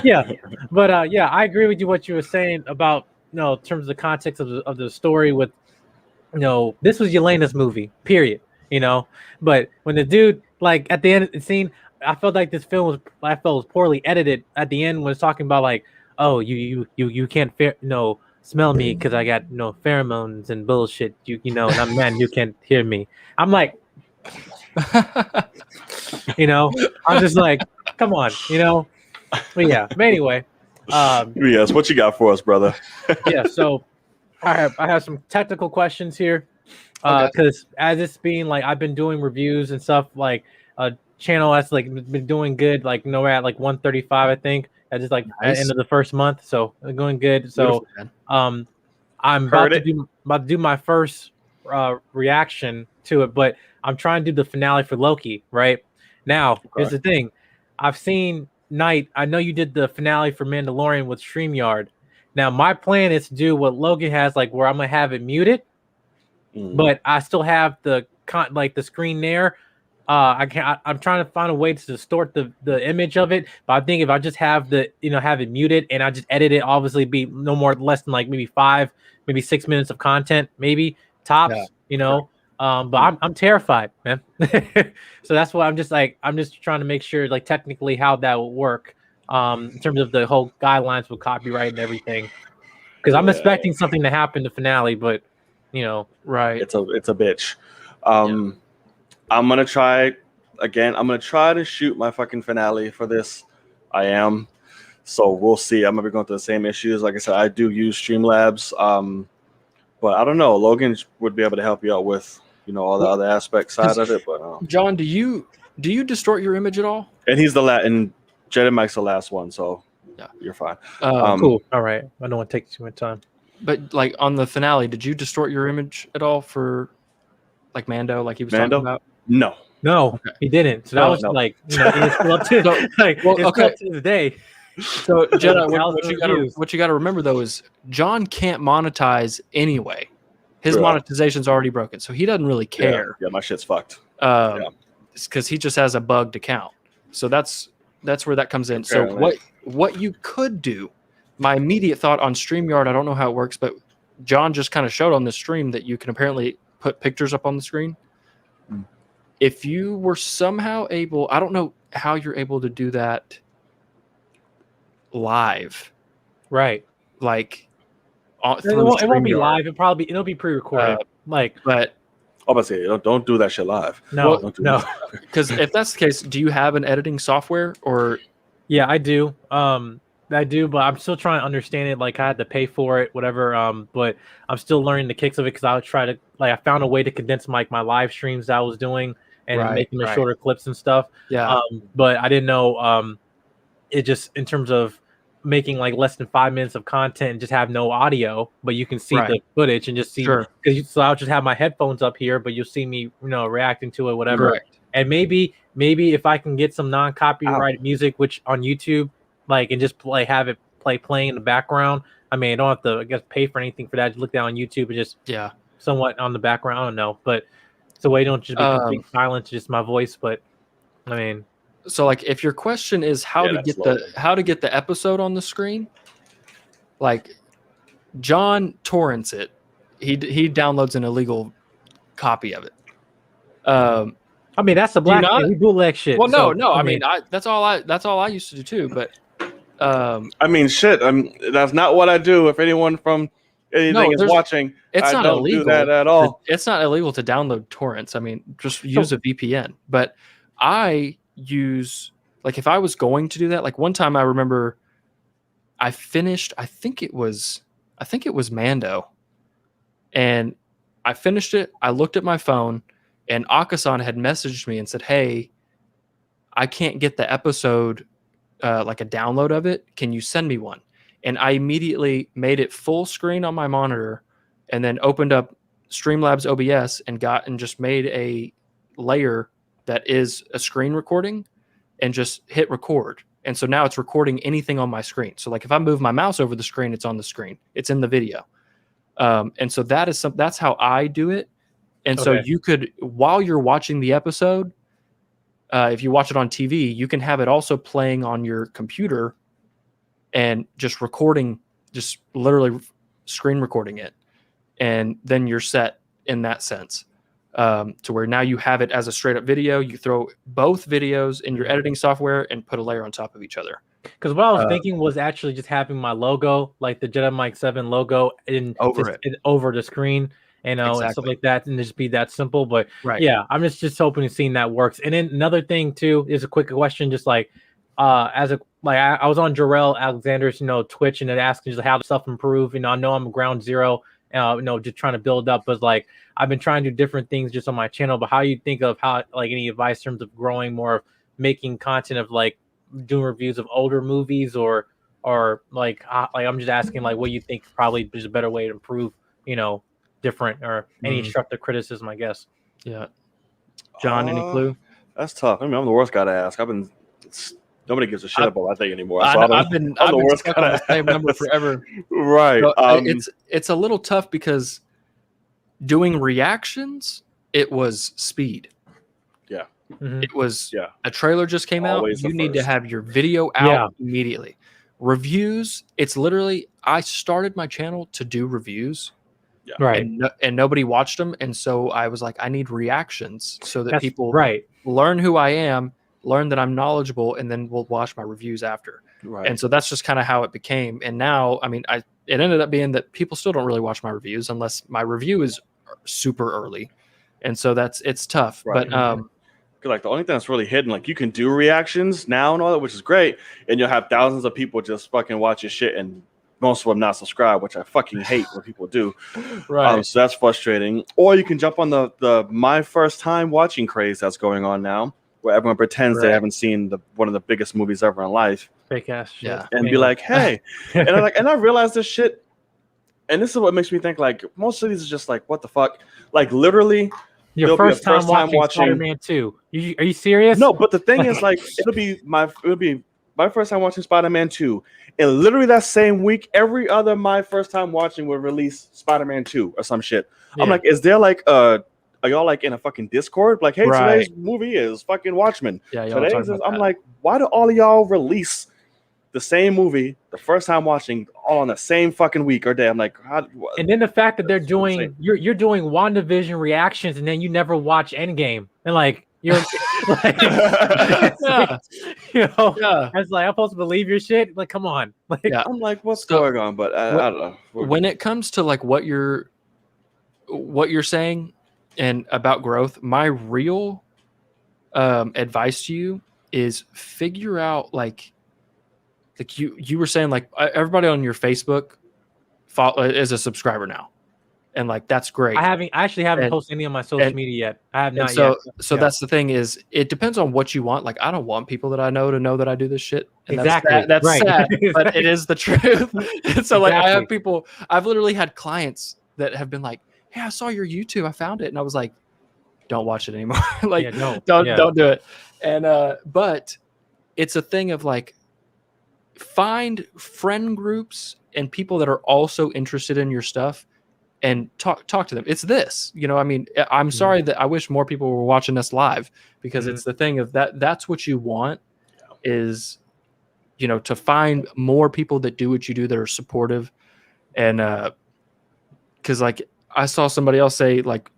yeah, but yeah, I agree with you what you were saying about in terms of the context of the story with, this was Yelena's movie, period. But when the dude like at the end of the scene, I felt like this film was poorly edited at the end when it's talking about like, oh, you can't smell me because I got pheromones and bullshit. You know, and I'm man, you can't hear me. I'm like, I'm just like, come on, But yeah, but anyway, Yes, what you got for us, brother? yeah. So I have some technical questions here, because as it's being like I've been doing reviews and stuff like channel that's like been doing good, like we're at like 135, I think. That's just like at the end of the first month, so going good. So I'm about to do my first reaction to it, but I'm trying to do the finale for Loki right now. Here's the thing: I've seen Knight. I know you did the finale for Mandalorian with StreamYard. Now my plan is to do what Logan has, like where I'm gonna have it muted, but I still have the screen there. I'm trying to find a way to distort the image of it, but I think if I just have have it muted and I just edit it, obviously be no more less than like maybe 6 minutes of content, maybe tops. But I'm terrified, man. So that's why I'm just trying to make sure like technically how that will work, in terms of the whole guidelines with copyright and everything. Because I'm expecting something to happen to finale, but right, it's a bitch. I'm gonna try again. I'm gonna try to shoot my fucking finale for this. I am. So we'll see. I'm gonna be going through the same issues. Like I said, I do use Streamlabs. But I don't know. Logan would be able to help you out with all the other aspect side of it. But John, do you distort your image at all? And he's and Jedi Mike's the last one, so yeah, you're fine. Cool. All right. I don't want to take too much time. But like on the finale, did you distort your image at all for like Mando, like he was talking about? No, okay. He didn't. So that was like, it's still up to up to the day. So Jedi, what you got to remember though is John can't monetize anyway. His monetization's already broken, so he doesn't really care. Yeah, my shit's fucked. Because he just has a bugged account. So that's where that comes in. Apparently. So what you could do, my immediate thought on StreamYard, I don't know how it works, but John just kind of showed on the stream that you can apparently put pictures up on the screen. If you were somehow able, I don't know how you're able to do that live, right? Like it won't be live. It'll be pre-recorded. But I'm about to say, don't do that shit live. No, no. Because if that's the case, do you have an editing software or? Yeah, I do. I do, but I'm still trying to understand it. Like I had to pay for it, whatever. But I'm still learning the kicks of it because I would try to I found a way to condense my live streams that I was doing and making the shorter clips and stuff. Yeah. But I didn't know. It just in terms of making like less than 5 minutes of content and just have no audio, but you can see the footage and just see. So I'll just have my headphones up here, but you'll see me, reacting to it, whatever. Correct. And maybe if I can get some non-copyrighted music, which on YouTube, and just have it playing in the background. I mean, I don't have to, I guess, pay for anything for that. Just look down on YouTube and just somewhat on the background. I don't know, but it's a way don't just be complete silence, just my voice. But I mean, so if your question is how to get the episode on the screen, John torrents it. He downloads an illegal copy of it. I mean, that's the black thing. We bootleg shit. Well, no. I mean, that's all I used to do too. But I mean, shit. That's not what I do. If anyone from anything is watching, it's not don't illegal do that at all. It's not illegal to download torrents. I mean, just use a VPN. But I use if I was going to do that, one time I remember I finished. I think it was Mando, and I finished it. I looked at my phone, and Akasan had messaged me and said, "Hey, I can't get the episode, a download of it. Can you send me one?" And I immediately made it full screen on my monitor, and then opened up Streamlabs OBS and just made a layer that is a screen recording, and just hit record. And so now it's recording anything on my screen. So if I move my mouse over the screen, it's on the screen. It's in the video. And so that's how I do it. And so you could, while you're watching the episode, if you watch it on TV, you can have it also playing on your computer and just recording, just literally screen recording it. And then you're set in that sense, to where now you have it as a straight up video. You throw both videos in your editing software and put a layer on top of each other. Because what I was thinking was actually just having my logo, like the Jedi Mike 7 logo, over the screen, and stuff like that, and just be that simple. But yeah, I'm just hoping and seeing that works. And then another thing too is a quick question, just like I was on Jarrell Alexander's Twitch, and it asking just how to self improve. I know I'm ground zero, just trying to build up, but like I've been trying to do different things just on my channel. But how you think of how like any advice in terms of growing more, of making content of like doing reviews of older movies or like I'm just asking like what you think probably is a better way to improve, different or any constructive criticism, I guess. Yeah. John, any clue? That's tough. I mean, I'm the worst guy to ask. Nobody gives a shit about that thing anymore. So I've been stuck on the same number forever. Right. So, it's a little tough because doing reactions, it was speed. Yeah. Mm-hmm. It was a trailer just came Always out. You need to have your video out immediately. Reviews, it's literally I started my channel to do reviews. Yeah. Right. And nobody watched them. And so I was like, I need reactions so that people learn who I am, learn that I'm knowledgeable, and then we'll watch my reviews after. Right. And so that's just kind of how it became. And now, I mean, it ended up being that people still don't really watch my reviews unless my review is super early. And so it's tough. Right. But like the only thing that's really hidden, like you can do reactions now and all that, which is great, and you'll have thousands of people just fucking watch your shit, and most of them not subscribed, which I fucking hate when people do. Right. So that's frustrating. Or you can jump on the my first time watching craze that's going on now, where everyone pretends they haven't seen one of the biggest movies ever in life. Fake ass shit. Yeah. And be like, hey, and I realized this shit, and this is what makes me think like most of these is just like, what the fuck? Like literally. Your first time watching Spider-Man 2. Are you serious? No, but the thing is, like, it'll be my first time watching Spider-Man 2, and literally that same week, every other my first time watching will release Spider-Man 2 or some shit. Yeah. I'm like, is there like are y'all like in a fucking Discord? Like, hey, today's movie is fucking Watchmen. Yeah, I'm like, why do all of y'all release the same movie the first time watching all on the same fucking week or day? I'm like, and then the fact that they're doing you're doing WandaVision reactions, and then you never watch Endgame, and like you're like, it's like I'm supposed to believe your shit. Like, come on, like I'm like, what's going on? But I don't know. When it comes to like what you're saying and about growth, my real advice to you is figure out like you were saying, like everybody on your Facebook is a subscriber now, and like that's great. I actually haven't posted any on my social media yet. I have not yet. So that's the thing is, it depends on what you want. Like I don't want people that I know to know that I do this shit. And exactly. That's sad, but it is the truth. And so like I have people. I've literally had clients that have been like, "Hey, I saw your YouTube. I found it," and I was like, "Don't watch it anymore. Like don't do it." And but it's a thing of like, find friend groups and people that are also interested in your stuff and talk to them. It's this, I mean, I'm sorry that I wish more people were watching us live, because it's the thing of that's what you want is, to find more people that do what you do that are supportive. And because like I saw somebody else say like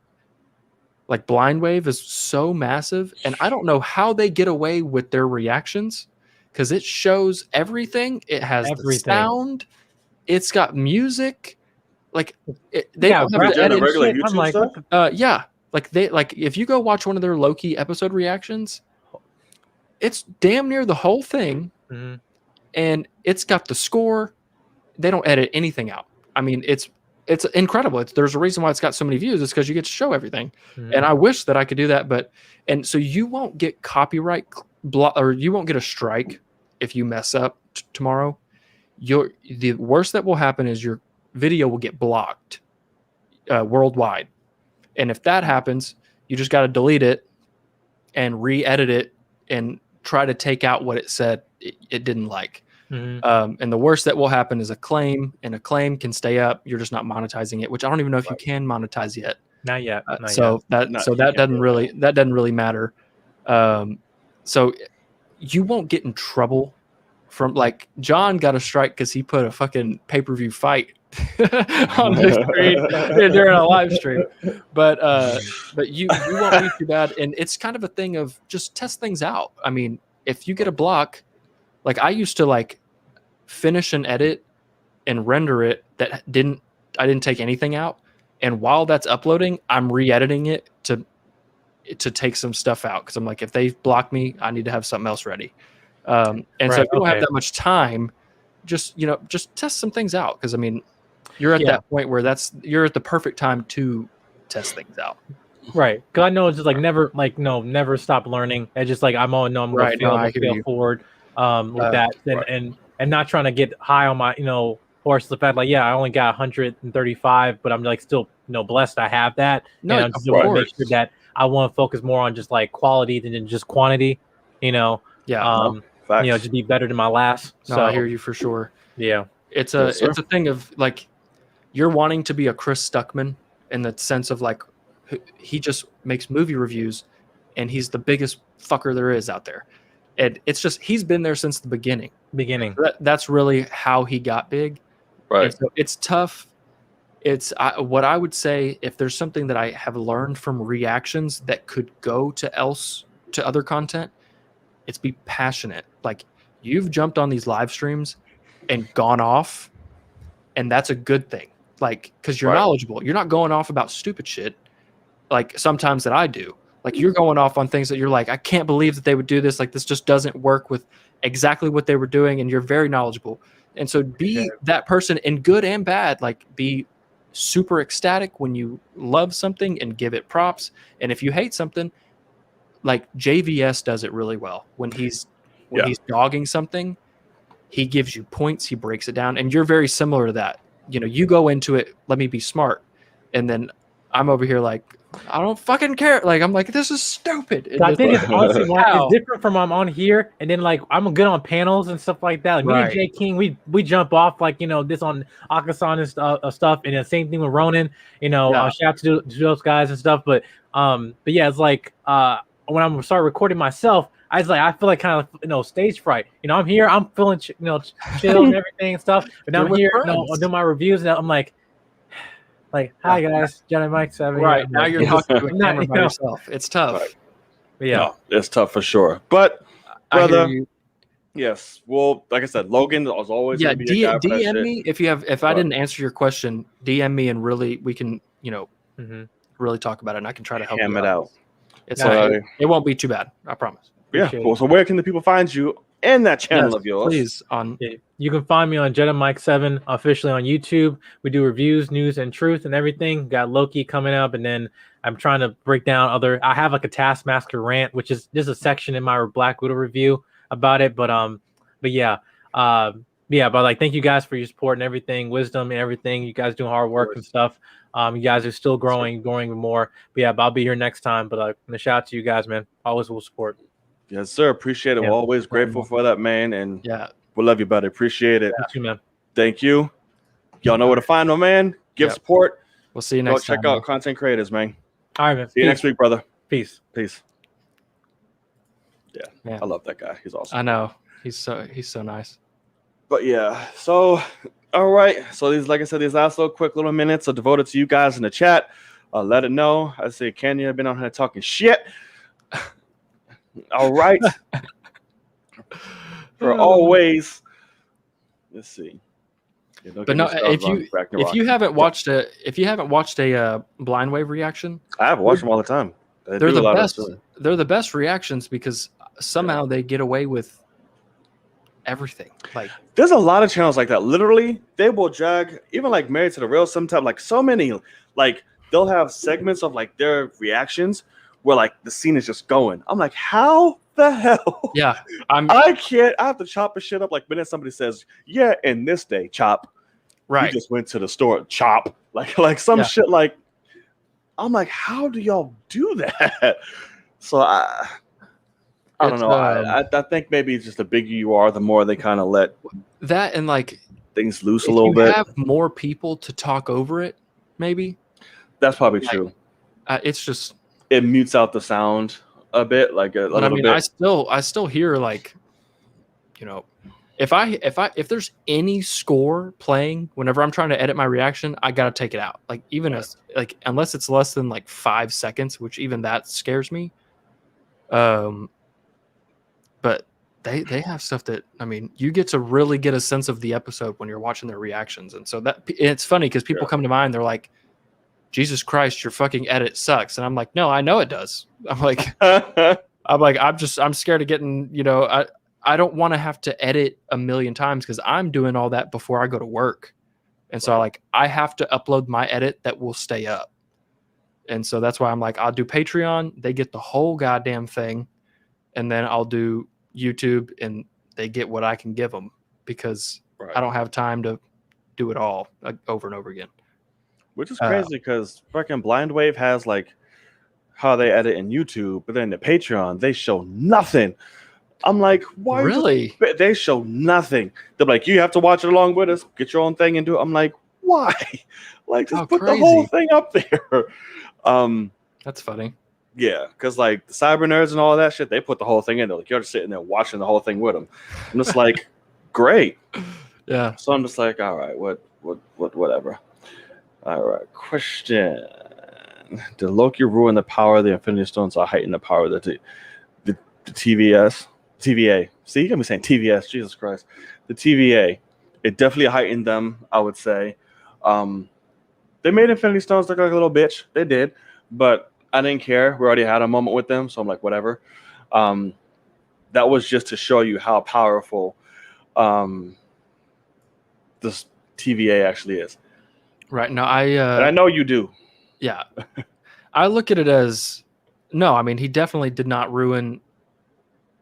Blind Wave is so massive, and I don't know how they get away with their reactions, because it shows everything. It has the sound. It's got music. Like they don't have to edit regular YouTube stuff. Like if you go watch one of their Loki episode reactions, it's damn near the whole thing, and it's got the score. They don't edit anything out. I mean, it's incredible. There's a reason why it's got so many views. It's because you get to show everything. And I wish that I could do that, and so you won't get copyright or you won't get a strike if you mess up tomorrow. The worst that will happen is your video will get blocked worldwide. And if that happens, you just got to delete it and re-edit it and try to take out what it said it didn't like. And the worst that will happen is a claim, and a claim can stay up. You're just not monetizing it, which I don't even know if you can monetize yet. Not yet. That doesn't really matter. So you won't get in trouble from, like, John got a strike because he put a fucking pay-per-view fight on the screen during a live stream. But you won't be too bad. And it's kind of a thing of just test things out. I mean, if you get a block, Like I used to like finish an edit and render it I didn't take anything out. And while that's uploading, I'm re-editing it to take some stuff out. Cause I'm like, if they block me, I need to have something else ready. And so if you don't have that much time, just test some things out. Cause I mean, you're at that point where you're at the perfect time to test things out. Right. Cause I know it's just like never stop learning. It's just like I'm gonna fail forward with that and not trying to get high on my, horse the fact like, I only got 135, but I'm like still, blessed I have that. No, and I'm just want to make sure that I want to focus more on just like quality than just quantity, just be better than my last. No, so I hear you for sure. Yeah. It's a thing of like, you're wanting to be a Chris Stuckman in the sense of like, he just makes movie reviews and he's the biggest fucker there is out there. And it's just, he's been there since the beginning. That's really how he got big. Right. And so it's tough. It's what I would say, if there's something that I have learned from reactions that could go to other content, it's be passionate. Like you've jumped on these live streams and gone off, and that's a good thing. Like, because you're knowledgeable. You're not going off about stupid shit like sometimes that I do. Like you're going off on things that you're like, I can't believe that they would do this. Like this just doesn't work with exactly what they were doing, and you're very knowledgeable. And so be that person in good and bad. Like be super ecstatic when you love something and give it props. And if you hate something, like JVS does it really well. When he's dogging something, he gives you points, he breaks it down, and you're very similar to that. You go into it, let me be smart, and then I'm over here like, I don't fucking care. Like I'm like, this is stupid. And I think it's honestly it's different from I'm on here, and then like I'm good on panels and stuff like that. Like me and Jay King, we jump off like this on Akasan and stuff, and the same thing with Ronan. Shout out to those guys and stuff. But yeah, it's like when I'm start recording myself, I feel like kind of stage fright. I'm here, I'm feeling chill and everything and stuff. But now I'm here, I'll do my reviews, and I'm like, hi guys, Johnny Mike 7. Right now you're talking to a camera by yourself. It's tough. Right. Yeah, no, it's tough for sure. But brother, yes. Well, like I said, Logan is always yeah. gonna be a guy for that DM shit. me if I didn't answer your question. DM me and really we can really talk about it, and I can try to help Ham you it out. It's it won't be too bad. I promise. Yeah. Cool. So where can the people find you and that channel of yours? Please you can find me on Jedi Mike 7 officially on YouTube. We do reviews, news, and truth and everything. Got Loki coming up, and then I'm trying to break down I have like a Taskmaster rant, which is just a section in my Black Widow review about it. But like thank you guys for your support and everything, wisdom and everything. You guys doing hard work and stuff. You guys are still growing more. But I'll be here next time. But I'm gonna shout out to you guys, man. Always will support. Yes, sir. Appreciate it. We're always grateful for that, man. And we love you, buddy. Appreciate it. Thank you, man. Thank you. Y'all know where to find my man. Give support. We'll see you next time. Go check out content creators, man. All right, man. See you next week, brother. Peace. Yeah, I love that guy. He's awesome. I know. He's so nice. But yeah, so all right. So these last little quick little minutes are devoted to you guys in the chat. Let it know. I say Kenya, I've been on here talking shit. All right. For always. Let's see. But no, if you haven't watched a Blind Wave reaction, I have watched them all the time. They're the best. They're the best reactions because somehow they get away with everything. Like there's a lot of channels like that. Literally, they will drag even like Married to the Real. Sometimes like so many like they'll have segments of like their reactions where like the scene is just going. I'm like, how the hell? Yeah, I can't. I have to chop a shit up. Like minute somebody says, "Yeah," in this day, chop. Right. You just went to the store, chop. Like some shit. Like I'm like, how do y'all do that? So I don't know. I think maybe just the bigger you are, the more they kind of let that and like things loose a little bit. Have more people to talk over it. Maybe that's probably true. It's just. It mutes out the sound a bit, like a little bit. I still hear like, if there's any score playing whenever I'm trying to edit my reaction, I gotta take it out. Like even unless it's less than like 5 seconds, which even that scares me. But they have stuff that, I mean, you get to really get a sense of the episode when you're watching their reactions. And so that it's funny because people come to mind, they're like, Jesus Christ, your fucking edit sucks. And I'm like, no, I know it does. I'm like, I'm scared of getting, I don't want to have to edit a million times because I'm doing all that before I go to work. And so I have to upload my edit that will stay up. And so that's why I'm like, I'll do Patreon. They get the whole goddamn thing. And then I'll do YouTube and they get what I can give them because I don't have time to do it all over and over again. Which is crazy because fucking Blind Wave has like how they edit in YouTube, but then the Patreon, they show nothing. I'm like, why? Really? They show nothing. They're like, you have to watch it along with us, get your own thing and do it. I'm like, why? Like, just put the whole thing up there. That's funny. Yeah, because like the cyber nerds and all that shit, they put the whole thing in. They're like, you're just sitting there watching the whole thing with them. I'm just like, great. Yeah. So I'm just like, all right, whatever. All right, question: did Loki ruin the power of the Infinity Stones or heighten the power of the TVA? See, you got me saying TVS. Jesus Christ, the TVA. It definitely heightened them. I would say. They made Infinity Stones look like a little bitch. They did, but I didn't care. We already had a moment with them, so I'm like, whatever. That was just to show you how powerful this TVA actually is. Right. No, and I know you do. Yeah. I look at it as, no, I mean, he definitely did not ruin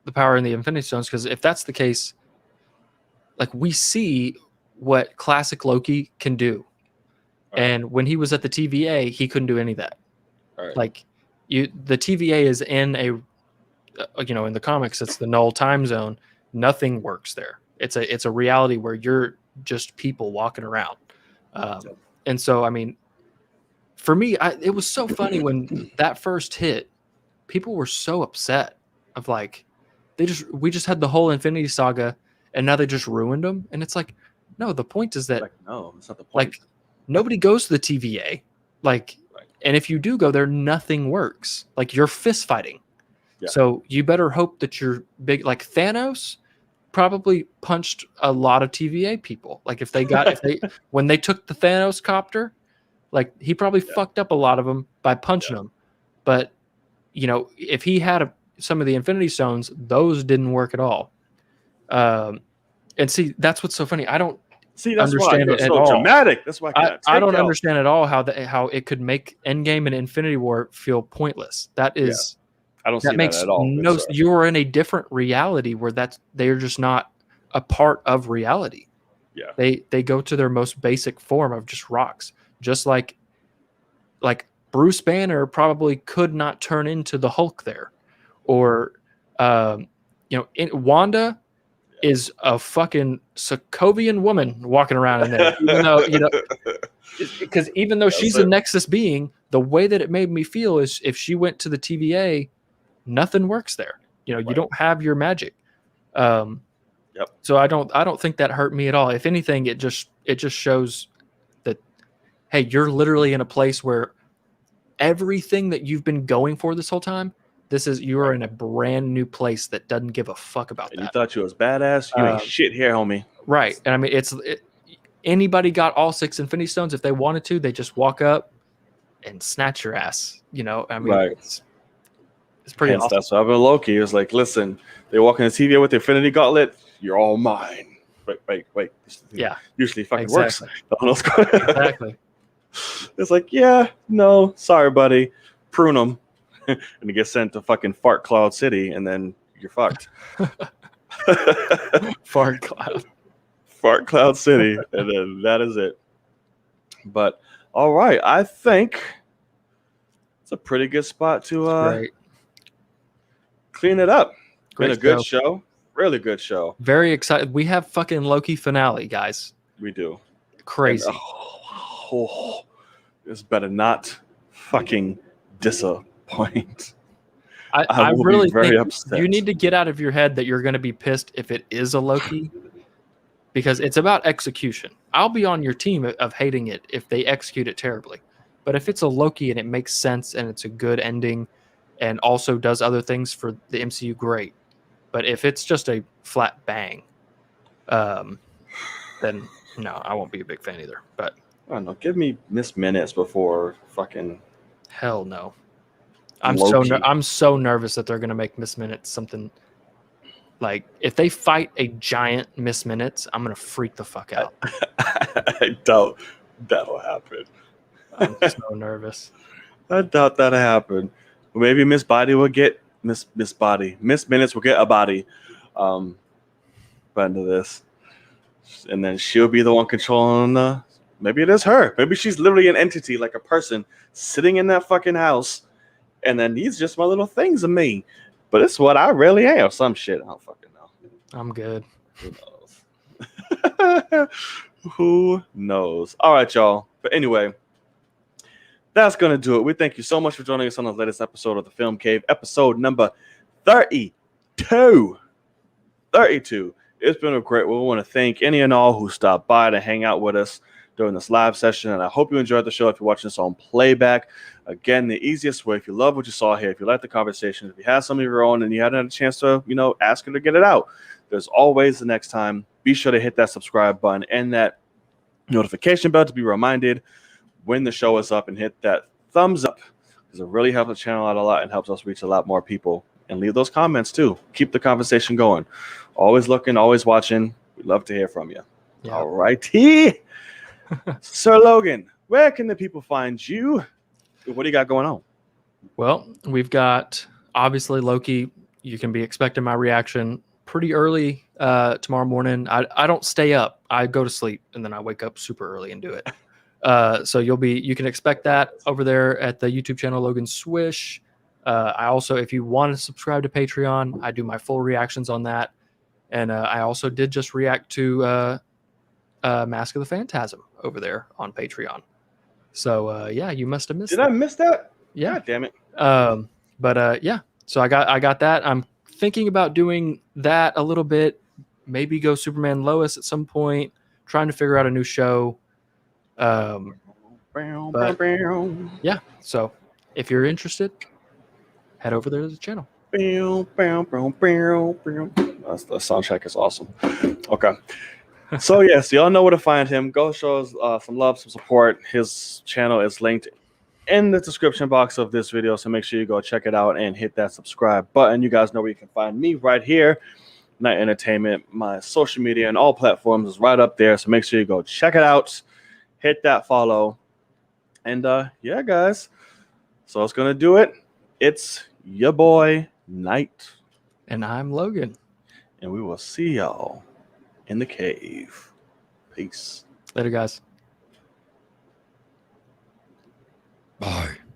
the power in the Infinity Stones because if that's the case, like we see what classic Loki can do. Right. And when he was at the TVA, he couldn't do any of that. Right. Like the TVA is in in the comics, it's the null time zone. Nothing works there. It's a reality where you're just people walking around. And so, I mean, for me, it was so funny when that first hit, people were so upset of like, we just had the whole Infinity Saga and now they just ruined them. And it's like, no, the point is that no, that's not the point. Like nobody goes to the TVA. Like, and if you do go there, nothing works. Like you're fist fighting. Yeah. So you better hope that you're big, like Thanos probably punched a lot of TVA people. Like when they took the Thanos copter, like he probably fucked up a lot of them by punching them. But if he had some of the Infinity Stones, those didn't work at all. And see, that's what's so funny. I don't understand it at all. Dramatic. That's why I don't understand at all how it could make Endgame and Infinity War feel pointless. That is. I don't see that at all. No, you're in a different reality where they're just not a part of reality. Yeah. They go to their most basic form of just rocks. Just like Bruce Banner probably could not turn into the Hulk there. Or Wanda is a fucking Sokovian woman walking around in there. Even though, because even though she's a Nexus being, the way that it made me feel is if she went to the TVA, nothing works there. You don't have your magic. So I don't think that hurt me at all. If anything, it just shows that, hey, you're literally in a place where everything that you've been going for this whole time, you are in a brand new place that doesn't give a fuck about that. You thought you was badass? You ain't shit here, homie. Right. And I mean, anybody got all 6 Infinity Stones. If they wanted to, they just walk up and snatch your ass. I mean, it's pretty awesome. That's what happened with Loki. It was like, listen, they walk in the TVA with the Infinity Gauntlet. You're all mine. Wait. Yeah. Usually fucking exactly. works. Exactly. It's like, yeah, no, sorry, buddy. Prune them. And you get sent to fucking Fart Cloud City, and then you're fucked. Fart Cloud City, and then that is it. But all right, I think it's a pretty good spot to clean it up. Been a good show, really good show. Very excited. We have fucking Loki finale, guys. We do. Crazy. And, this better not fucking disappoint. I really think upset. You need to get out of your head that you're going to be pissed if it is a Loki, because it's about execution. I'll be on your team of hating it if they execute it terribly. But if it's a Loki and it makes sense and it's a good ending and also does other things for the MCU, great. But if it's just a flat bang, then no, I won't be a big fan either. But I don't know. Give me Miss Minutes before fucking hell no. Loki. I'm so nervous that they're gonna make Miss Minutes something like if they fight a giant Miss Minutes, I'm gonna freak the fuck out. I doubt that'll happen. I'm so nervous. I doubt that'll happen. Maybe Miss Body will get Miss Minutes will get a body. By end of this, and then she'll be the one controlling the. Maybe it is her. Maybe she's literally an entity, like a person sitting in that fucking house, and then these just my little things of me. But it's what I really am. Some shit. I don't fucking know. I'm good. Who knows? Who knows? All right, y'all. But anyway, that's going to do it. We thank you so much for joining us on the latest episode of the Film Cave, episode number 32. 32. It's been a great one. We want to thank any and all who stopped by to hang out with us during this live session. And I hope you enjoyed the show. If you're watching this on playback, again, the easiest way, if you love what you saw here, if you like the conversation, if you have some of your own and you hadn't had a chance to, ask her to get it out, there's always the next time. Be sure to hit that subscribe button and that notification bell to be reminded when the show is up, and hit that thumbs up because it really helps the channel out a lot and helps us reach a lot more people. And leave those comments too. Keep the conversation going. Always looking, always watching. We'd love to hear from you. Yeah. All righty. Sir Logan, where can the people find you? What do you got going on? Well, we've got obviously Loki. You can be expecting my reaction pretty early tomorrow morning. I don't stay up. I go to sleep and then I wake up super early and do it. So you can expect that over there at the YouTube channel Logan Swish. I also, if you want to subscribe to Patreon, I do my full reactions on that. And I also did just react to Mask of the Phantasm over there on Patreon. So yeah, you must have missed Did that. I miss that? Yeah. God damn it. But yeah, so I got that. I'm thinking about doing that a little bit. Maybe go Superman Lois at some point. Trying to figure out a new show. But yeah, so if you're interested, head over there to the channel. The soundtrack is awesome. Okay. So yes, y'all know where to find him. Go show us some love, some support. His channel is linked in the description box of this video, so make sure you go check it out and hit that subscribe button. You guys know where you can find me right here, Night Entertainment. My social media and all platforms is right up there, so make sure you go check it out. Hit that follow. And yeah, guys. So it's gonna do it. It's your boy Knight. And I'm Logan. And we will see y'all in the cave. Peace. Later, guys.